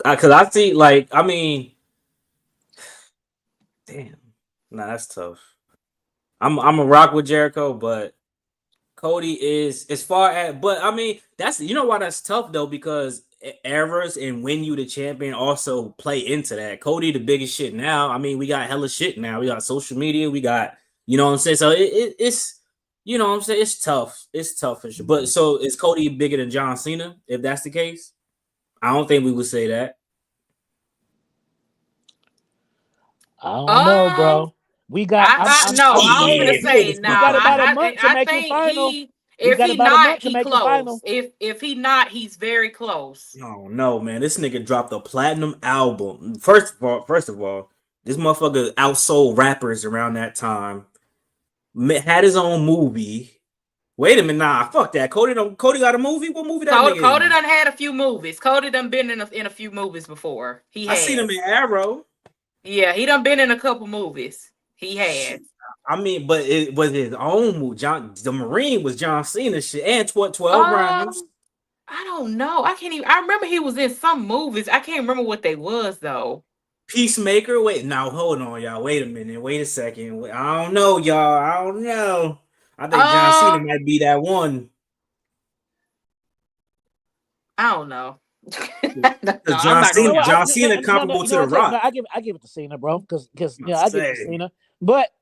Because I see, like, I mean, damn. Nah, that's tough. I'm a rock with Jericho, but Cody is as far as, but I mean, that's, you know why that's tough though, because eras and when you the champion also play into that. Cody the biggest shit now. I mean, we got hella shit now. We got social media. We got, you know what I'm saying? So it's, you know what I'm saying? It's tough. It's tough for sure. But so is Cody bigger than John Cena? If that's the case, I don't think we would say that. I don't know, bro. We got. I was gonna say now. We got about a month to make the final. If he not, he close. If he not, he's very close. Oh no, man! This nigga dropped a platinum album. First of all, this motherfucker outsold rappers around that time. Had his own movie. Wait a minute, nah, fuck that. Cody got a movie. What movie that nigga? Cody done had a few movies. Cody done been in a few movies before. I seen him in Arrow. Yeah, he done been in a couple movies. He had. I mean, but it was his own movie. The Marine was John Cena shit and 12 rounds. I don't know. I can't even. I remember he was in some movies. I can't remember what they was though. Peacemaker. Wait, now hold on, y'all. Wait a minute. Wait a second. I don't know, y'all. I don't know. I think John Cena might be that one. I don't know. John Cena comparable to The Rock. No, I give it to Cena, bro, because I give it to Cena. But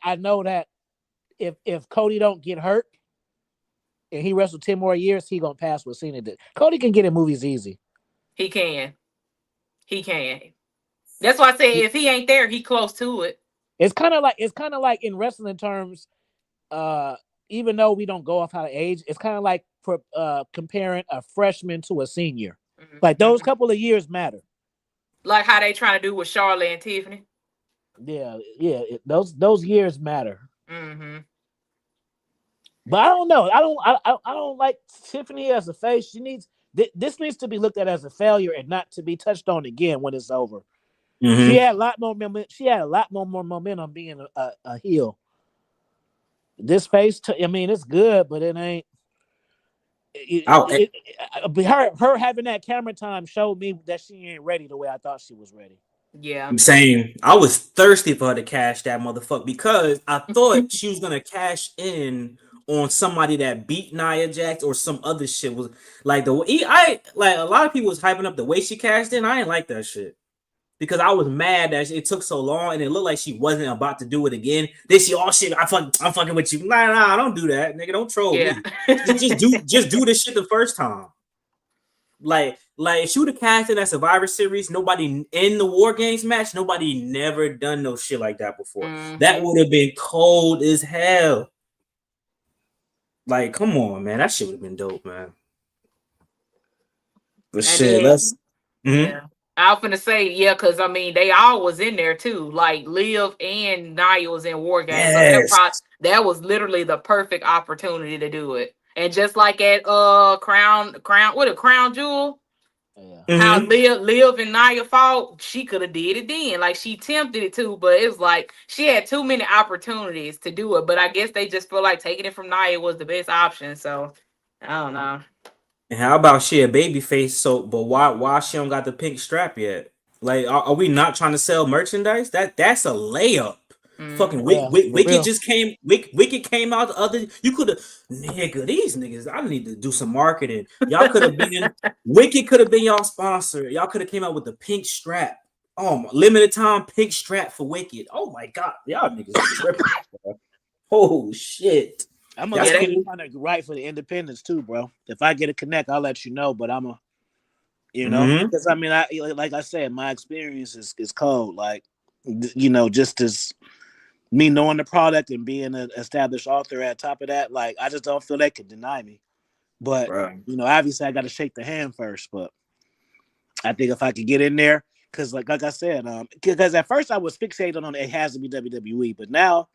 I know that if Cody don't get hurt and he wrestled 10 more years, he gonna pass what Cena did. Cody can get in movies easy. He can. That's why I say if he ain't there, he close to it. It's kind of like in wrestling terms. Even though we don't go off how to age, it's kind of like comparing a freshman to a senior. Mm-hmm. Like those couple of years matter. Like how they trying to do with Charlotte and Tiffany. Yeah, those years matter. Mm-hmm. But I don't know. I don't like Tiffany as a face. She needs this needs to be looked at as a failure and not to be touched on again when it's over. She Mm-hmm. had a lot more momentum. She had a lot more momentum being a heel. This face, I mean, it's good, but it ain't. Her having that camera time showed me that she ain't ready the way I thought she was ready. Yeah. I'm saying I was thirsty for her to cash that motherfucker because I thought she was gonna cash in on somebody that beat Nia Jax or some other shit. Was like the way I like a lot of people was hyping up the way she cashed in. I didn't like that shit because I was mad that it took so long and it looked like she wasn't about to do it again. Then she, oh shit, I'm fucking with you. Nah, don't do that, nigga. Don't troll Yeah. me. Just do this shit the first time. Like if she would have casted that Survivor Series, nobody in the War Games match, nobody never done no shit like that before. That Mm-hmm. would have been cold as hell. Like, come on, man, that shit would have been dope, man. But And shit, then let's. Mhm. yeah. I was gonna say, yeah, because I mean they all was in there too. Like Liv and Nia was in War Games. So Yes. that was literally the perfect opportunity to do it. And just like at Crown Jewel, Yeah. how Mhm. Liv and Nia fought, she could have did it then. Like she tempted it too, but it was like she had too many opportunities to do it. But I guess they just feel like taking it from Nia was the best option. So I don't know. And how about she a baby face? So, but why she don't got the pink strap yet? Like, are we not trying to sell merchandise? That's a layup. Fucking Mm-hmm. Yeah, for Wicked real. just came. Wicked came out the other. You could have, nigga. These niggas. I need to do some marketing. Y'all could have been. Wicked could have been y'all sponsor. Y'all could have came out with the pink strap. Oh, my, limited time pink strap for Wicked. Oh my god, y'all niggas tripping. Bro. Oh shit. I'm gonna That's Yeah, look they, into cool. trying to write for the independents too, bro. If I get a connect, I'll let you know. But I'm a, Mm-hmm. because I mean, I like I said, my experience is cold. Like, just as me knowing the product and being an established author at top of that, like I just don't feel they could deny me. But Right. obviously I got to shake the hand first. But I think if I could get in there, because like I said, because at first I was fixated on it has to be WWE, but now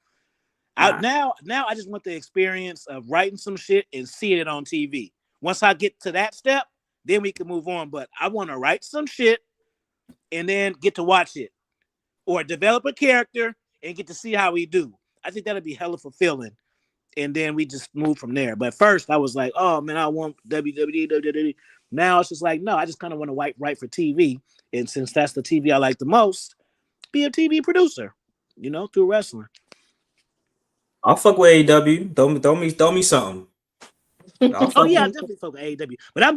Nah. now I just want the experience of writing some shit and seeing it on TV. Once I get to that step, then we can move on. But I want to write some shit and then get to watch it, or develop a character and get to see how we do. I think that'd be hella fulfilling. And then we just move from there. But first, I was like, oh man, I want WWE. Now it's just like, no, I just kind of want to write for TV. And since that's the TV I like the most, be a TV producer, through wrestling. I'll fuck with AEW. Throw me something. I'll Oh fuck yeah, I with. definitely fuck with AEW. But I'm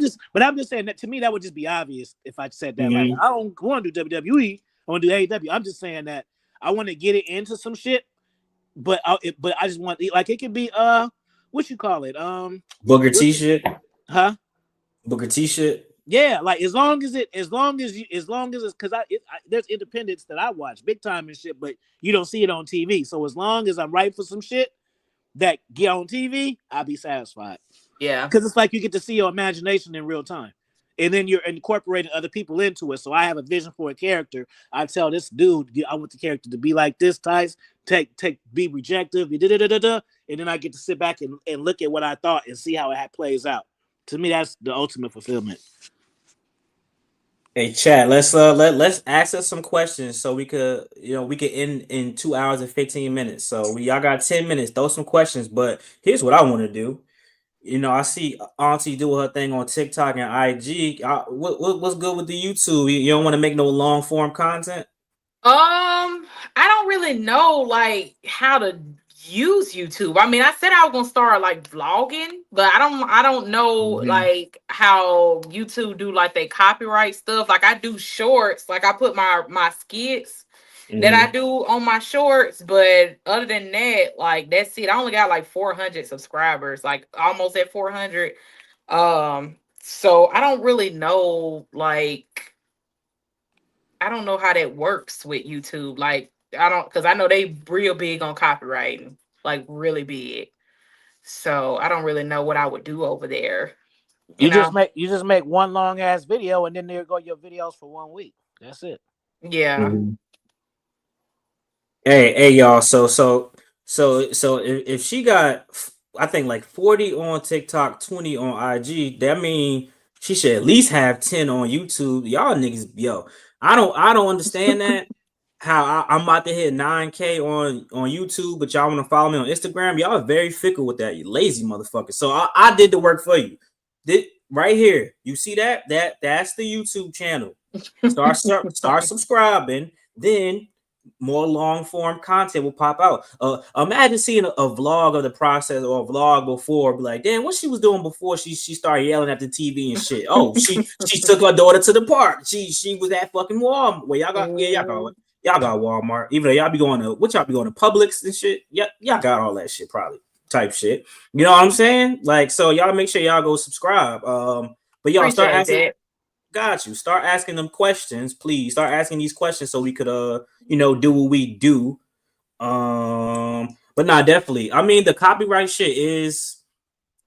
just saying that to me that would just be obvious if I said that. Like Mhm. I don't want to do WWE. I want to do AEW. I'm just saying that I want to get it into some shit. But I just want like it could be what you call it Booker what, T shit. huh Booker T shit. yeah, like as long as it's because there's independents that I watch big time and shit, but you don't see it on TV. So as long as I'm right for some shit that get on TV, I'll be satisfied. yeah. Because it's like you get to see your imagination in real time. And then you're incorporating other people into it. So I have a vision for a character. I tell this dude, I want the character to be like this, Tice, be rejective, and then I get to sit back and look at what I thought and see how it plays out. To me, that's the ultimate fulfillment. Hey, chat. Let's ask us some questions so we could end in 2 hours and 15 minutes. So y'all got 10 minutes. Throw some questions. But here's what I want to do. I see Auntie do her thing on TikTok and IG. What's good with the YouTube? You don't want to make no long form content. I don't really know like how to use YouTube. I mean, I said I was gonna start like vlogging, but I don't know Mhm. like how YouTube do like they copyright stuff. Like I do shorts, like I put my skits that I Mhm. do on my shorts, but other than that, like that's it. I only got like 400 subscribers, like almost at 400. So I don't really know like I don't know how that works with YouTube. Like, I don't, because I know they real big on copywriting, like really big. So I don't really know what I would do over there. You just make one long ass video, and then there go your videos for 1 week. That's it. Yeah. Mm-hmm. Hey, y'all. So if she got, I think like 40 on TikTok, 20 on IG, that mean she should at least have 10 on YouTube. Y'all niggas, yo, I don't understand that. How I'm about to hit 9K on YouTube, but y'all want to follow me on Instagram? Y'all are very fickle with that, you lazy motherfucker. So I did the work for you. Right here, you see that's the YouTube channel. Start subscribing, then more long form content will pop out. Imagine seeing a vlog of the process or a vlog before, be like, damn, what she was doing before she started yelling at the TV and shit. Oh, she took her daughter to the park. She was at fucking Walmart. Well, y'all got Walmart. Even though y'all be going to Publix and shit. Yeah, y'all got all that shit probably type shit. You know what I'm saying? Like, so y'all make sure y'all go subscribe. But y'all start asking. That. Got you. Start asking them questions, please. Start asking these questions so we could do what we do. But nah, definitely. I mean, the copyright shit is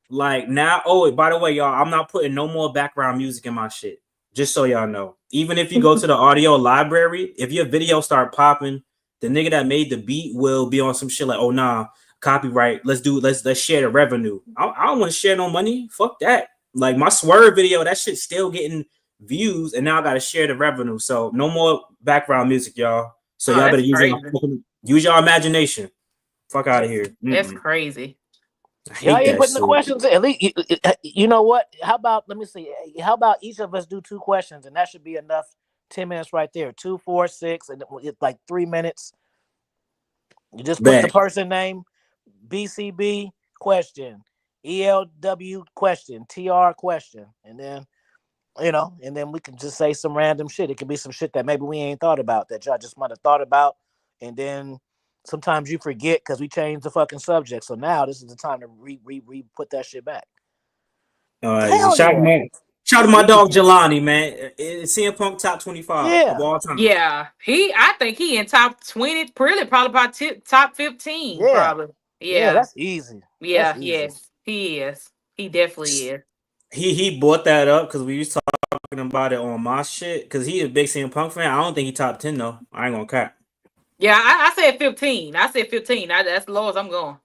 like now. Oh, by the way, y'all, I'm not putting no more background music in my shit. Just so y'all know. Even if you go to the audio library, if your video start popping, the nigga that made the beat will be on some shit like, oh nah, copyright. Let's share the revenue. I don't want to share no money. Fuck that. Like my Swerve video, that shit's still getting views, and now I gotta share the revenue. So no more background music, y'all. So y'all better use your imagination. Fuck out of here. That's crazy. Y'all ain't putting the questions in. At least you know what? How about, let me see. How about each of us do 2 questions, and that should be enough. 10 minutes right there. 2, 4, 6, and it's like 3 minutes. You just put the person name, BCB question, ELW question, TR question, and then and then we can just say some random shit. It could be some shit that maybe we ain't thought about, that y'all just might have thought about, and then sometimes you forget because we changed the fucking subject. So now this is the time to put that shit back. Shout out to my dog Jelani, man. CM Punk top 25 of all time. Yeah, I think he in top 20, probably top 15. Probably. Yeah, that's easy. Yeah, yes, he is. He definitely is. He brought that up because we was talking about it on my shit. Because he's a big CM Punk fan. I don't think he top 10 though. I ain't gonna cap. Yeah, I said 15. I said 15. That's the lowest I'm going.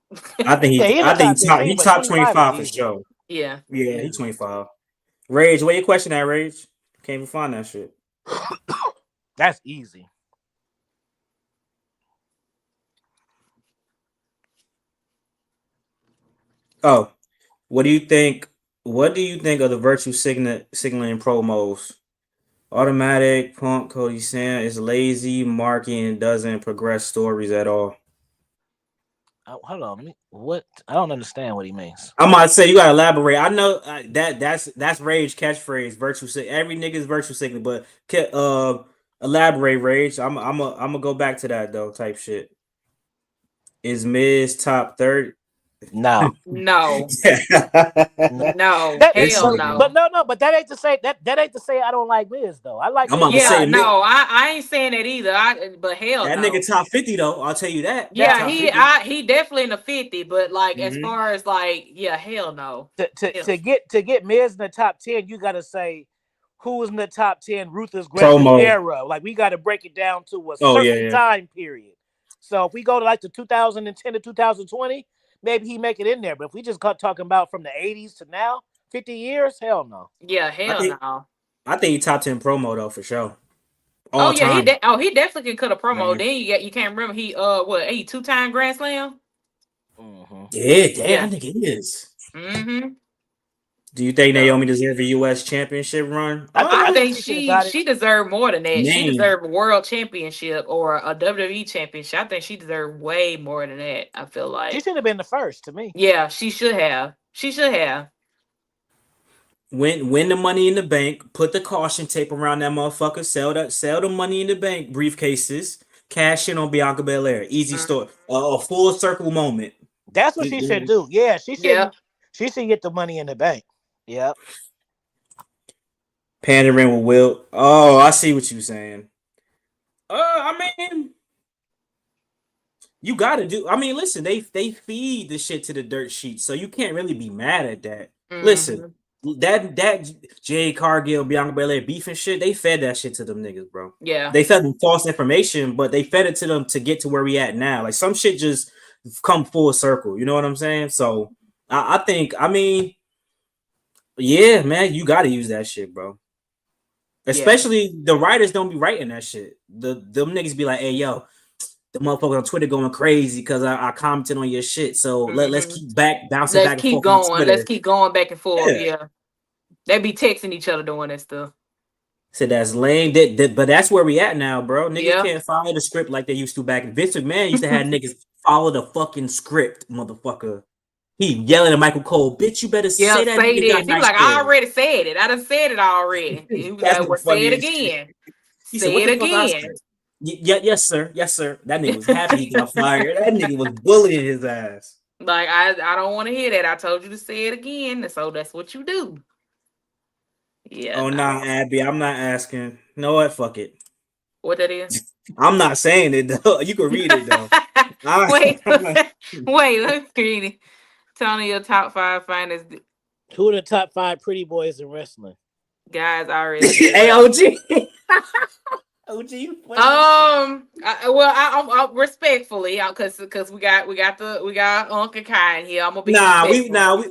I think he top 25 for sure. Yeah, he's 25. Rage, where your question at, Rage? Can't even find that shit. That's easy. Oh, what do you think? What do you think of the virtue signaling promos? Automatic, Punk, Cody, Cena is lazy, marking, and doesn't progress stories at all. Hold on, what? I don't understand what he means. I'm about to say you gotta elaborate. I know that's Rage catchphrase, virtue signaling. Every nigga's virtue signaling, but elaborate, Rage. I'm gonna go back to that though. Type shit. Is Miz top 30? No. No. No. Hell no. But no. But that ain't to say that ain't to say I don't like Miz though. I like. I ain't saying that either. But hell that no. Nigga top 50 though. I'll tell you that. Yeah, he definitely in the 50. But like as far as like hell no. To get Miz in the top 10, you gotta say who was in the top 10 Ruthless Aggression era. Like we got to break it down to a certain time period. So if we go to like the 2010 to 2020, maybe he make it in there. But if we just got talking about from the 80s to now, 50 years, hell no. Yeah, hell no. I think he top 10 promo though for sure. All time. He definitely can cut a promo. Then you can't remember he 2-time Grand Slam. Mm-hmm. Yeah, I think he is. Mm-hmm. Do you think Naomi deserves a U.S. championship run? I think she deserved more than that. She deserved a world championship or a WWE championship. I think she deserved way more than that. I feel like she should have been the first to me. Yeah, she should have. Win the Money in the Bank. Put the caution tape around that motherfucker. Sell the Money in the Bank briefcases. Cash in on Bianca Belair. Easy story. A full circle moment. That's what she should do. Yeah, she should. She should get the Money in the Bank. Yep. Pandering with Will. Oh, I see what you're saying. I mean, you gotta do. I mean, listen, they feed the shit to the dirt sheet, so you can't really be mad at that. Mm-hmm. Listen, that Jay Cargill, Bianca Belair beef and shit, they fed that shit to them niggas, bro. Yeah. They fed them false information, but they fed it to them to get to where we at now. Like some shit just come full circle. You know what I'm saying? So I think, I mean, yeah, man, you got to use that shit, bro. Especially the writers don't be writing that shit. Them niggas be like, hey, yo, the motherfucker on Twitter going crazy because I commented on your shit. So let's keep bouncing back and forth. Let's keep going back and forth. Yeah. They be texting each other doing that stuff. So that's lame. But that's where we at now, bro. Niggas can't follow the script like they used to back. Vince McMahon used to have niggas follow the fucking script, motherfucker. He yelling at Michael Cole, bitch, you better say that. Say this. He was like, I already said it. I done said it already. He was like, well, say it again. Say it again. Yes, sir. Yes, sir. That nigga was happy he got fired. That nigga was bullying his ass. Like, I don't want to hear that. I told you to say it again. So that's what you do. Yeah. Oh, nah, Abby. I'm not asking. You know what? Fuck it. What that is? I'm not saying it, though. You can read it, though. Wait, let me read it. Tony, your top 5 finest. Who are the top 5 pretty boys in wrestling? Guys, already. AOG. OG. I respectfully, because we got Uncle Kai in here. I'm gonna be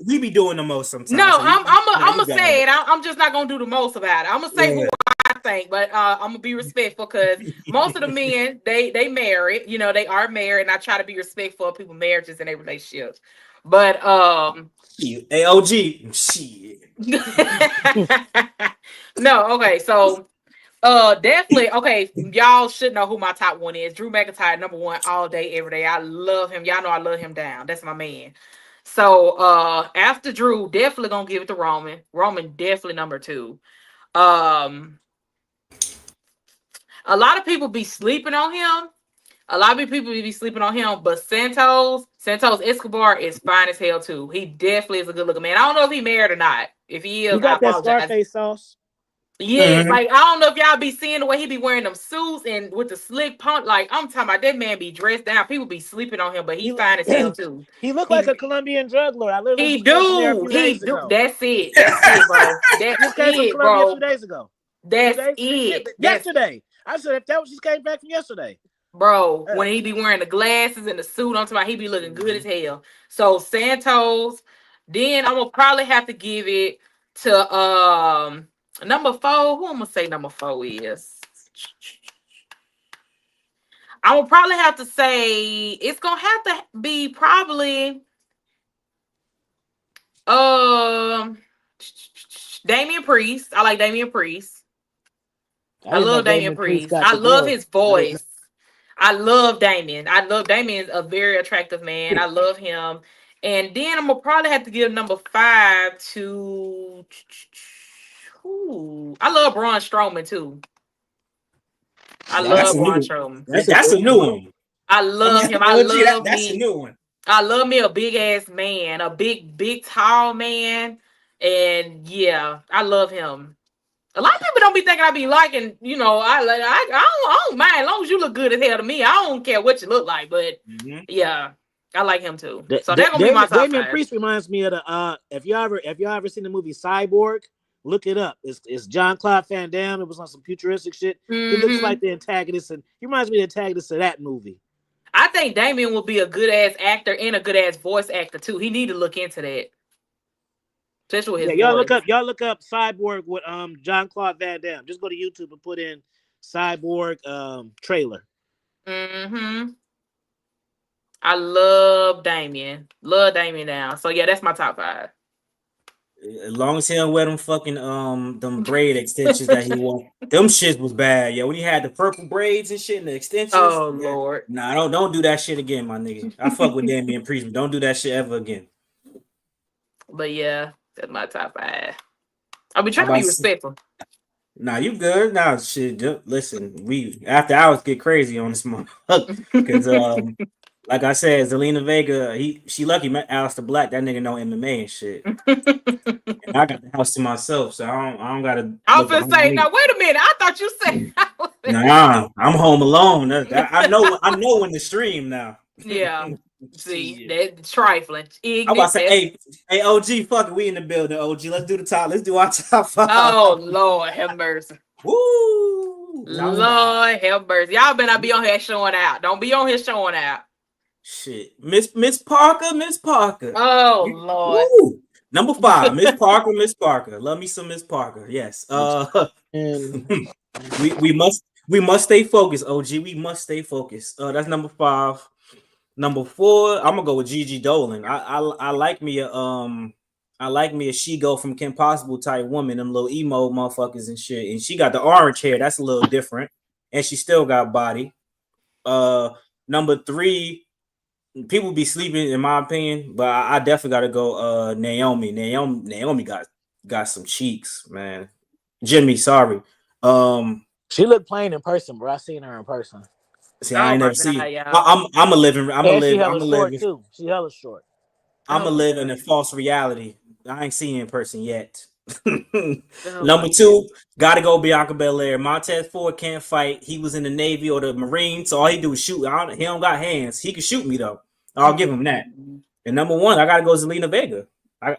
we be doing the most sometimes. No, so I'm gonna say it. I'm just not gonna do the most about it. I'm gonna say what I think, but I'm gonna be respectful because most of the men they married. You know, they are married, and I try to be respectful of people's marriages and their relationships. But AOG shit. No, okay, so. Definitely. Okay, y'all should know who my top 1 is. Drew McIntyre, number 1, all day, every day. I love him. Y'all know I love him down. That's my man. So, after Drew, definitely gonna give it to Roman. Roman definitely number 2. A lot of people be sleeping on him. But Santos Escobar is fine as hell too. He definitely is a good looking man. I don't know if he married or not. If he is, he got that Scarface sauce. Yeah, like I don't know if y'all be seeing the way he be wearing them suits and with the slick pump. Like I'm talking about, that man be dressed down. People be sleeping on him, but he fine as hell too. He look like a Colombian drug lord. I literally he do. That's it. That's it, bro. That's it, bro. 2 days ago. That's it. Yesterday. I said if that was just came back from yesterday. Bro, when he be wearing the glasses and the suit, I'm talking about he be looking good as hell. So Santos, then I'm gonna probably have to give it to number 4. Who I'm gonna say number 4 is? I will probably have to say it's gonna have to be probably Damian Priest. I like Damian Priest. I love Damian Priest. I love his voice. I love Damian. Damian's a very attractive man. I love him. And then I'm gonna probably have to give number 5 to I love Braun Strowman too. I love Braun Strowman. That's a new one. I love him. That's a new one. I love me a big ass man, a big tall man, and yeah, I love him. A lot of people don't be thinking I be liking, you know. I don't mind as long as you look good as hell to me. I don't care what you look like, but yeah, I like him too. So that's gonna be my top 5. Damian Priest reminds me of the if you ever seen the movie Cyborg. Look it up. It's Jean-Claude Van Damme. It was on some futuristic shit. He looks like the antagonist, and he reminds me of the antagonist of that movie. I think Damian will be a good ass actor and a good ass voice actor too. He need to look into that. Especially with his voice. Y'all look up Cyborg with Jean-Claude Van Damme. Just go to YouTube and put in Cyborg trailer. I love Damian. Love Damian now. So yeah, that's my top 5. As long as he don't wear them fucking them braid extensions that he wore, them shits was bad. Yeah, when he had the purple braids and shit and the extensions. Oh Lord. Nah, don't do that shit again, my nigga. I fuck with Damian Priest, but don't do that shit ever again. But yeah, that's my top 5. I'll be trying to be respectful. Nah, you good? Nah, shit. Listen, we after hours get crazy on this month because like I said, Zelina Vega, she lucky met Aleister Black. That nigga know MMA and shit. And I got the house to myself, so I don't gotta. I was gonna say, now wait a minute. I thought you said. Nah, I'm home alone. I know when to stream now. Yeah, See, Shit. that's trifling, I'm about ignorant. to say, hey, OG, fuck it, we in the building, OG. Let's do the top. Let's do our top five. Oh Lord, have mercy. Woo! Top five. Lord have mercy. Y'all better not be on here showing out. Don't be on here showing out. Shit, Miss Parker, Miss Parker. Oh Lord. Woo! Number 5, Miss Parker, Miss Parker. Love me some Miss Parker. Yes. And we must stay focused, OG. We must stay focused. That's number 5. Number 4, I'm gonna go with Gigi Dolan. I like me a she go from Kim Possible type woman, them little emo motherfuckers and shit. And she got the orange hair. That's a little different, and she still got body. Number 3. People be sleeping, in my opinion, but I definitely got to go. Naomi. Naomi got some cheeks, man. Jimmy, sorry. she looked plain in person, but I seen her in person. See, Oh I ain't my never God, seen. y'all. I'm a living. And she hella short too. She hella short. I'm a Oh, live in a false reality. I ain't seen it in person yet. oh Number 2, gotta go Bianca Belair. Montez Ford can't fight. He was in the Navy or the Marines, so all he do is shoot. He don't got hands. He can shoot me though. I'll give him that. And number 1, I gotta go Zelina Vega. I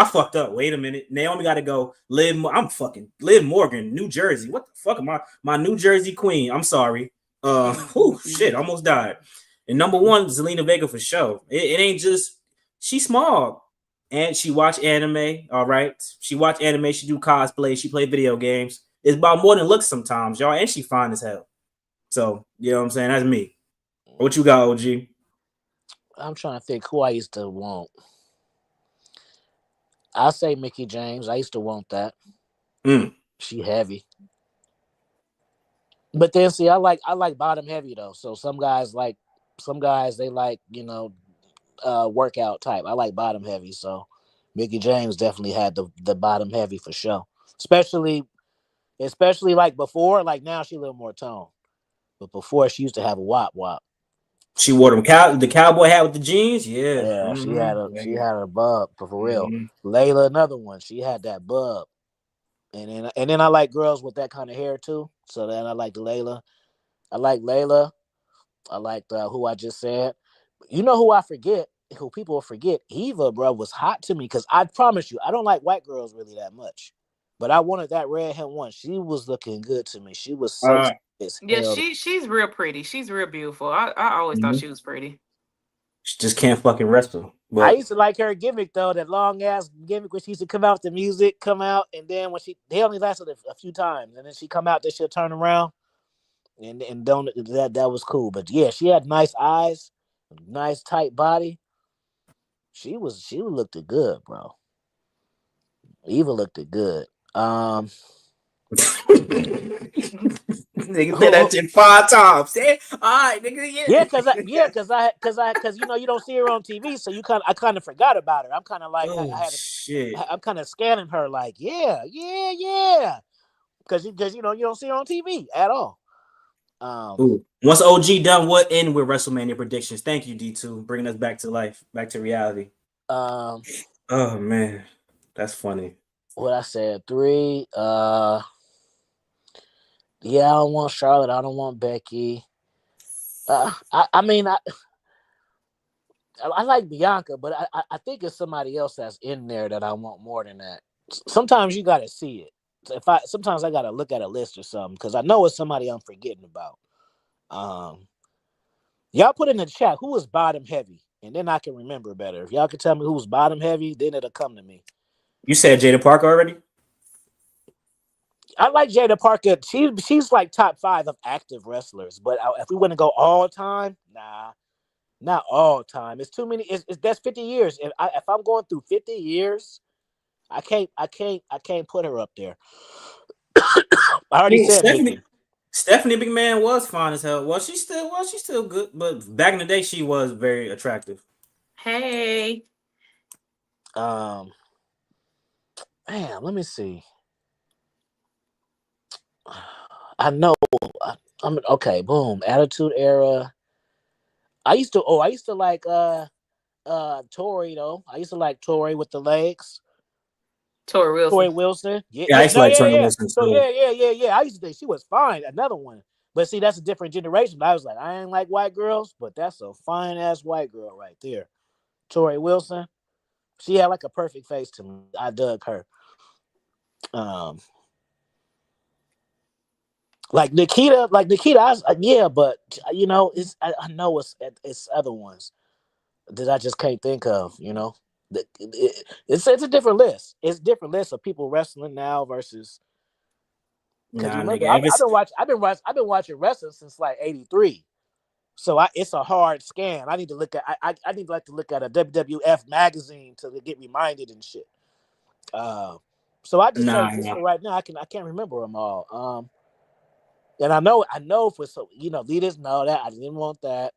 fucked up. Wait a minute. Naomi gotta go. I'm fucking Liv Morgan, New Jersey. What the fuck am I? My New Jersey queen. I'm sorry. Shit, almost died. And number 1, Zelina Vega for sure. It ain't just she's small. And she watch anime, all right. She watch anime, she do cosplay, she play video games. It's about more than looks sometimes, y'all. And she fine as hell. So, you know what I'm saying? That's me. What you got, OG? I'm trying to think who I used to want. I say Mickey James. I used to want that. She heavy. But then see, I like bottom heavy though. So some guys they like, workout type. I like bottom heavy. So Mickey James definitely had the bottom heavy for sure. Especially like before, like now she a little more toned. But before she used to have a wop. She wore the cowboy hat with the jeans. Yeah. Yeah, she had a bub for real. Mm-hmm. Layla, another one. She had that bub. And then I like girls with that kind of hair too. So then I like Layla. I like Layla. I like who I just said. You know who I forget? Who people forget? Eva, bro, was hot to me because I promise you, I don't like white girls really that much. But I wanted that red hem one. She was looking good to me. She was sexy as yeah, hell. she's real pretty. She's real beautiful. I always thought she was pretty. She just can't fucking wrestle. But I used to like her gimmick though, that long ass gimmick when she used to come out, the music come out, and then when they only lasted a few times, and then she come out, then she'll turn around, and don't that was cool. But yeah, she had nice eyes, nice tight body. She looked good, bro. Eva looked good. Nigga said that shit 5 times. All right, nigga. Yeah, because you don't see her on TV, so I kind of forgot about her. I'm kind of like shit. I'm kind of scanning her like yeah, because you don't see her on TV at all. Once OG done, what end with WrestleMania predictions? Thank you, D2, bringing us back to life, back to reality. Oh man, that's funny. What I said 3. Yeah, I don't want Charlotte. I don't want Becky. I mean, I like Bianca, but I think it's somebody else that's in there that I want more than that. Sometimes you got to see it. Sometimes I got to look at a list or something because I know it's somebody I'm forgetting about. Y'all put in the chat who was bottom heavy, and then I can remember better. If y'all can tell me who was bottom heavy, then it'll come to me. You said Jada Parker already? I like Jada Parker. She's like top 5 of active wrestlers. But if we want to go all time, nah, not all time. It's too many. That's 50 years. If I'm going through 50 years, I can't put her up there. I already said Stephanie McMahon was fine as hell. Well, she's still good, but back in the day, she was very attractive. Hey. Man, let me see. I know. I'm okay. Boom. Attitude Era. I used to like Tori though. I used to like Tori with the legs. Tori Wilson. Yeah, I used to like Tori Wilson. So yeah. I used to think she was fine. Another one. But see, that's a different generation. I was like, I ain't like white girls, but that's a fine ass white girl right there. Tori Wilson. She had like a perfect face to me. I dug her. Um, like Nikita, I was, yeah, but it's I know it's other ones that I just can't think of. It's a different list. It's a different list of people wrestling now versus because Nah, remember nigga. Ever, I've been watching wrestling since like '83. So it's a hard scan. I need to look at I need to look at a WWF magazine to get reminded and shit. Uh, so I just say nah, just nah. for right now I can't remember them all. And I know for so leaders know that I didn't want that.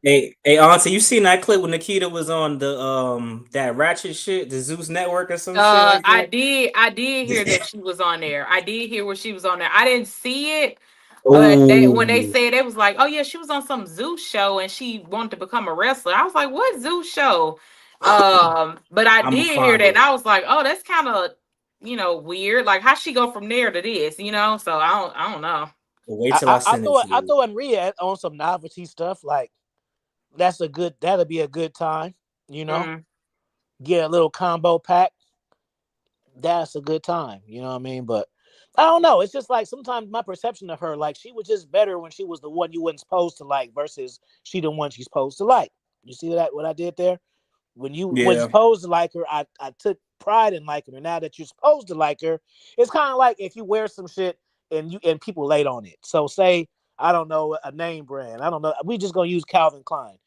Hey, Auntie, you seen that clip when Nikita was on the that Ratchet shit, the Zeus Network or some shit like I that? did. I did hear that she was on there. I did hear where she was on there. I didn't see it, but when they Oh, said it was like, oh yeah, she was on some Zeus show and she wanted to become a wrestler. I was like, what Zeus show? But I I'ma did hear find that, and it. I was like, oh, that's kind of weird. Like, how she go from there to this? So I don't know. Wait till I I send it throw to I you. throw in Rhea on some novelty stuff like that'll be a good time. You know, Mm. get a little combo pack. That's a good time. You know what I mean? But I don't know. It's just like sometimes my perception of her, like she was just better when she was the one you wasn't supposed to like versus she the one she's supposed to like. You see that what I did there? When you was Yeah, supposed to like her, I took pride in liking her. Now that you're supposed to like her, it's kind of like if you wear some shit and people late on it. So say I don't know a name brand. I don't know. We just gonna use Calvin Klein.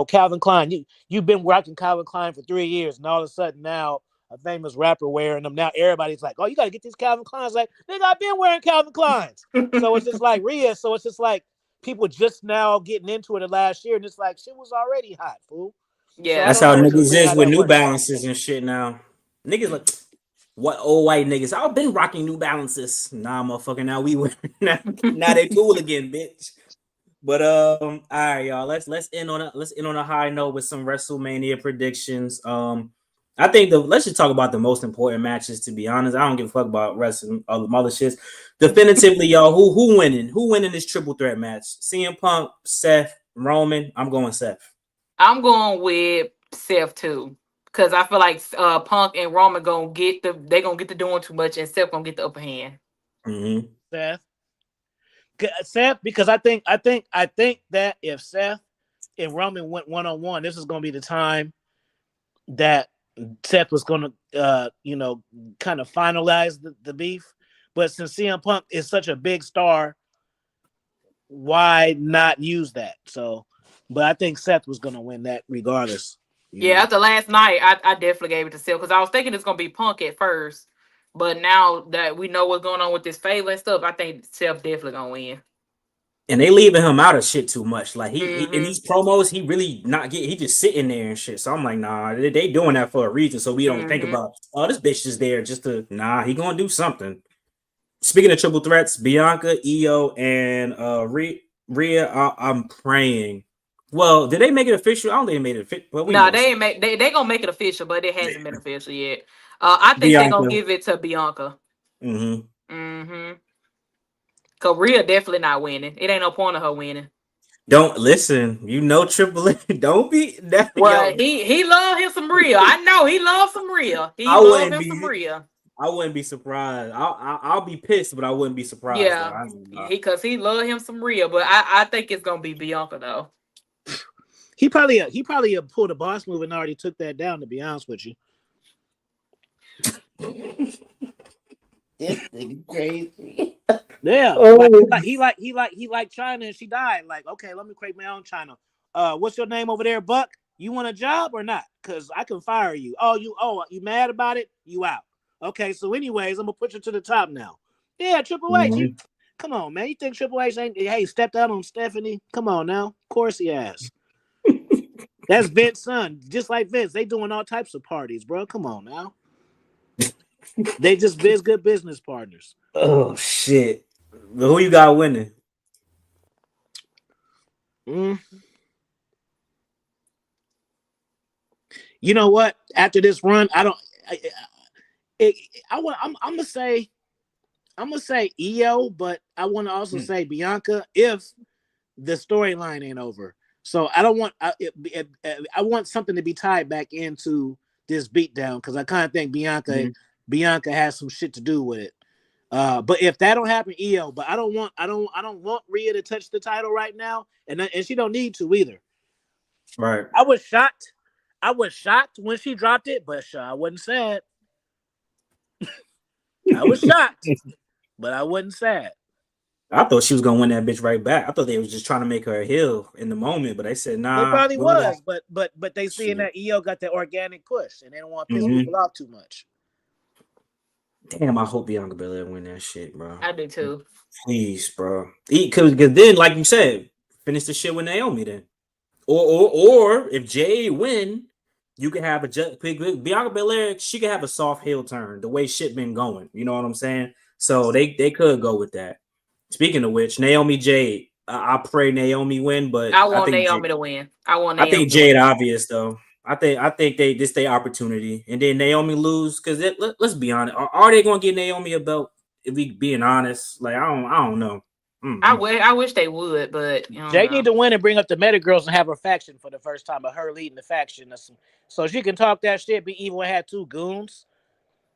Calvin Klein. You've been rocking Calvin Klein for 3 years, and all of a sudden now a famous rapper wearing them. Now everybody's like, "Oh, you gotta get these Calvin Kleins." Like, nigga, I've been wearing Calvin Kleins. So it's just like Rhea. So it's just like people just now getting into it the last year, and it's like shit was already hot, fool. So I Yeah. that's don't how know. It's just niggas weird is how with that New works. Balances and shit now. Niggas like what old white niggas? I've been rocking New Balances. Nah, motherfucker. Now we wear now they cool again, bitch. But all right, y'all. Let's end on a high note with some WrestleMania predictions. I think let's just talk about the most important matches. To be honest, I don't give a fuck about wrestling all the other shits. Definitively, y'all. Who winning? Who winning this triple threat match? CM Punk, Seth, Roman. I'm going Seth. I'm going with Seth too. Cause I feel like Punk and Roman gonna get to doing too much, and Seth gonna get the upper hand. Mm-hmm. Seth, Seth, because I think that if Seth and Roman went 1-on-1, this is gonna be the time that Seth was gonna kind of finalize the beef. But since CM Punk is such a big star, why not use that? So, but I think Seth was gonna win that regardless. You Yeah, know. after last night, I definitely gave it to Seth because I was thinking it's gonna be Punk at first, but now that we know what's going on with this Fable and stuff, I think Seth definitely gonna win. And they leaving him out of shit too much. Like he in Mm-hmm. these promos, he really not get. He just sitting there and shit. So I'm like, nah, they doing that for a reason. So we don't think Mm-hmm. about, oh, this bitch is there just to. Nah, he gonna do something. Speaking of triple threats, Bianca, Io, and Rhea, I'm praying. Well, did they make it official? I don't think they made it official. Well, we No, know they so. ain't make they gonna make it official, but it hasn't been official yet. I think they're gonna Bianca. give it to Bianca. Mm-hmm. Mm-hmm. Cause Rhea definitely not winning. It ain't no point of her winning. Don't listen. You know Triple H. Don't be that Well, yo. he love him some Rhea. I know he loves some Rhea. He I love wouldn't him some be. Rhea. I wouldn't be surprised. I'll be pissed, but I wouldn't be surprised though. Yeah, I ain't gonna lie. he love him some Rhea, but I think it's gonna be Bianca though. He probably pulled a boss move and already took that down. To be honest with you. This thing crazy. Yeah, like Oh, he like China and she died. Like, okay, let me create my own China. What's your name over there, Buck? You want a job or not? Cause I can fire you. You mad about it? You out. Okay, so anyways, I'm gonna put you to the top now. Yeah, Triple H. mhm. Come on, man. You think Triple H ain't stepped out on Stephanie? Come on now. Of course he has. That's Vince's son. Just like Vince, they doing all types of parties, bro. Come on now. They just good business partners. Oh shit. But who you got winning? Mm. You know what? After this run, I don't. I want. I'm gonna say. I'm gonna say Io, but I want to also say Bianca if the storyline ain't over. So I don't want I want something to be tied back into this beatdown because I kind of think Bianca has some shit to do with it. But if that don't happen, Io. But I don't want Rhea to touch the title right now, and she don't need to either. Right. I was shocked. I was shocked when she dropped it, but I wasn't sad. I was shocked, but I wasn't sad. I thought she was gonna win that bitch right back. I thought they was just trying to make her a heel in the moment, but they said It nah. probably was, but they seeing that Io got the organic push, and they don't want to piss people off too much. Damn, I hope Bianca Belair win that shit, bro. I do too. Please, bro. Because then, like you said, finish the shit with Naomi then. Or if Jay win, you can have Bianca Belair. She could have a soft heel turn the way shit been going. You know what I'm saying? So they could go with that. Speaking of which, Naomi Jade. I pray Naomi win, but I want Naomi to win. I think Jade obvious though. I think this their opportunity, and then Naomi lose because let's be honest. Are they gonna get Naomi a belt? If we being honest, like I don't know. I wish they would, but Jay need to win and bring up the Meta Girls and have her faction for the first time, but her leading the faction, so she can talk that shit. Be evil and have two goons.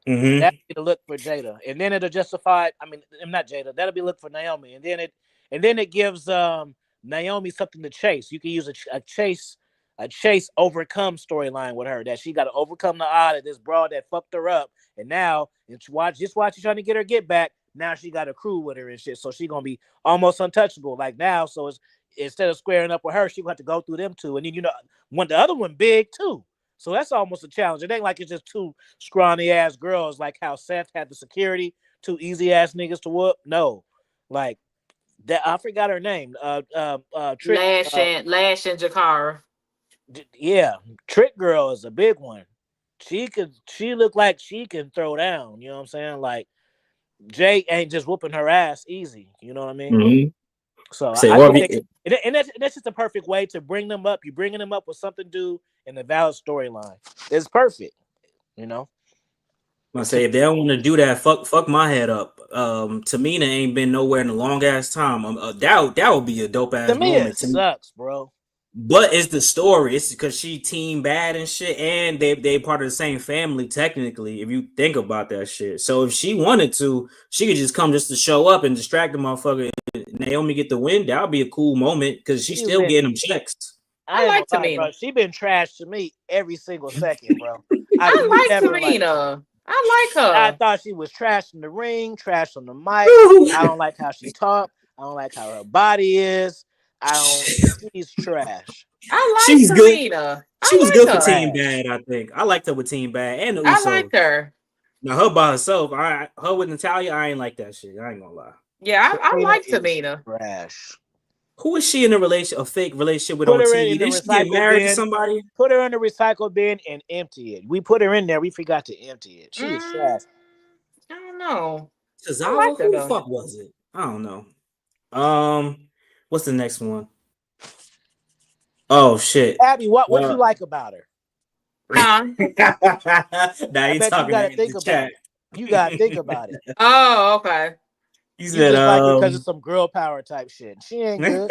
That'd be the look for Jada, and then it'll justify. I mean, not Jada. That'll be look for Naomi, and then it gives Naomi something to chase. You can use a chase overcome storyline with her that she got to overcome the odd of this broad that fucked her up, and now watch you trying to get her get back. Now she got a crew with her and shit, so she gonna be almost untouchable. Like now, so it's instead of squaring up with her, she gonna have to go through them two, and then when the other one big too. So that's almost a challenge. It ain't like it's just two scrawny ass girls like how Seth had the security, two easy ass niggas to whoop. No, like that. I forgot her name. Trick, Lash and Jakara. Yeah, Trick Girl is a big one. She look like she can throw down. You know what I'm saying? Like Jay ain't just whooping her ass easy. You know what I mean? So I think that's just the perfect way to bring them up. You're bringing them up with something to do in a valid storyline. It's perfect, you know. I say if they don't want to do that, fuck my head up. Tamina ain't been nowhere in a long ass time. That would be a dope ass moment. It sucks, bro. But it's the story. It's because she team bad and shit, and they part of the same family technically. If you think about that shit, so if she wanted to, she could just come just to show up and distract the motherfucker. Naomi get the win. That would be a cool moment because she's still getting them checks. I like Tamina. Bro. She been trashed to me every single second, bro. I like Tamina. I like her. I thought she was trash in the ring, trash on the mic. I don't like how she talk. I don't like how her body is. She's trash. I like Tamina. She was good for Team Bad, I think. I liked her with Team Bad and the Usos. I liked her. Now her by herself, her with Natalya, I ain't like that shit. I ain't gonna lie. Yeah, I like Tamina. Trash. Who is she in a fake relationship with on TV? Did she get married to somebody? Put her in the recycle bin and empty it. We put her in there. We forgot to empty it. She is trash. I don't know. Cesaro? Who the fuck was it? I don't know. What's the next one? Oh shit, Abby, what you like about her? Now you talking think about it. You gotta think about it. Oh, okay. You said like because of some girl power type shit. She ain't good.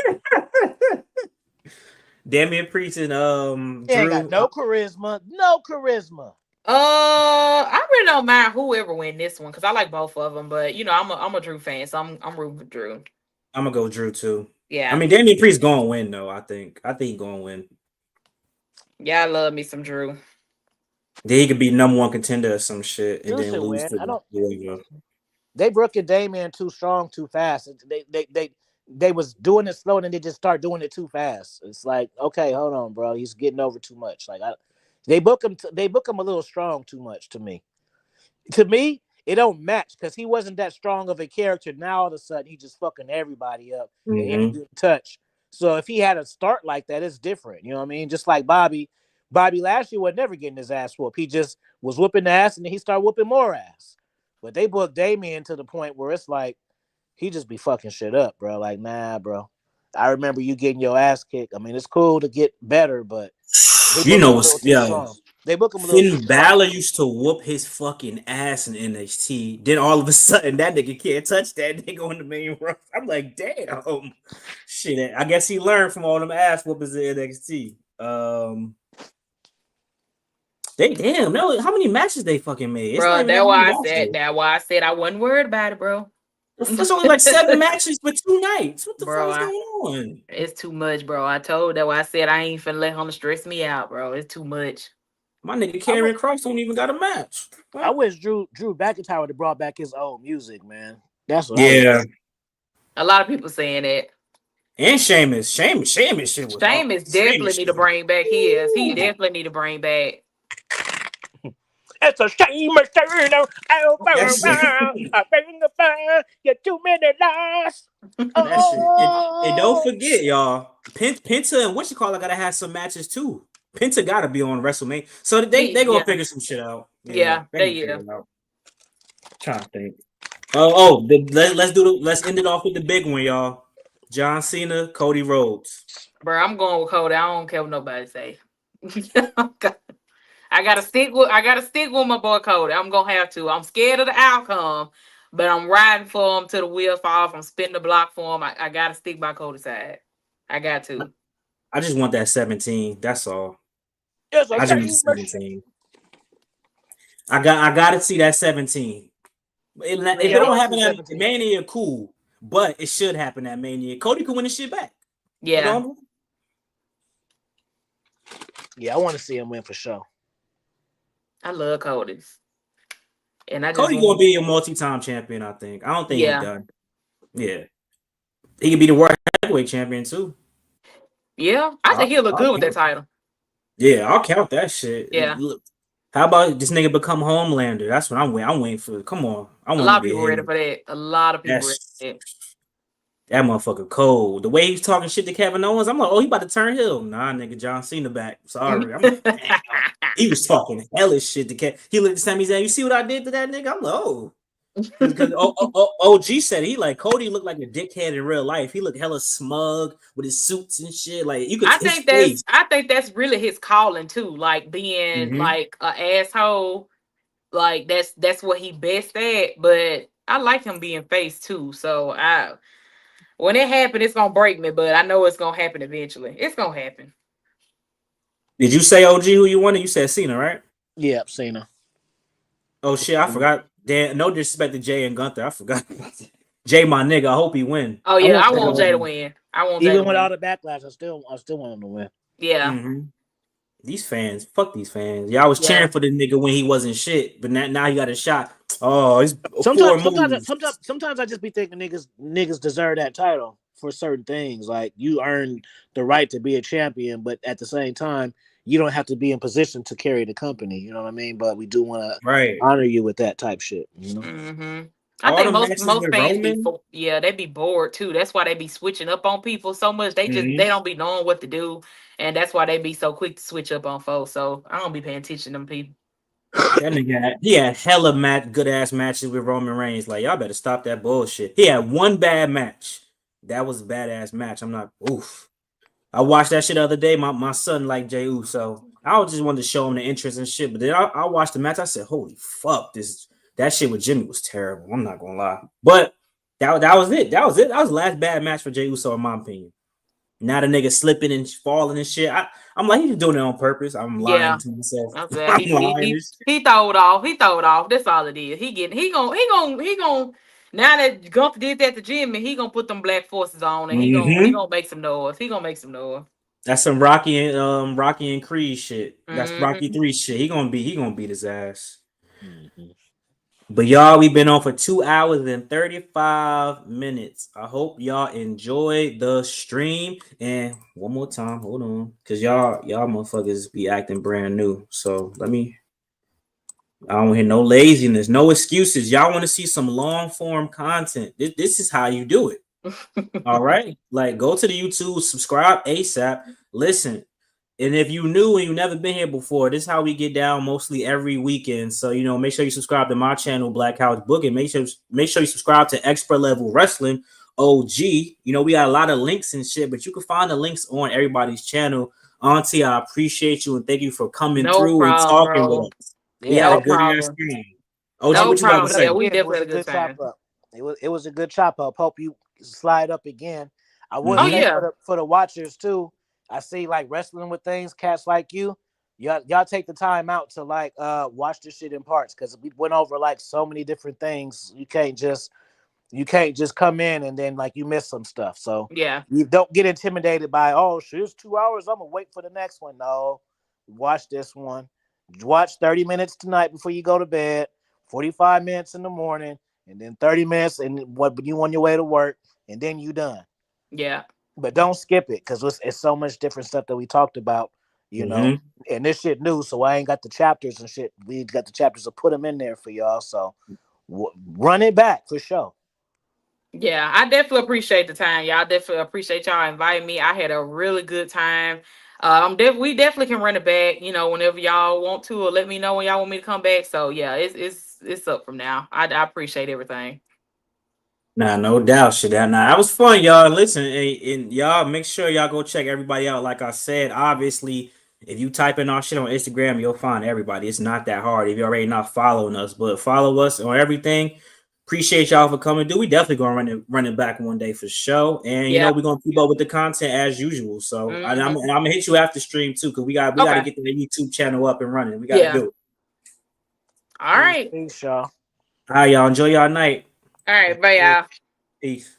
Damian Priest and She ain't got no charisma. No charisma. I really don't mind whoever win this one because I like both of them. But I'm a Drew fan, so I'm rooting for Drew. I'm gonna go Drew too. Yeah. I mean, Damian Priest gonna win though. I think he gonna win. Yeah, I love me some Drew. Then he could be number one contender or some shit, and Drew then lose win. to They broke it Damian too strong, too fast. They was doing it slow, and then they just start doing it too fast. It's like, okay, hold on, bro. He's getting over too much. Like they book him a little strong too much to me. To me, it don't match because he wasn't that strong of a character. Now all of a sudden he just fucking everybody up and he ain't doing touch. So if he had a start like that, it's different. You know what I mean? Just like Bobby Lashley was never getting his ass whooped. He just was whooping ass and then he started whooping more ass. But they booked Damian to the point where it's like he just be fucking shit up, bro. Like, nah, bro. I remember you getting your ass kicked. I mean, it's cool to get better, but you know what's They book him a little too Finn soft. Balor used to whoop his fucking ass in NXT. Then all of a sudden, that nigga can't touch that nigga on the main roster. I'm like, damn. Shit, I guess he learned from all them ass whoopers in NXT. Damn, no, how many matches they fucking made? It's not Bro, even that that's many why I matches. said that. Why I said I wasn't worried about it, bro. It's only like 7 matches for 2 nights. What the Bro, fuck is going on? It's too much, bro. I told that why I said I ain't finna let him stress me out, bro. It's too much. My nigga Karrion Kross don't even got a match. What? I wish Drew McIntyre would have brought back his old music, man. That's what A lot of people saying that. And Sheamus shit was Sheamus definitely need to bring back his. He definitely need to bring back. It's a Sheamus turn. I bring the fire. You're 2 minutes lost. That shit. And don't forget, y'all. Penta and what you call it gotta have some matches too. Penta gotta be on WrestleMania, so they gonna figure some shit out. Trying to think. Let's end it off with the big one, y'all. John Cena, Cody Rhodes. Bro, I'm going with Cody. I don't care what nobody say. I gotta stick with my boy Cody. I'm gonna have to. I'm scared of the outcome, but I'm riding for him till the wheels fall off. I'm spinning the block for him. I gotta stick by Cody's side. I got to. I just want that 17. That's all. I just want 17. I gotta see that 17. If it don't happen at Mania, cool. But it should happen at Mania. Cody can win the shit back. Yeah. Yeah, I want to see him win for sure. I love Cody's. And Cody gonna be a multi-time champion, I think. I don't think he's done. Yeah. He could be the world heavyweight champion too. Yeah, I think he'll look good with that title. Yeah, I'll count that shit. Yeah. Look, how about this nigga become Homelander? That's what I'm waiting. I'm waiting for. Come on. A lot of people ready for that. A lot of people ready for that. That motherfucker cold. The way he's talking shit to Kevin Owens, I'm like, oh, he about to turn heel. Nah, nigga, John Cena back. Sorry. I'm like, damn. He was talking hellish shit to Kevin. He looked at Sami Zayn. You see what I did to that nigga? I'm like, oh. Because OG said he like Cody looked like a dickhead in real life. He looked hella smug with his suits and shit. Like you could. I think that's really his calling too. Like being like an asshole. Like that's what he best at. But I like him being face too. So when it happens, it's gonna break me. But I know it's gonna happen eventually. It's gonna happen. Did you say OG who you wanted? You said Cena, right? Yeah, Cena. Oh shit, I forgot. Damn, no disrespect to Jay and Gunther. I forgot. Jay, my nigga, I hope he win. Oh yeah, I want Jay to win. Even with all the backlash, I still want him to win. Yeah. Mm-hmm. These fans, fuck these fans. Y'all was cheering for the nigga when he wasn't shit, but now he got a shot. Oh, it's sometimes I just be thinking niggas deserve that title for certain things. Like you earn the right to be a champion, but at the same time, you don't have to be in position to carry the company. You know what I mean? But we do want to honor you with that type shit. You know. Mm-hmm. I think most fans they be bored too. That's why they be switching up on people so much. They just they don't be knowing what to do, and that's why they be so quick to switch up on folks. So I don't be paying attention to them people. That nigga he had hella good ass matches with Roman Reigns. Like y'all better stop that bullshit. He had one bad match. That was a badass match. I'm not oof. I watched that shit the other day. My son liked Jey Uso. I just wanted to show him the interest and shit. But then I watched the match. I said, holy fuck, that shit with Jimmy was terrible. I'm not gonna lie. But that was it. That was the last bad match for Jey Uso, in my opinion. Now the nigga slipping and falling and shit. I'm like, he's doing it on purpose. I'm lying to myself. He throw it off. He throw it off. That's all it is. He gonna now that Gunther did that to Jimmy, he gonna put them black forces on and he gonna make some noise. He gonna make some noise. That's some Rocky and Creed shit. That's Rocky 3 shit. He gonna beat his ass. Mm-hmm. But y'all, we've been on for 2 hours and 35 minutes. I hope y'all enjoyed the stream. And one more time, hold on, because y'all motherfuckers be acting brand new. So I don't hear no laziness, no excuses. Y'all want to see some long form content. This is how you do it. All right, like go to the YouTube, subscribe ASAP. Listen. And if you new and you never been here before, this is how we get down mostly every weekend. So, make sure you subscribe to my channel, Black House Book, and make sure you subscribe to Expert Level Wrestling, OG. We got a lot of links and shit, but you can find the links on everybody's channel. Auntie, I appreciate you and thank you for coming No through and problem, talking with bro. us. We Yeah, had a No good ass problem. time. OG, No what you about to problem. say? Yeah, we again, it definitely was had a a good good chop time. up. It was a good chop up. Hope you slide up again. I would Oh Mhm. say yeah. for the watchers too. I see like wrestling with things, cats like you. Y'all take the time out to like watch this shit in parts because we went over like so many different things. You can't just come in and then like you miss some stuff. So Yeah. you don't get intimidated by, oh shit, it's 2 hours. I'm gonna wait for the next one. No, watch this one. Watch 30 minutes tonight before you go to bed, 45 minutes in the morning, and then 30 minutes and what you on your way to work, and then you done. Yeah. But don't skip it because it's so much different stuff that we talked about, Mhm. and this shit new, so I ain't got the chapters and shit. We got the chapters to put them in there for y'all. So run it back for sure. Yeah, I definitely appreciate the time. Y'all definitely appreciate y'all inviting me. I had a really good time. We definitely can run it back, whenever y'all want to, or let me know when y'all want me to come back. So yeah, it's up from now. I appreciate everything. Nah, no doubt, shit. Nah, that was fun, y'all. Listen, and y'all make sure y'all go check everybody out. Like I said, obviously, if you type in our shit on Instagram, you'll find everybody. It's not that hard if you're already not following us, but follow us on everything. Appreciate y'all for coming. Dude, we definitely gonna run it back one day for sure. And Yeah. we're gonna keep up with the content as usual. So I'm Mhm. gonna hit you after stream too, because we gotta Okay. get the YouTube channel up and running. We gotta Yeah. do it. All right. Peace, y'all. All right, y'all. Enjoy y'all night. All right. Bye, y'all. Peace.